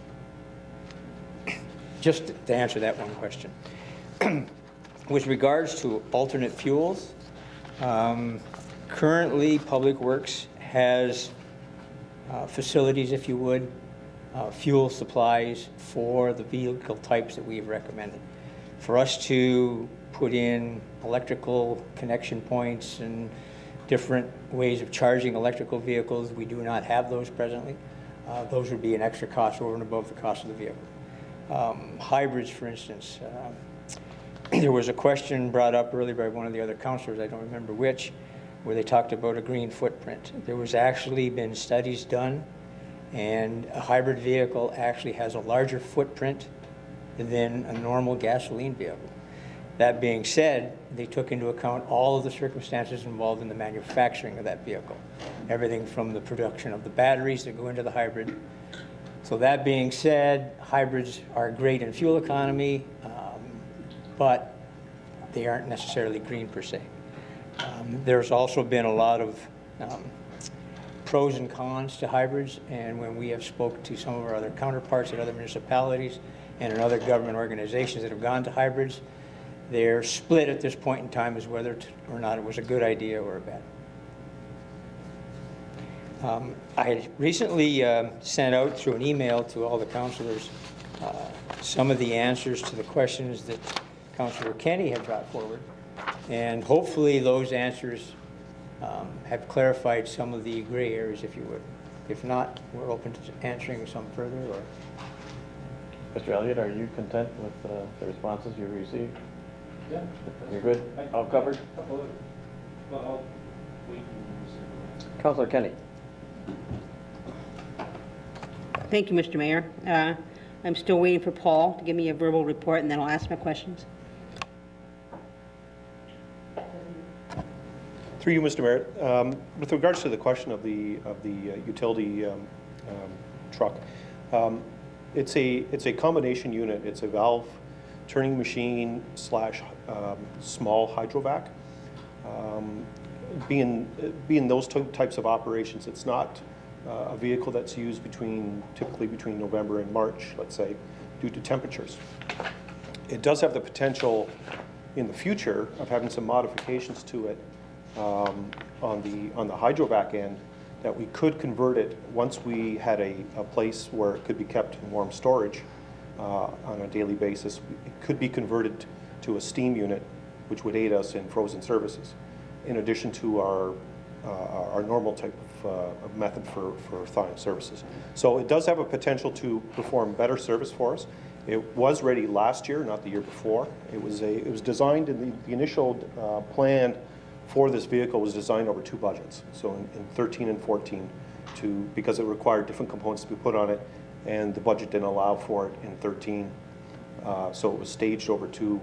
Just to answer that one question. With regards to alternate fuels, currently Public Works has facilities, if you would, fuel supplies for the vehicle types that we've recommended. For us to put in electrical connection points and different ways of charging electrical vehicles, we do not have those presently. Those would be an extra cost over and above the cost of the vehicle. Hybrids, for instance. There was a question brought up earlier by one of the other councillors, I don't remember which, where they talked about a green footprint. There was actually been studies done, and a hybrid vehicle actually has a larger footprint than a normal gasoline vehicle. That being said, they took into account all of the circumstances involved in the manufacturing of that vehicle. Everything from the production of the batteries that go into the hybrid. So that being said, hybrids are great in fuel economy, but they aren't necessarily green per se. There's also been a lot of pros and cons to hybrids, and when we have spoke to some of our other counterparts at other municipalities and in other government organizations that have gone to hybrids, They're split at this point in time as whether or not it was a good idea or a bad. I had recently sent out through an email to all the councilors some of the answers to the questions that Councillor Kenny had brought forward. And hopefully those answers have clarified some of the gray areas, if you would. If not, we're open to answering some further. Or Mr. Elliott, are you content with the responses you received? Yeah. You're good? All covered? Councillor Kenny. Thank you, Mr. Mayor. I'm still waiting for Paul to give me a verbal report, and then I'll ask my questions. Through you, Mr. Mayor, with regards to the question of the utility truck, it's a combination unit. It's a valve turning machine slash small hydrovac. Being those types of operations, it's not a vehicle that's used typically between November and March, let's say, due to temperatures. It does have the potential in the future of having some modifications to it on the hydrovac end, that we could convert it once we had a place where it could be kept in warm storage on a daily basis. It could be converted to a steam unit, which would aid us in frozen services, in addition to our normal type of method for thawing services. So it does have a potential to perform better service for us. It was ready last year, not the year before. It was designed in the initial plan for this vehicle was designed over 2 budgets. So in 13 and 14, because it required different components to be put on it, and the budget didn't allow for it in 13. So it was staged over two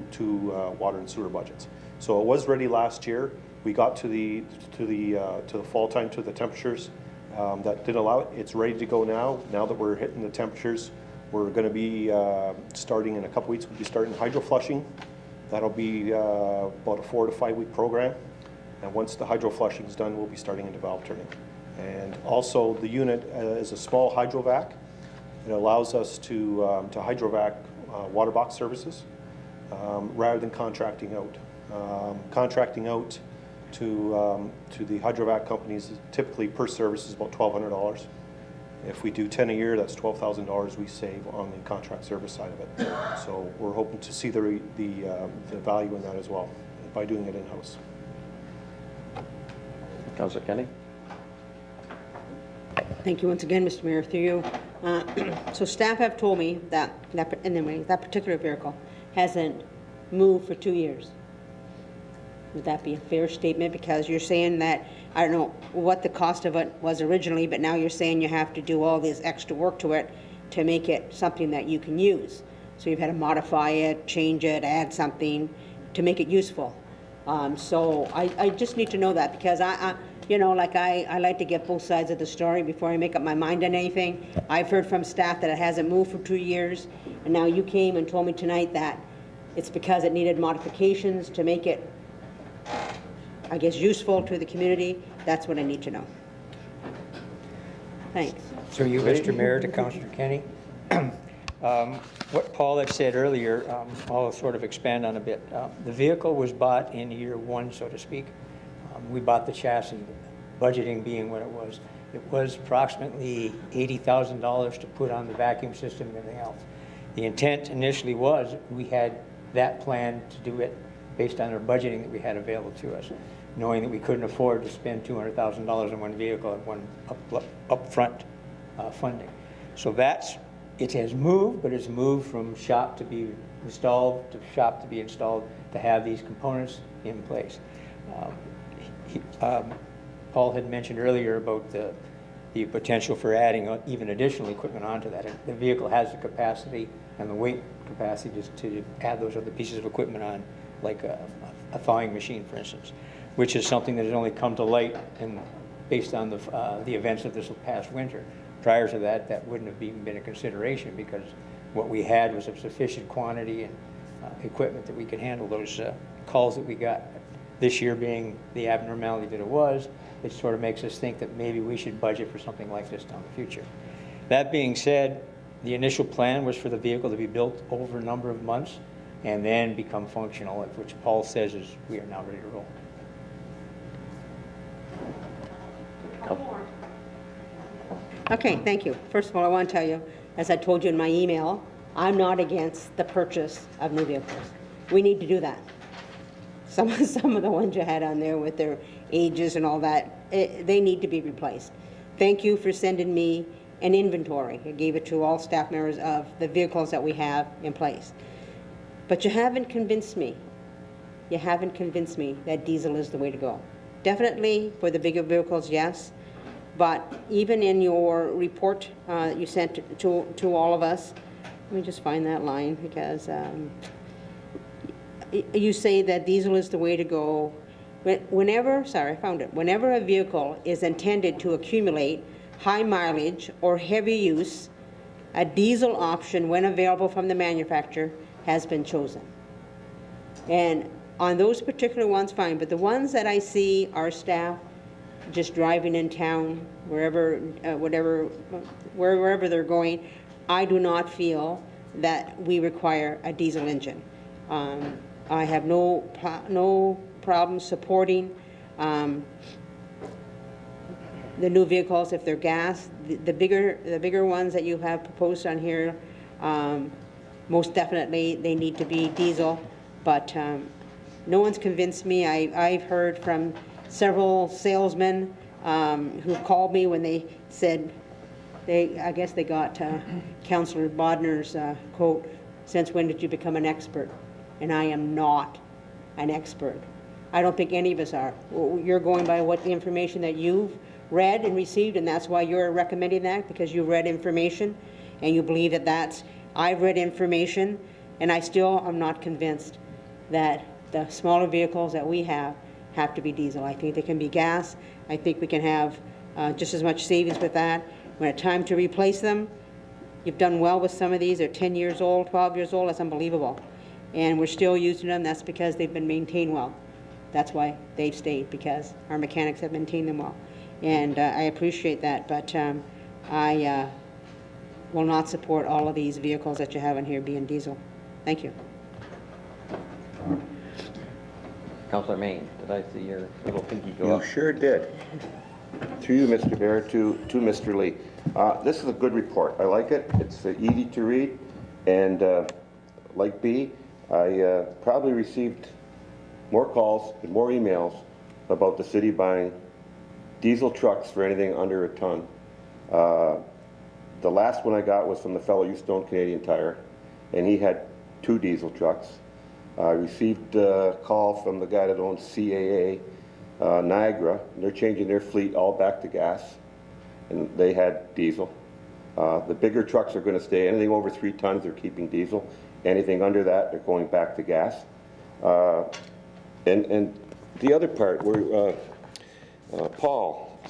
water and sewer budgets. So it was ready last year. We got to the fall time, to the temperatures that didn't allow it. It's ready to go now. Now that we're hitting the temperatures, we're going to be starting in a couple weeks. We'll be starting hydro flushing. That'll be about a 4 to 5 week program. And once the hydro flushing is done, we'll be starting into valve turning. And also the unit is a small hydrovac. It allows us to hydrovac water box services rather than contracting out. Contracting out to the hydrovac companies, typically per service is about $1,200. If we do 10 a year, that's $12,000 we save on the contract service side of it. So we're hoping to see the value in that as well by doing it in-house. Councillor Kenny. Thank you once again, Mr. Mayor, through you. So staff have told me that particular vehicle hasn't moved for 2 years. Would that be a fair statement? Because you're saying that, I don't know what the cost of it was originally, but now you're saying you have to do all this extra work to it to make it something that you can use. So you've had to modify it, change it, add something to make it useful. So I just need to know that, because I like to get both sides of the story before I make up my mind on anything. I've heard from staff that it hasn't moved for 2 years, and now you came and told me tonight that it's because it needed modifications to make it, I guess, useful to the community. That's what I need to know. Thanks. So you, Mr. Mayor, to Councillor Kenny. What Paul had said earlier, I'll sort of expand on a bit. The vehicle was bought in year 1, so to speak. We bought the chassis, budgeting being what it was. It was approximately $80,000 to put on the vacuum system and everything else. The intent initially was we had that plan to do it based on our budgeting that we had available to us, knowing that we couldn't afford to spend $200,000 on one vehicle and one upfront funding. So it has moved, but it's moved from shop to be installed to shop to be installed to have these components in place. Paul had mentioned earlier about the potential for adding even additional equipment onto that. The vehicle has the capacity and the weight capacity to add those other pieces of equipment on, like a thawing machine, for instance, which is something that has only come to light and based on the events of this past winter. Prior to that, that wouldn't have even been a consideration, because what we had was a sufficient quantity and equipment that we could handle those calls that we got. This year being the abnormality that it was, it sort of makes us think that maybe we should budget for something like this down the future. That being said, the initial plan was for the vehicle to be built over a number of months. and then become functional, which Paul says is we are now ready to roll. Okay, thank you. First of all, I want to tell you, as I told you in my email, I'm not against the purchase of new vehicles. We need to do that. Some of the ones you had on there with their ages and all that, they need to be replaced. Thank you for sending me an inventory. I gave it to all staff members of the vehicles that we have in place. But you haven't convinced me. You haven't convinced me that diesel is the way to go. Definitely for the bigger vehicles, yes. But even in your report you sent to all of us, let me just find that line, because you say that diesel is the way to go. Whenever, sorry, I found it. Whenever a vehicle is intended to accumulate high mileage or heavy use, a diesel option, when available from the manufacturer, has been chosen. And on those particular ones, fine. But the ones that I see our staff just driving in town, wherever, wherever they're going, I do not feel that we require a diesel engine. I have no problem supporting the new vehicles if they're gas. The bigger ones that you have proposed on here, most definitely they need to be diesel. But no one's convinced me. I've heard from several salesmen who've called me when they said I guess they got Councillor Bodner's quote, "Since when did you become an expert?" And I am not an expert. I don't think any of us are. You're going by what the information that you've read and received, and that's why you're recommending that, because you read information and you believe that I've read information, and I still am not convinced that the smaller vehicles that we have to be diesel. I think they can be gas. I think we can have just as much savings with that. When it's time to replace them, you've done well with some of these. They're 10 years old, 12 years old. That's unbelievable. And we're still using them. That's because they've been maintained well. That's why they've stayed, because our mechanics have maintained them well. And I appreciate that, but I will not support all of these vehicles that you have in here being diesel. Thank you. Councillor Maine, did I see your little pinky go up? You sure did. Through you, Mr. Mayor, to Mr. Lee. This is a good report. I like it. It's easy to read. And like B, I probably received more calls and more emails about the city buying diesel trucks for anything under a ton. The last one I got was from the fellow Euston Canadian Tire, and he had 2 diesel trucks. I received a call from the guy that owns CAA Niagara, and they're changing their fleet all back to gas, and they had diesel. The bigger trucks are going to stay. Anything over 3 tons, they're keeping diesel. Anything under that, they're going back to gas. And the other part, where Paul,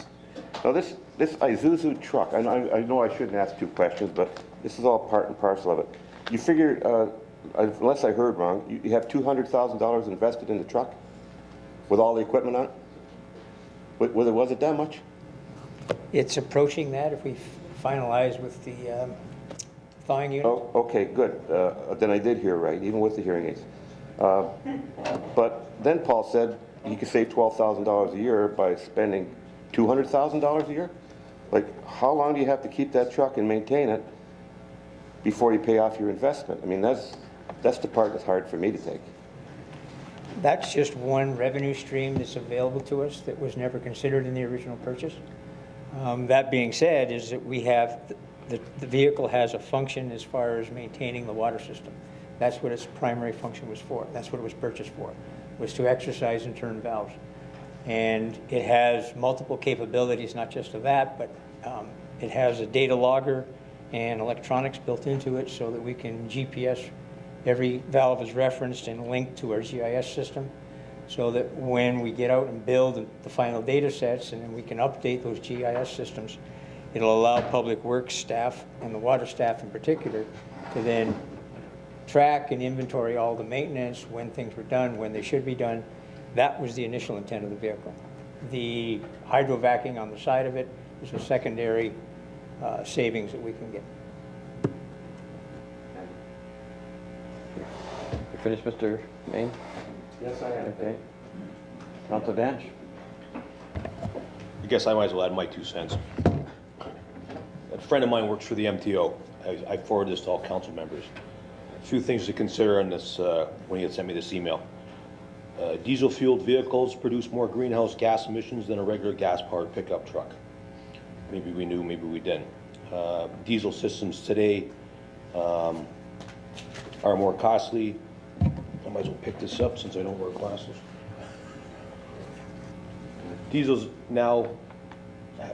now this Isuzu truck, I know I shouldn't ask 2 questions, but this is all part and parcel of it. You figure, unless I heard wrong, you have $200,000 invested in the truck with all the equipment on it? Was it that much? It's approaching that if we finalize with the thawing unit. Oh, okay, good. Then I did hear right, even with the hearing aids. But then Paul said he could save $12,000 a year by spending $200,000 a year? Like, how long do you have to keep that truck and maintain it before you pay off your investment? I mean, that's the part that's hard for me to take. That's just one revenue stream that's available to us that was never considered in the original purchase. That being said, is that we have, the vehicle has a function as far as maintaining the water system. That's what its primary function was for. That's what it was purchased for, was to exercise and turn valves. And it has multiple capabilities, not just of that, but it has a data logger and electronics built into it so that we can GPS. Every valve is referenced and linked to our GIS system, so that when we get out and build the final data sets and then we can update those GIS systems, it'll allow public works staff and the water staff in particular to then track and inventory all the maintenance, when things were done, when they should be done. That was the initial intent of the vehicle. The hydrovacing on the side of it is a secondary savings that we can get. finished, Mr. Maine? Yes, I am. Okay. Councilor Danch? I guess I might as well add my 2 cents. A friend of mine works for the MTO. I forwarded this to all council members. A few things to consider on this when he had sent me this email. Diesel-fueled vehicles produce more greenhouse gas emissions than a regular gas-powered pickup truck. Maybe we knew, maybe we didn't. Diesel systems today are more costly. I might as well pick this up since I don't wear glasses. Diesels now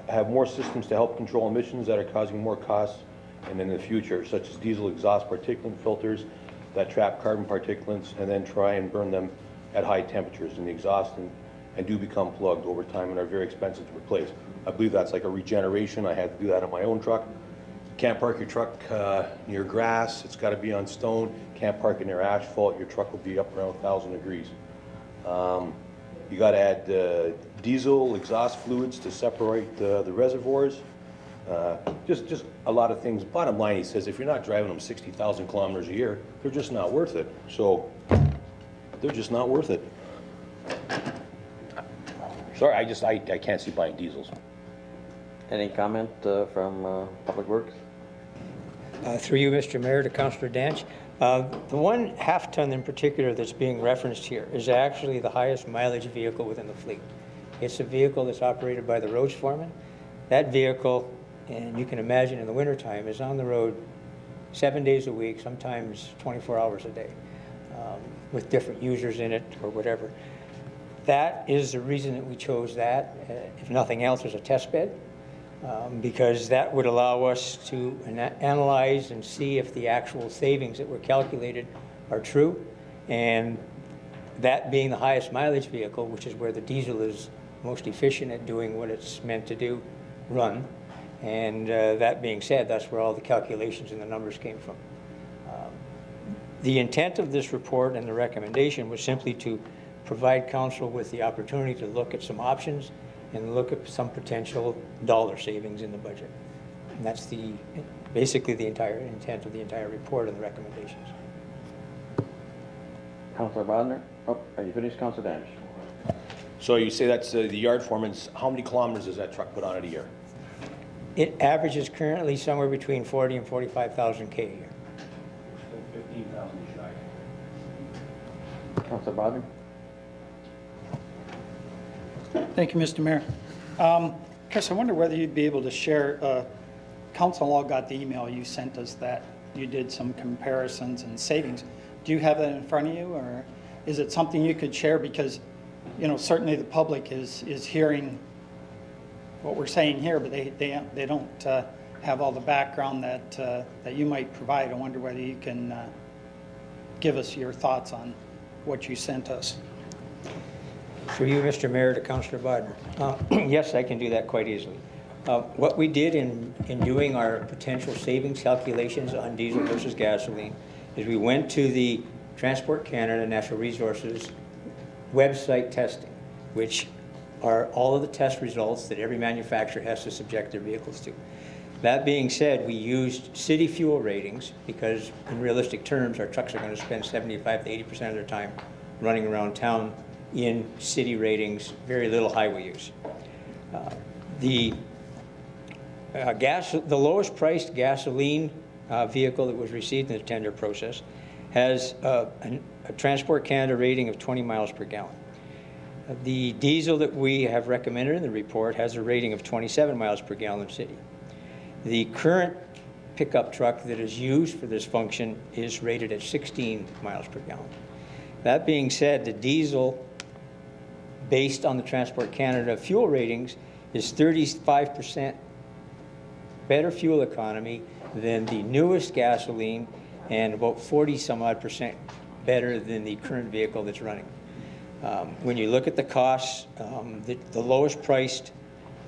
have more systems to help control emissions that are causing more costs and in the future, such as diesel exhaust particulate filters that trap carbon particulates and then try and burn them at high temperatures in the exhaust and do become plugged over time and are very expensive to replace. I believe that's like a regeneration. I had to do that on my own truck. Can't park your truck near grass. It's got to be on stone. Can't park it near asphalt. Your truck will be up around 1,000 degrees. You got to add diesel exhaust fluids to separate the reservoirs. Just a lot of things. Bottom line, he says, if you're not driving them 60,000 kilometers a year, they're just not worth it. So they're just not worth it. Sorry, I can't see buying diesels. Any comment from Public Works? Through you, Mr. Mayor, to Councillor Danch. The 1/2 ton in particular that's being referenced here is actually the highest mileage vehicle within the fleet. It's a vehicle that's operated by the roads foreman. That vehicle, and you can imagine in the wintertime, is on the road 7 days a week, sometimes 24 hours a day, with different users in it or whatever. That is the reason that we chose that, if nothing else, as a test bed. Because that would allow us to analyze and see if the actual savings that were calculated are true. And that being the highest mileage vehicle, which is where the diesel is most efficient at doing what it's meant to do, run. And that being said, that's where all the calculations and the numbers came from. The intent of this report and the recommendation was simply to provide council with the opportunity to look at some options and look at some potential dollar savings in the budget. And that's basically the entire intent of the entire report and the recommendations. Councilor Bodnar? Oh, are you finished, Councilor Danch? So you say that's the yard foreman's, how many kilometers does that truck put on it a year? It averages currently somewhere between 40 and 45,000 K a year. Still 15,000 shy. Councilor Bodnar? Thank you, Mr. Mayor. Chris, I wonder whether you'd be able to share, Council all got the email you sent us that you did some comparisons and savings. Do you have that in front of you, or is it something you could share? Because, you know, certainly the public is hearing what we're saying here, but they don't have all the background that you might provide. I wonder whether you can give us your thoughts on what you sent us. Through you, Mr. Mayor, to Councillor Bodnar. Yes, I can do that quite easily. What we did in doing our potential savings calculations on diesel versus gasoline is we went to the Transport Canada Natural Resources website testing, which are all of the test results that every manufacturer has to subject their vehicles to. That being said, we used city fuel ratings because in realistic terms, our trucks are going to spend 75 to 80% of their time running around town in city ratings, very little highway use. The lowest priced gasoline vehicle that was received in the tender process has a Transport Canada rating of 20 miles per gallon. The diesel that we have recommended in the report has a rating of 27 miles per gallon city. The current pickup truck that is used for this function is rated at 16 miles per gallon. That being said, the diesel, based on the Transport Canada fuel ratings, is 35% better fuel economy than the newest gasoline and about 40-some-odd% better than the current vehicle that's running. When you look at the costs, the lowest priced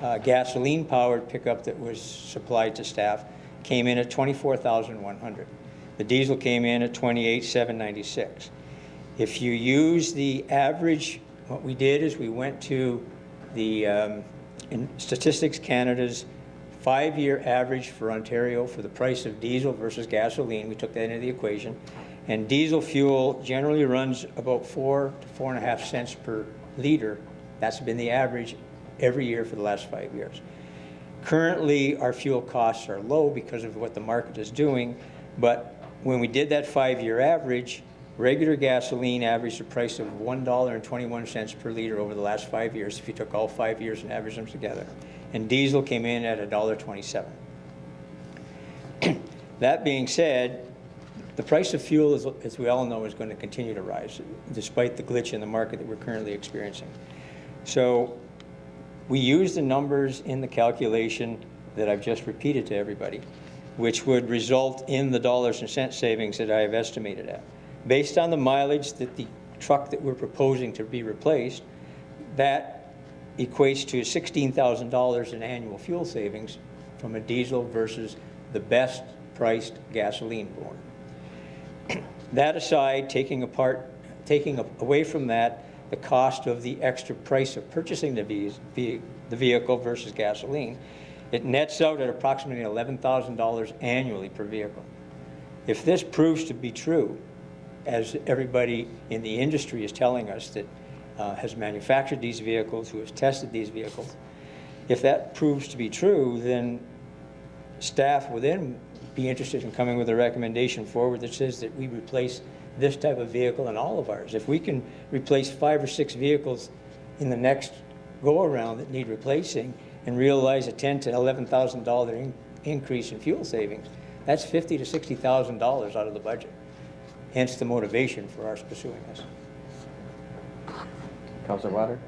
gasoline-powered pickup that was supplied to staff came in at $24,100. The diesel came in at $28,796. If you use the average, what we did is we went to the in Statistics Canada's 5-year average for Ontario for the price of diesel versus gasoline. We took that into the equation, And diesel fuel generally runs about 4 to 4.5 cents per liter. That's been the average every year for the last 5 years. Currently, our fuel costs are low because of what the market is doing, but when we did that 5-year average, regular gasoline averaged a price of $1.21 per liter over the last 5 years, if you took all 5 years and averaged them together. And diesel came in at $1.27. That being said, the price of fuel, as we all know, is going to continue to rise, despite the glitch in the market that we're currently experiencing. So we use the numbers in the calculation that I've just repeated to everybody, which would result in the dollars and cents savings that I have estimated at. Based on the mileage that the truck that we're proposing to be replaced, that equates to $16,000 in annual fuel savings from a diesel versus the best priced gasoline born. That aside, taking away from that the cost of the extra price of purchasing the vehicle versus gasoline, it nets out at approximately $11,000 annually per vehicle. If this proves to be true, as everybody in the industry is telling us that has manufactured these vehicles, who has tested these vehicles, if that proves to be true, then staff will then be interested in coming with a recommendation forward that says that we replace this type of vehicle in all of ours. If we can replace 5 or 6 vehicles in the next go-around that need replacing and realize a $10,000 to $11,000 increase in fuel savings, that's $50,000 to $60,000 out of the budget. Hence the motivation for us pursuing this. Councilor Water?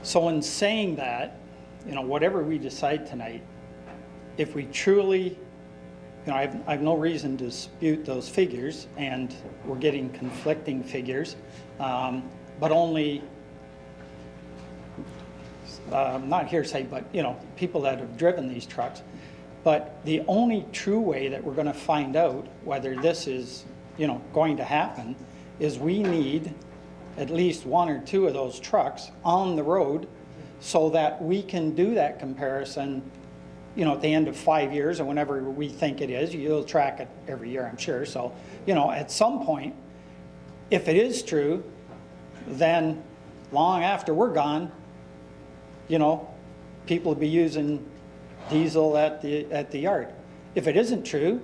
So in saying that, whatever we decide tonight, if we truly, I have no reason to dispute those figures, and we're getting conflicting figures, but only, not hearsay, but, people that have driven these trucks. But the only true way that we're going to find out whether this is, going to happen is we need at least 1 or 2 of those trucks on the road so that we can do that comparison, at the end of 5 years or whenever we think it is. You'll track it every year, I'm sure. So, at some point, if it is true, then long after we're gone, people will be using diesel at the yard. If it isn't true,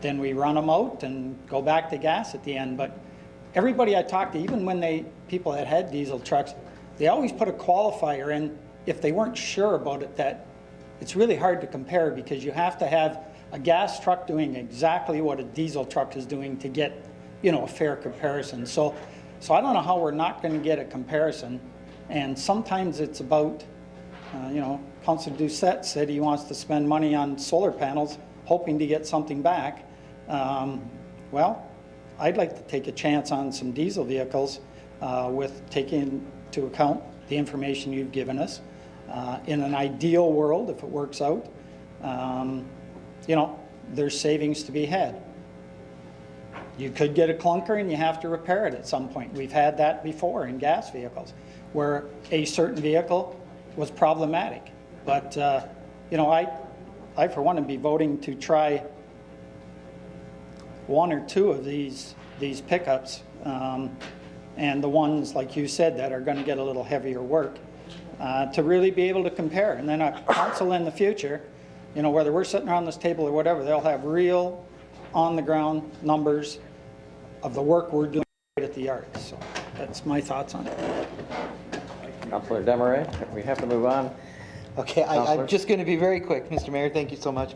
then we run them out and go back to gas at the end. But everybody I talked to, even when people that had diesel trucks, they always put a qualifier in if they weren't sure about it, that it's really hard to compare because you have to have a gas truck doing exactly what a diesel truck is doing to get, a fair comparison. So I don't know how we're not going to get a comparison. And sometimes it's about, Councilor Doucette said he wants to spend money on solar panels, hoping to get something back. Well, I'd like to take a chance on some diesel vehicles with taking into account the information you've given us. In an ideal world, if it works out, there's savings to be had. You could get a clunker and you have to repair it at some point. We've had that before in gas vehicles, where a certain vehicle was problematic. But, I for one would be voting to try 1 or 2 of these pickups, and the ones, like you said, that are going to get a little heavier work, to really be able to compare. And then a council in the future, whether we're sitting around this table or whatever, they'll have real on-the-ground numbers of the work we're doing at the yard. So that's my thoughts on it. Councilor Demarais, we have to move on. Okay, I'm just going to be very quick, Mr. Mayor. Thank you so much.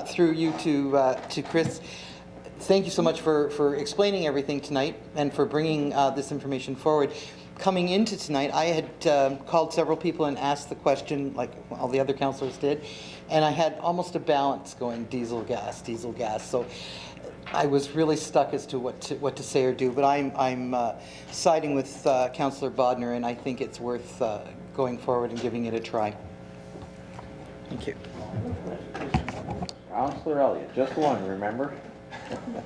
Through you to Chris, thank you so much for explaining everything tonight and for bringing this information forward. Coming into tonight, I had called several people and asked the question, like all the other councillors did, and I had almost a balance going diesel, gas. So I was really stuck as to what to say or do. But I'm siding with Councillor Bodner, and I think it's worth going forward and giving it a try. Thank you. Councilor Elliott, just one, remember?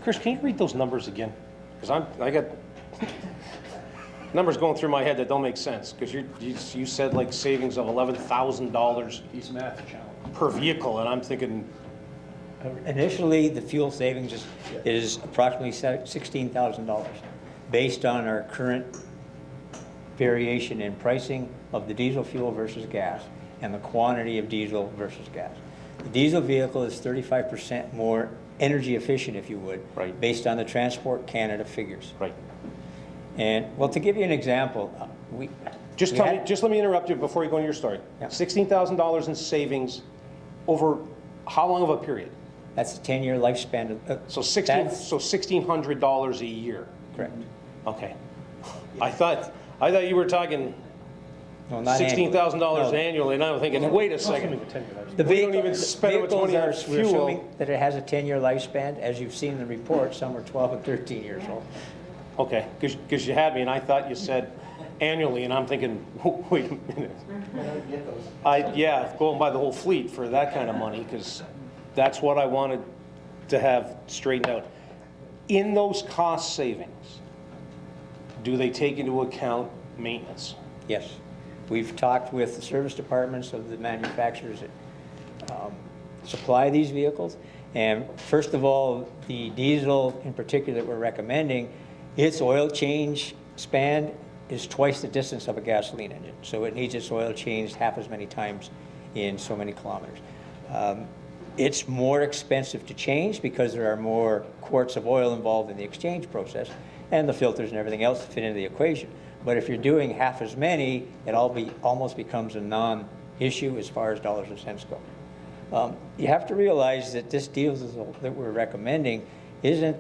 Chris, can you read those numbers again? Because I got numbers going through my head that don't make sense. Because you said like savings of $11,000 per vehicle, and I'm thinking Initially, the fuel savings is approximately $16,000 based on our current variation in pricing of the diesel fuel versus gas and the quantity of diesel versus gas. The diesel vehicle is 35% more energy efficient, if you would, Right. based on the Transport Canada figures. Right. And, well, to give you an example, Just let me interrupt you before you go into your story. Yeah. $16,000 in savings over how long of a period? That's a 10-year lifespan. So $1,600 a year. Correct. Okay. I thought you were talking No, not $16,000 No. annually, and I'm thinking, wait a second. The We don't even spend it with 20 on we're fuel. assuming that it has a 10-year lifespan. As you've seen in the report, some are 12 and 13 years old. Okay, because you had me, and I thought you said annually, and I'm thinking, wait a minute. Going by the whole fleet for that kind of money, because that's what I wanted to have straightened out. In those cost savings, do they take into account maintenance? Yes. We've talked with the service departments of the manufacturers that supply these vehicles. And first of all, the diesel in particular that we're recommending, its oil change span is twice the distance of a gasoline engine. So it needs its oil changed half as many times in so many kilometers. It's more expensive to change because there are more quarts of oil involved in the exchange process and the filters and everything else to fit into the equation. But if you're doing half as many, it almost becomes a non-issue as far as dollars and cents go. You have to realize that this diesel that we're recommending isn't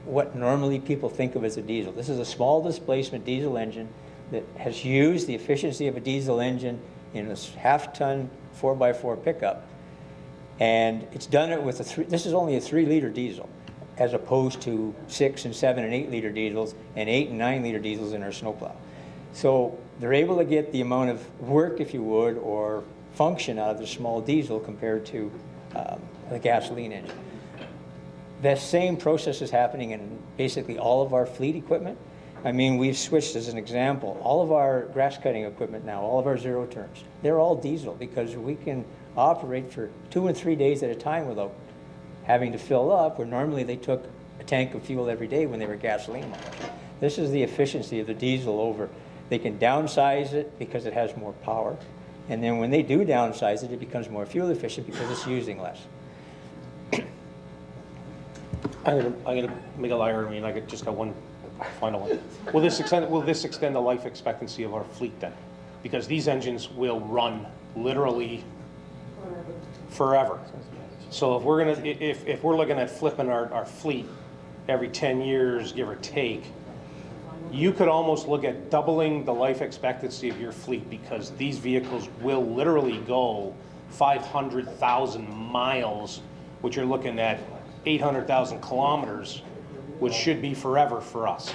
what normally people think of as a diesel. This is a small displacement diesel engine that has used the efficiency of a diesel engine in a half-ton 4x4 pickup. And it's done it with this is only a 3-liter diesel, as opposed to 6 and 7 and 8-liter diesels and 8 and 9-liter diesels in our snowplow. So they're able to get the amount of work, if you would, or function out of the small diesel compared to the gasoline engine. That same process is happening in basically all of our fleet equipment. I mean, we've switched, as an example, all of our grass cutting equipment now, all of our zero turns, they're all diesel because we can operate for 2 and 3 days at a time without having to fill up, where normally they took a tank of fuel every day when they were gasoline motors. This is the efficiency of the diesel over. They can downsize it because it has more power. And then when they do downsize it, it becomes more fuel efficient because it's using less. I'm gonna make a liar of me, and I just got one final one. Will this extend the life expectancy of our fleet then? Because these engines will run literally forever. So if we're looking at flipping our fleet every 10 years, give or take, you could almost look at doubling the life expectancy of your fleet, because these vehicles will literally go 500,000 miles, which you're looking at 800,000 kilometers, which should be forever for us.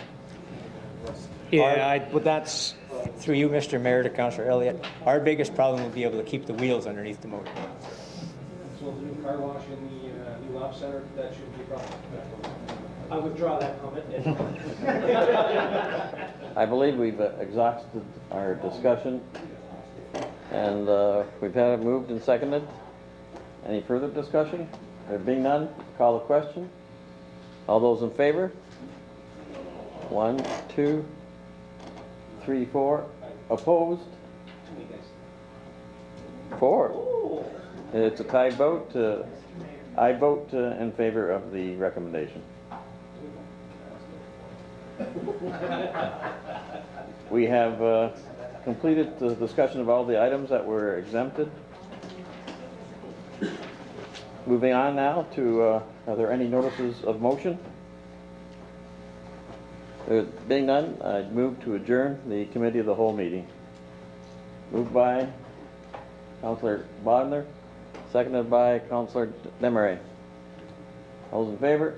But that's, through you, Mr. Mayor, to Councillor Elliott, our biggest problem would be able to keep the wheels underneath the motor. So the new car wash in the new lab center, that shouldn't be a problem. I withdraw that comment. I believe we've exhausted our discussion, and we've had it moved and seconded. Any further discussion? There being none, call the question. All those in favor? 1, 2, 3, 4. Opposed? 4. It's a tied vote. I vote in favor of the recommendation. We have completed the discussion of all the items that were exempted. Moving on now to, are there any notices of motion? There being none, I'd move to adjourn the committee of the whole meeting. Moved by Councillor Bodner, seconded by Councillor Desmarais. All those in favor?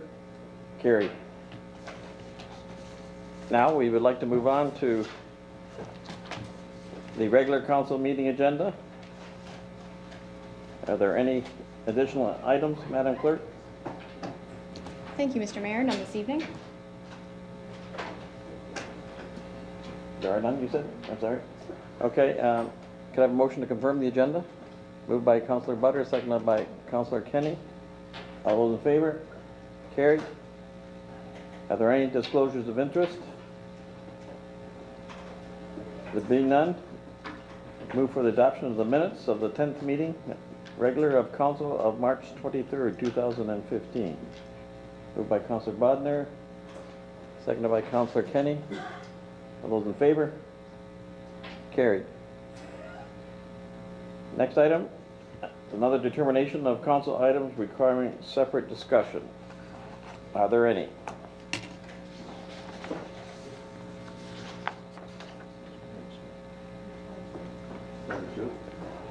Carried. Now we would like to move on to the regular council meeting agenda. Are there any additional items, Madam Clerk? Thank you, Mr. Mayor. None this evening. There are none, you said? I'm sorry. Okay, could I have a motion to confirm the agenda? Moved by Councillor Butter, seconded by Councillor Kenny. All those in favor? Carried. Are there any disclosures of interest? There being none, move for the adoption of the minutes of the 10th meeting, regular of council of March 23rd, 2015. Moved by Councillor Bodnar, seconded by Councillor Kenny. All those in favor? Carried. Next item, another determination of council items requiring separate discussion. Are there any?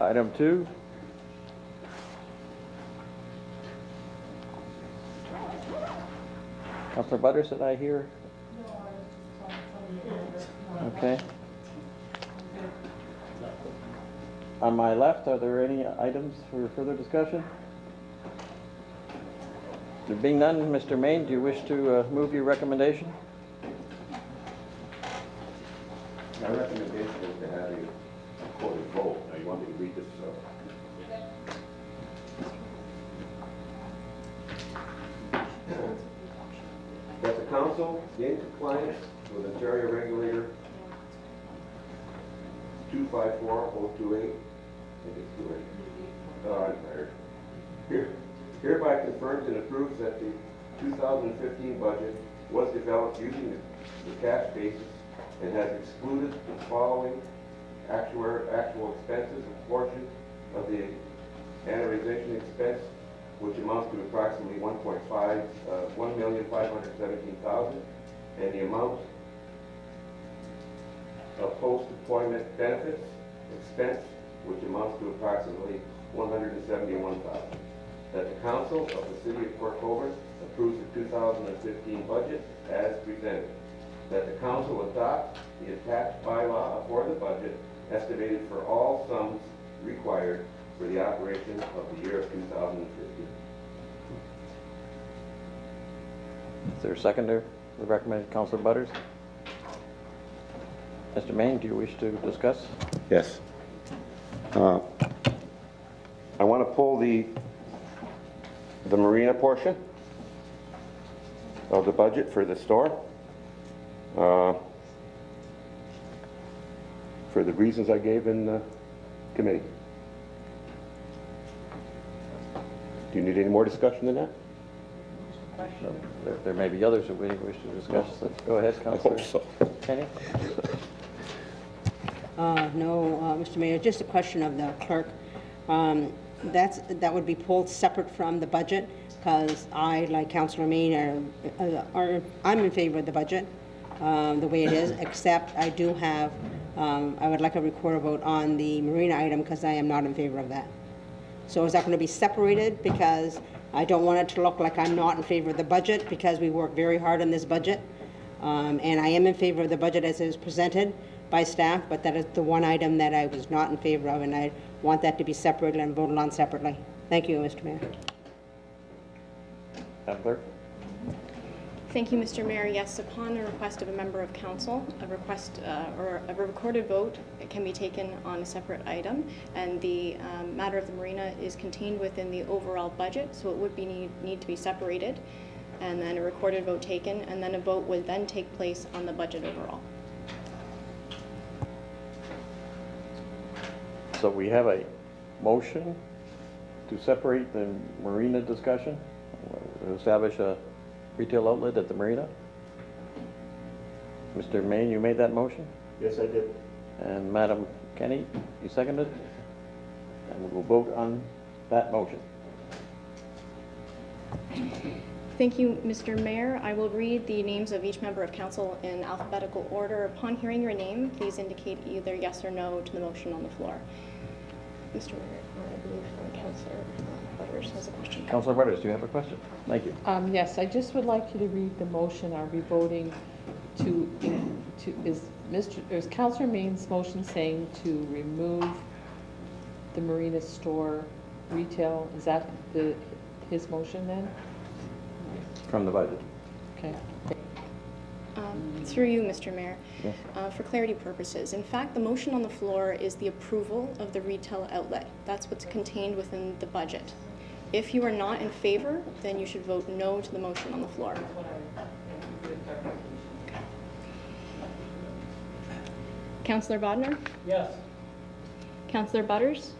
Item 2. Councilor Butters, did I hear? Okay. On my left, are there any items for further discussion? There being none, Mr. Main, do you wish to move your recommendation? My recommendation is to have you recorded vote. Now, you want me to read this? That the council, in compliance with Ontario Regulator 254028, I'm tired. Hereby confirms and approves that the 2015 budget was developed using the cash basis and has excluded the following actual expenses, a portion of the amortization expense, which amounts to approximately $1,517,000, and the amount of post-deployment benefits expense, which amounts to approximately $171,000. That the council of the city of Port Colborne approves the 2015 budget as presented. That the council adopt the attached bylaw for the budget estimated for all sums required for the operation of the year of 2015. Is there a seconder? The recommended Councilor Butters. Mr. Main, do you wish to discuss? Yes. I want to pull the marina portion of the budget for the store for the reasons I gave in the committee. Do you need any more discussion than that? There may be others that we wish to discuss. Let's go ahead, Councilor. I hope so. Kenny? No, Mr. Mayor, just a question of the clerk. That would be pulled separate from the budget, because I, like Councillor Main, I'm in favor of the budget the way it is, except I do have, I would like a recorder vote on the marina item, because I am not in favor of that. So is that going to be separated? Because I don't want it to look like I'm not in favor of the budget, because we work very hard on this budget. And I am in favor of the budget as it is presented by staff, but that is the one item that I was not in favor of, and I want that to be separated and voted on separately. Thank you, Mr. Mayor. Madam Clerk? Thank you, Mr. Mayor. Yes, upon the request of a member of council, a request or a recorded vote can be taken on a separate item, and the matter of the marina is contained within the overall budget, so it would be need to be separated, and then a recorded vote taken, and then a vote would then take place on the budget overall. So we have a motion to separate the marina discussion, establish a retail outlet at the marina. Mr. Main, you made that motion? Yes, I did. And Madam Kenny, you seconded? And we will vote on that motion. Thank you, Mr. Mayor. I will read the names of each member of council in alphabetical order. Upon hearing your name, please indicate either yes or no to the motion on the floor. Mr. Mayor, I believe Councillor Butters has a question. Councillor Butters, do you have a question? Thank you. Yes, I just would like you to read the motion. Are we voting is Councillor Main's motion saying to remove the marina store retail? Is that his motion then? From the budget. Okay. Through you, Mr. Mayor. Yes. For clarity purposes, in fact, the motion on the floor is the approval of the retail outlet. That's what's contained within the budget. If you are not in favor, then you should vote no to the motion on the floor. Councillor Bodnar? Yes. Councillor Butters?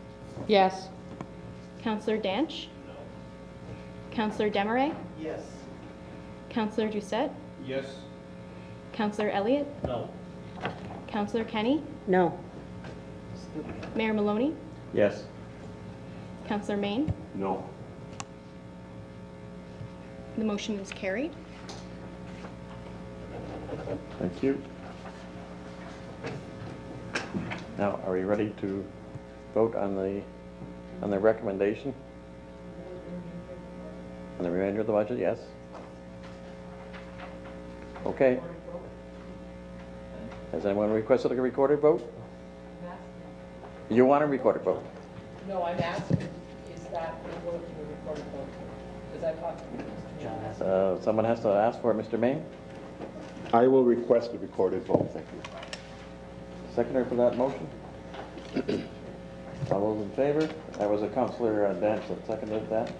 Yes. Councillor Danch? Councillor Desmarais? Yes. Councillor Doucette? Yes. Councillor Elliott? No. Councillor Kenny? No. Mayor Maloney? Yes. Councillor Main? No. The motion is carried. Thank you. Now, are we ready to vote on the recommendation? On the remainder of the budget, yes? Okay. Has anyone requested a recorded vote? You want a recorded vote? No, I'm asking, is that the vote in the recorded vote? Because I thought Mr. John asked. Someone has to ask for it, Mr. Main? I will request a recorded vote, thank you. Seconder for that motion? All those in favor? That was a Councillor Danch that seconded that.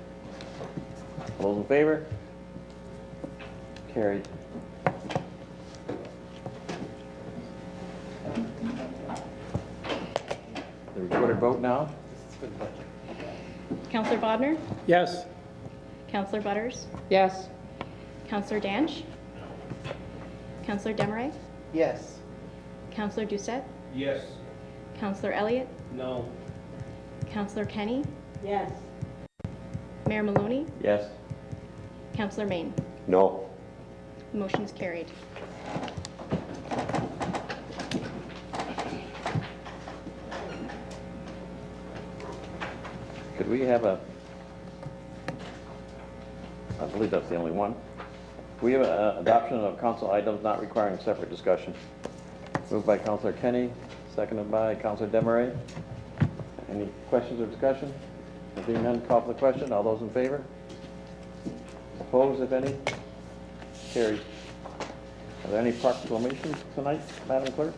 All those in favor? Carried. The recorded vote now? Councillor Bodnar? Yes. Councillor Butters? Yes. Councillor Danch? Councillor Desmarais? Yes. Councillor Doucette? Yes. Councillor Elliott? No. Councillor Kenny? Yes. Mayor Maloney? Yes. Councillor Main? No. The motion is carried. Could we have I believe that's the only one. We have adoption of council items not requiring separate discussion. Moved by Councillor Kenny, seconded by Councillor Desmarais. Any questions or discussion? There being none, call for the question. All those in favor? Opposed, if any? Carried. Are there any proclamations tonight, Madam Clerk?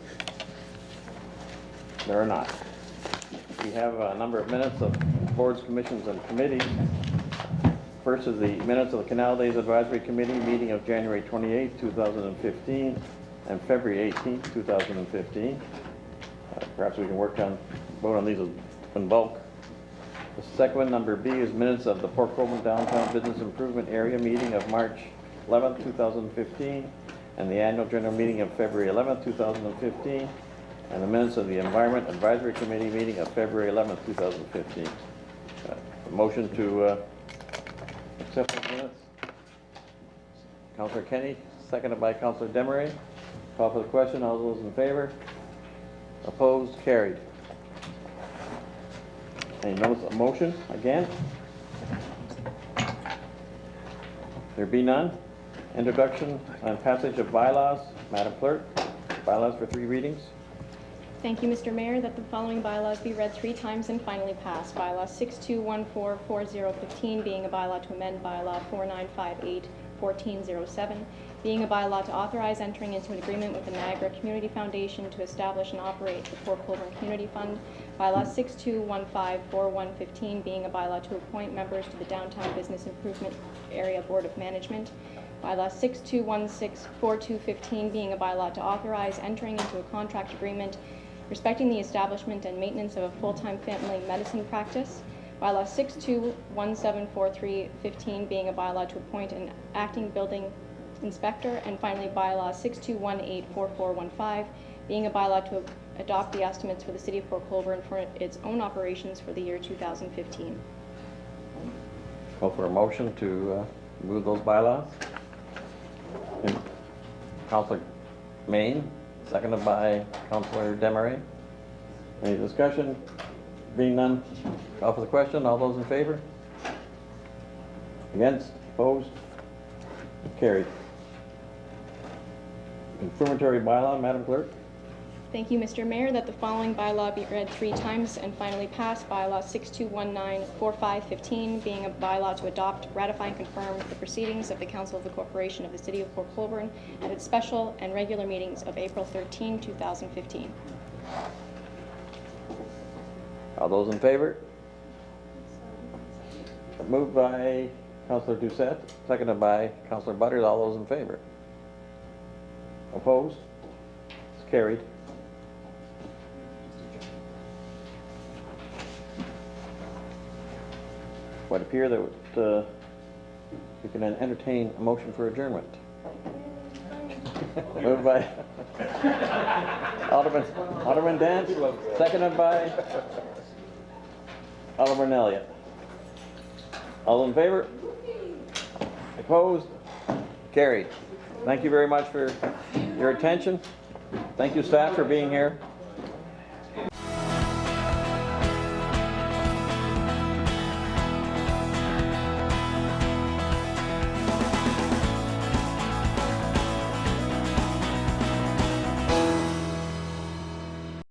There are not. We have a number of minutes of boards, commissions, and committees. First is the minutes of the Canal Days Advisory Committee meeting of January 28, 2015, and February 18, 2015. Perhaps we can vote on these in bulk. The second one, number B, is minutes of the Port Colborne Downtown Business Improvement Area meeting of March 11, 2015, and the annual general meeting of February 11, 2015, and the minutes of the Environment Advisory Committee meeting of February 11, 2015. A motion to accept the minutes. Councillor Kenny, seconded by Councillor Desmarais. Call for the question. All those in favor? Opposed? Carried. Any notice of motion again? There be none. Introduction and passage of bylaws. Madam Clerk, bylaws for 3 readings. Thank you, Mr. Mayor, that the following bylaws be read 3 times and finally passed. Bylaw 62144015 being a bylaw to amend bylaw 49581407, being a bylaw to authorize entering into an agreement with the Niagara Community Foundation to establish and operate the Port Colborne Community Fund. Bylaw 62154115 being a bylaw to appoint members to the Downtown Business Improvement Area Board of Management. Bylaw 62164215 being a bylaw to authorize entering into a contract agreement respecting the establishment and maintenance of a full-time family medicine practice. Bylaw 62174315 being a bylaw to appoint an acting building inspector. And finally, bylaw 62184415 being a bylaw to adopt the estimates for the City of Port Colborne for its own operations for the year 2015. Call for a motion to move those bylaws. Councillor Main, seconded by Councillor Desmarais. Any discussion? Being none, call for the question. All those in favor? Against? Opposed? Carried. Confirmatory bylaw, Madam Clerk. Thank you, Mr. Mayor, that the following bylaw be read 3 times and finally passed. Bylaw 62194515 being a bylaw to adopt, ratify, and confirm the proceedings of the Council of the Corporation of the City of Port Colborne at its special and regular meetings of April 13, 2015. All those in favor? Moved by Councillor Doucette, seconded by Councillor Butters. All those in favor? Opposed? It's carried. Would appear that we can entertain a motion for adjournment. Moved by Alderman Dance, seconded by Alderman Elliott. All in favor? Opposed? Carried. Thank you very much for your attention. Thank you, staff, for being here.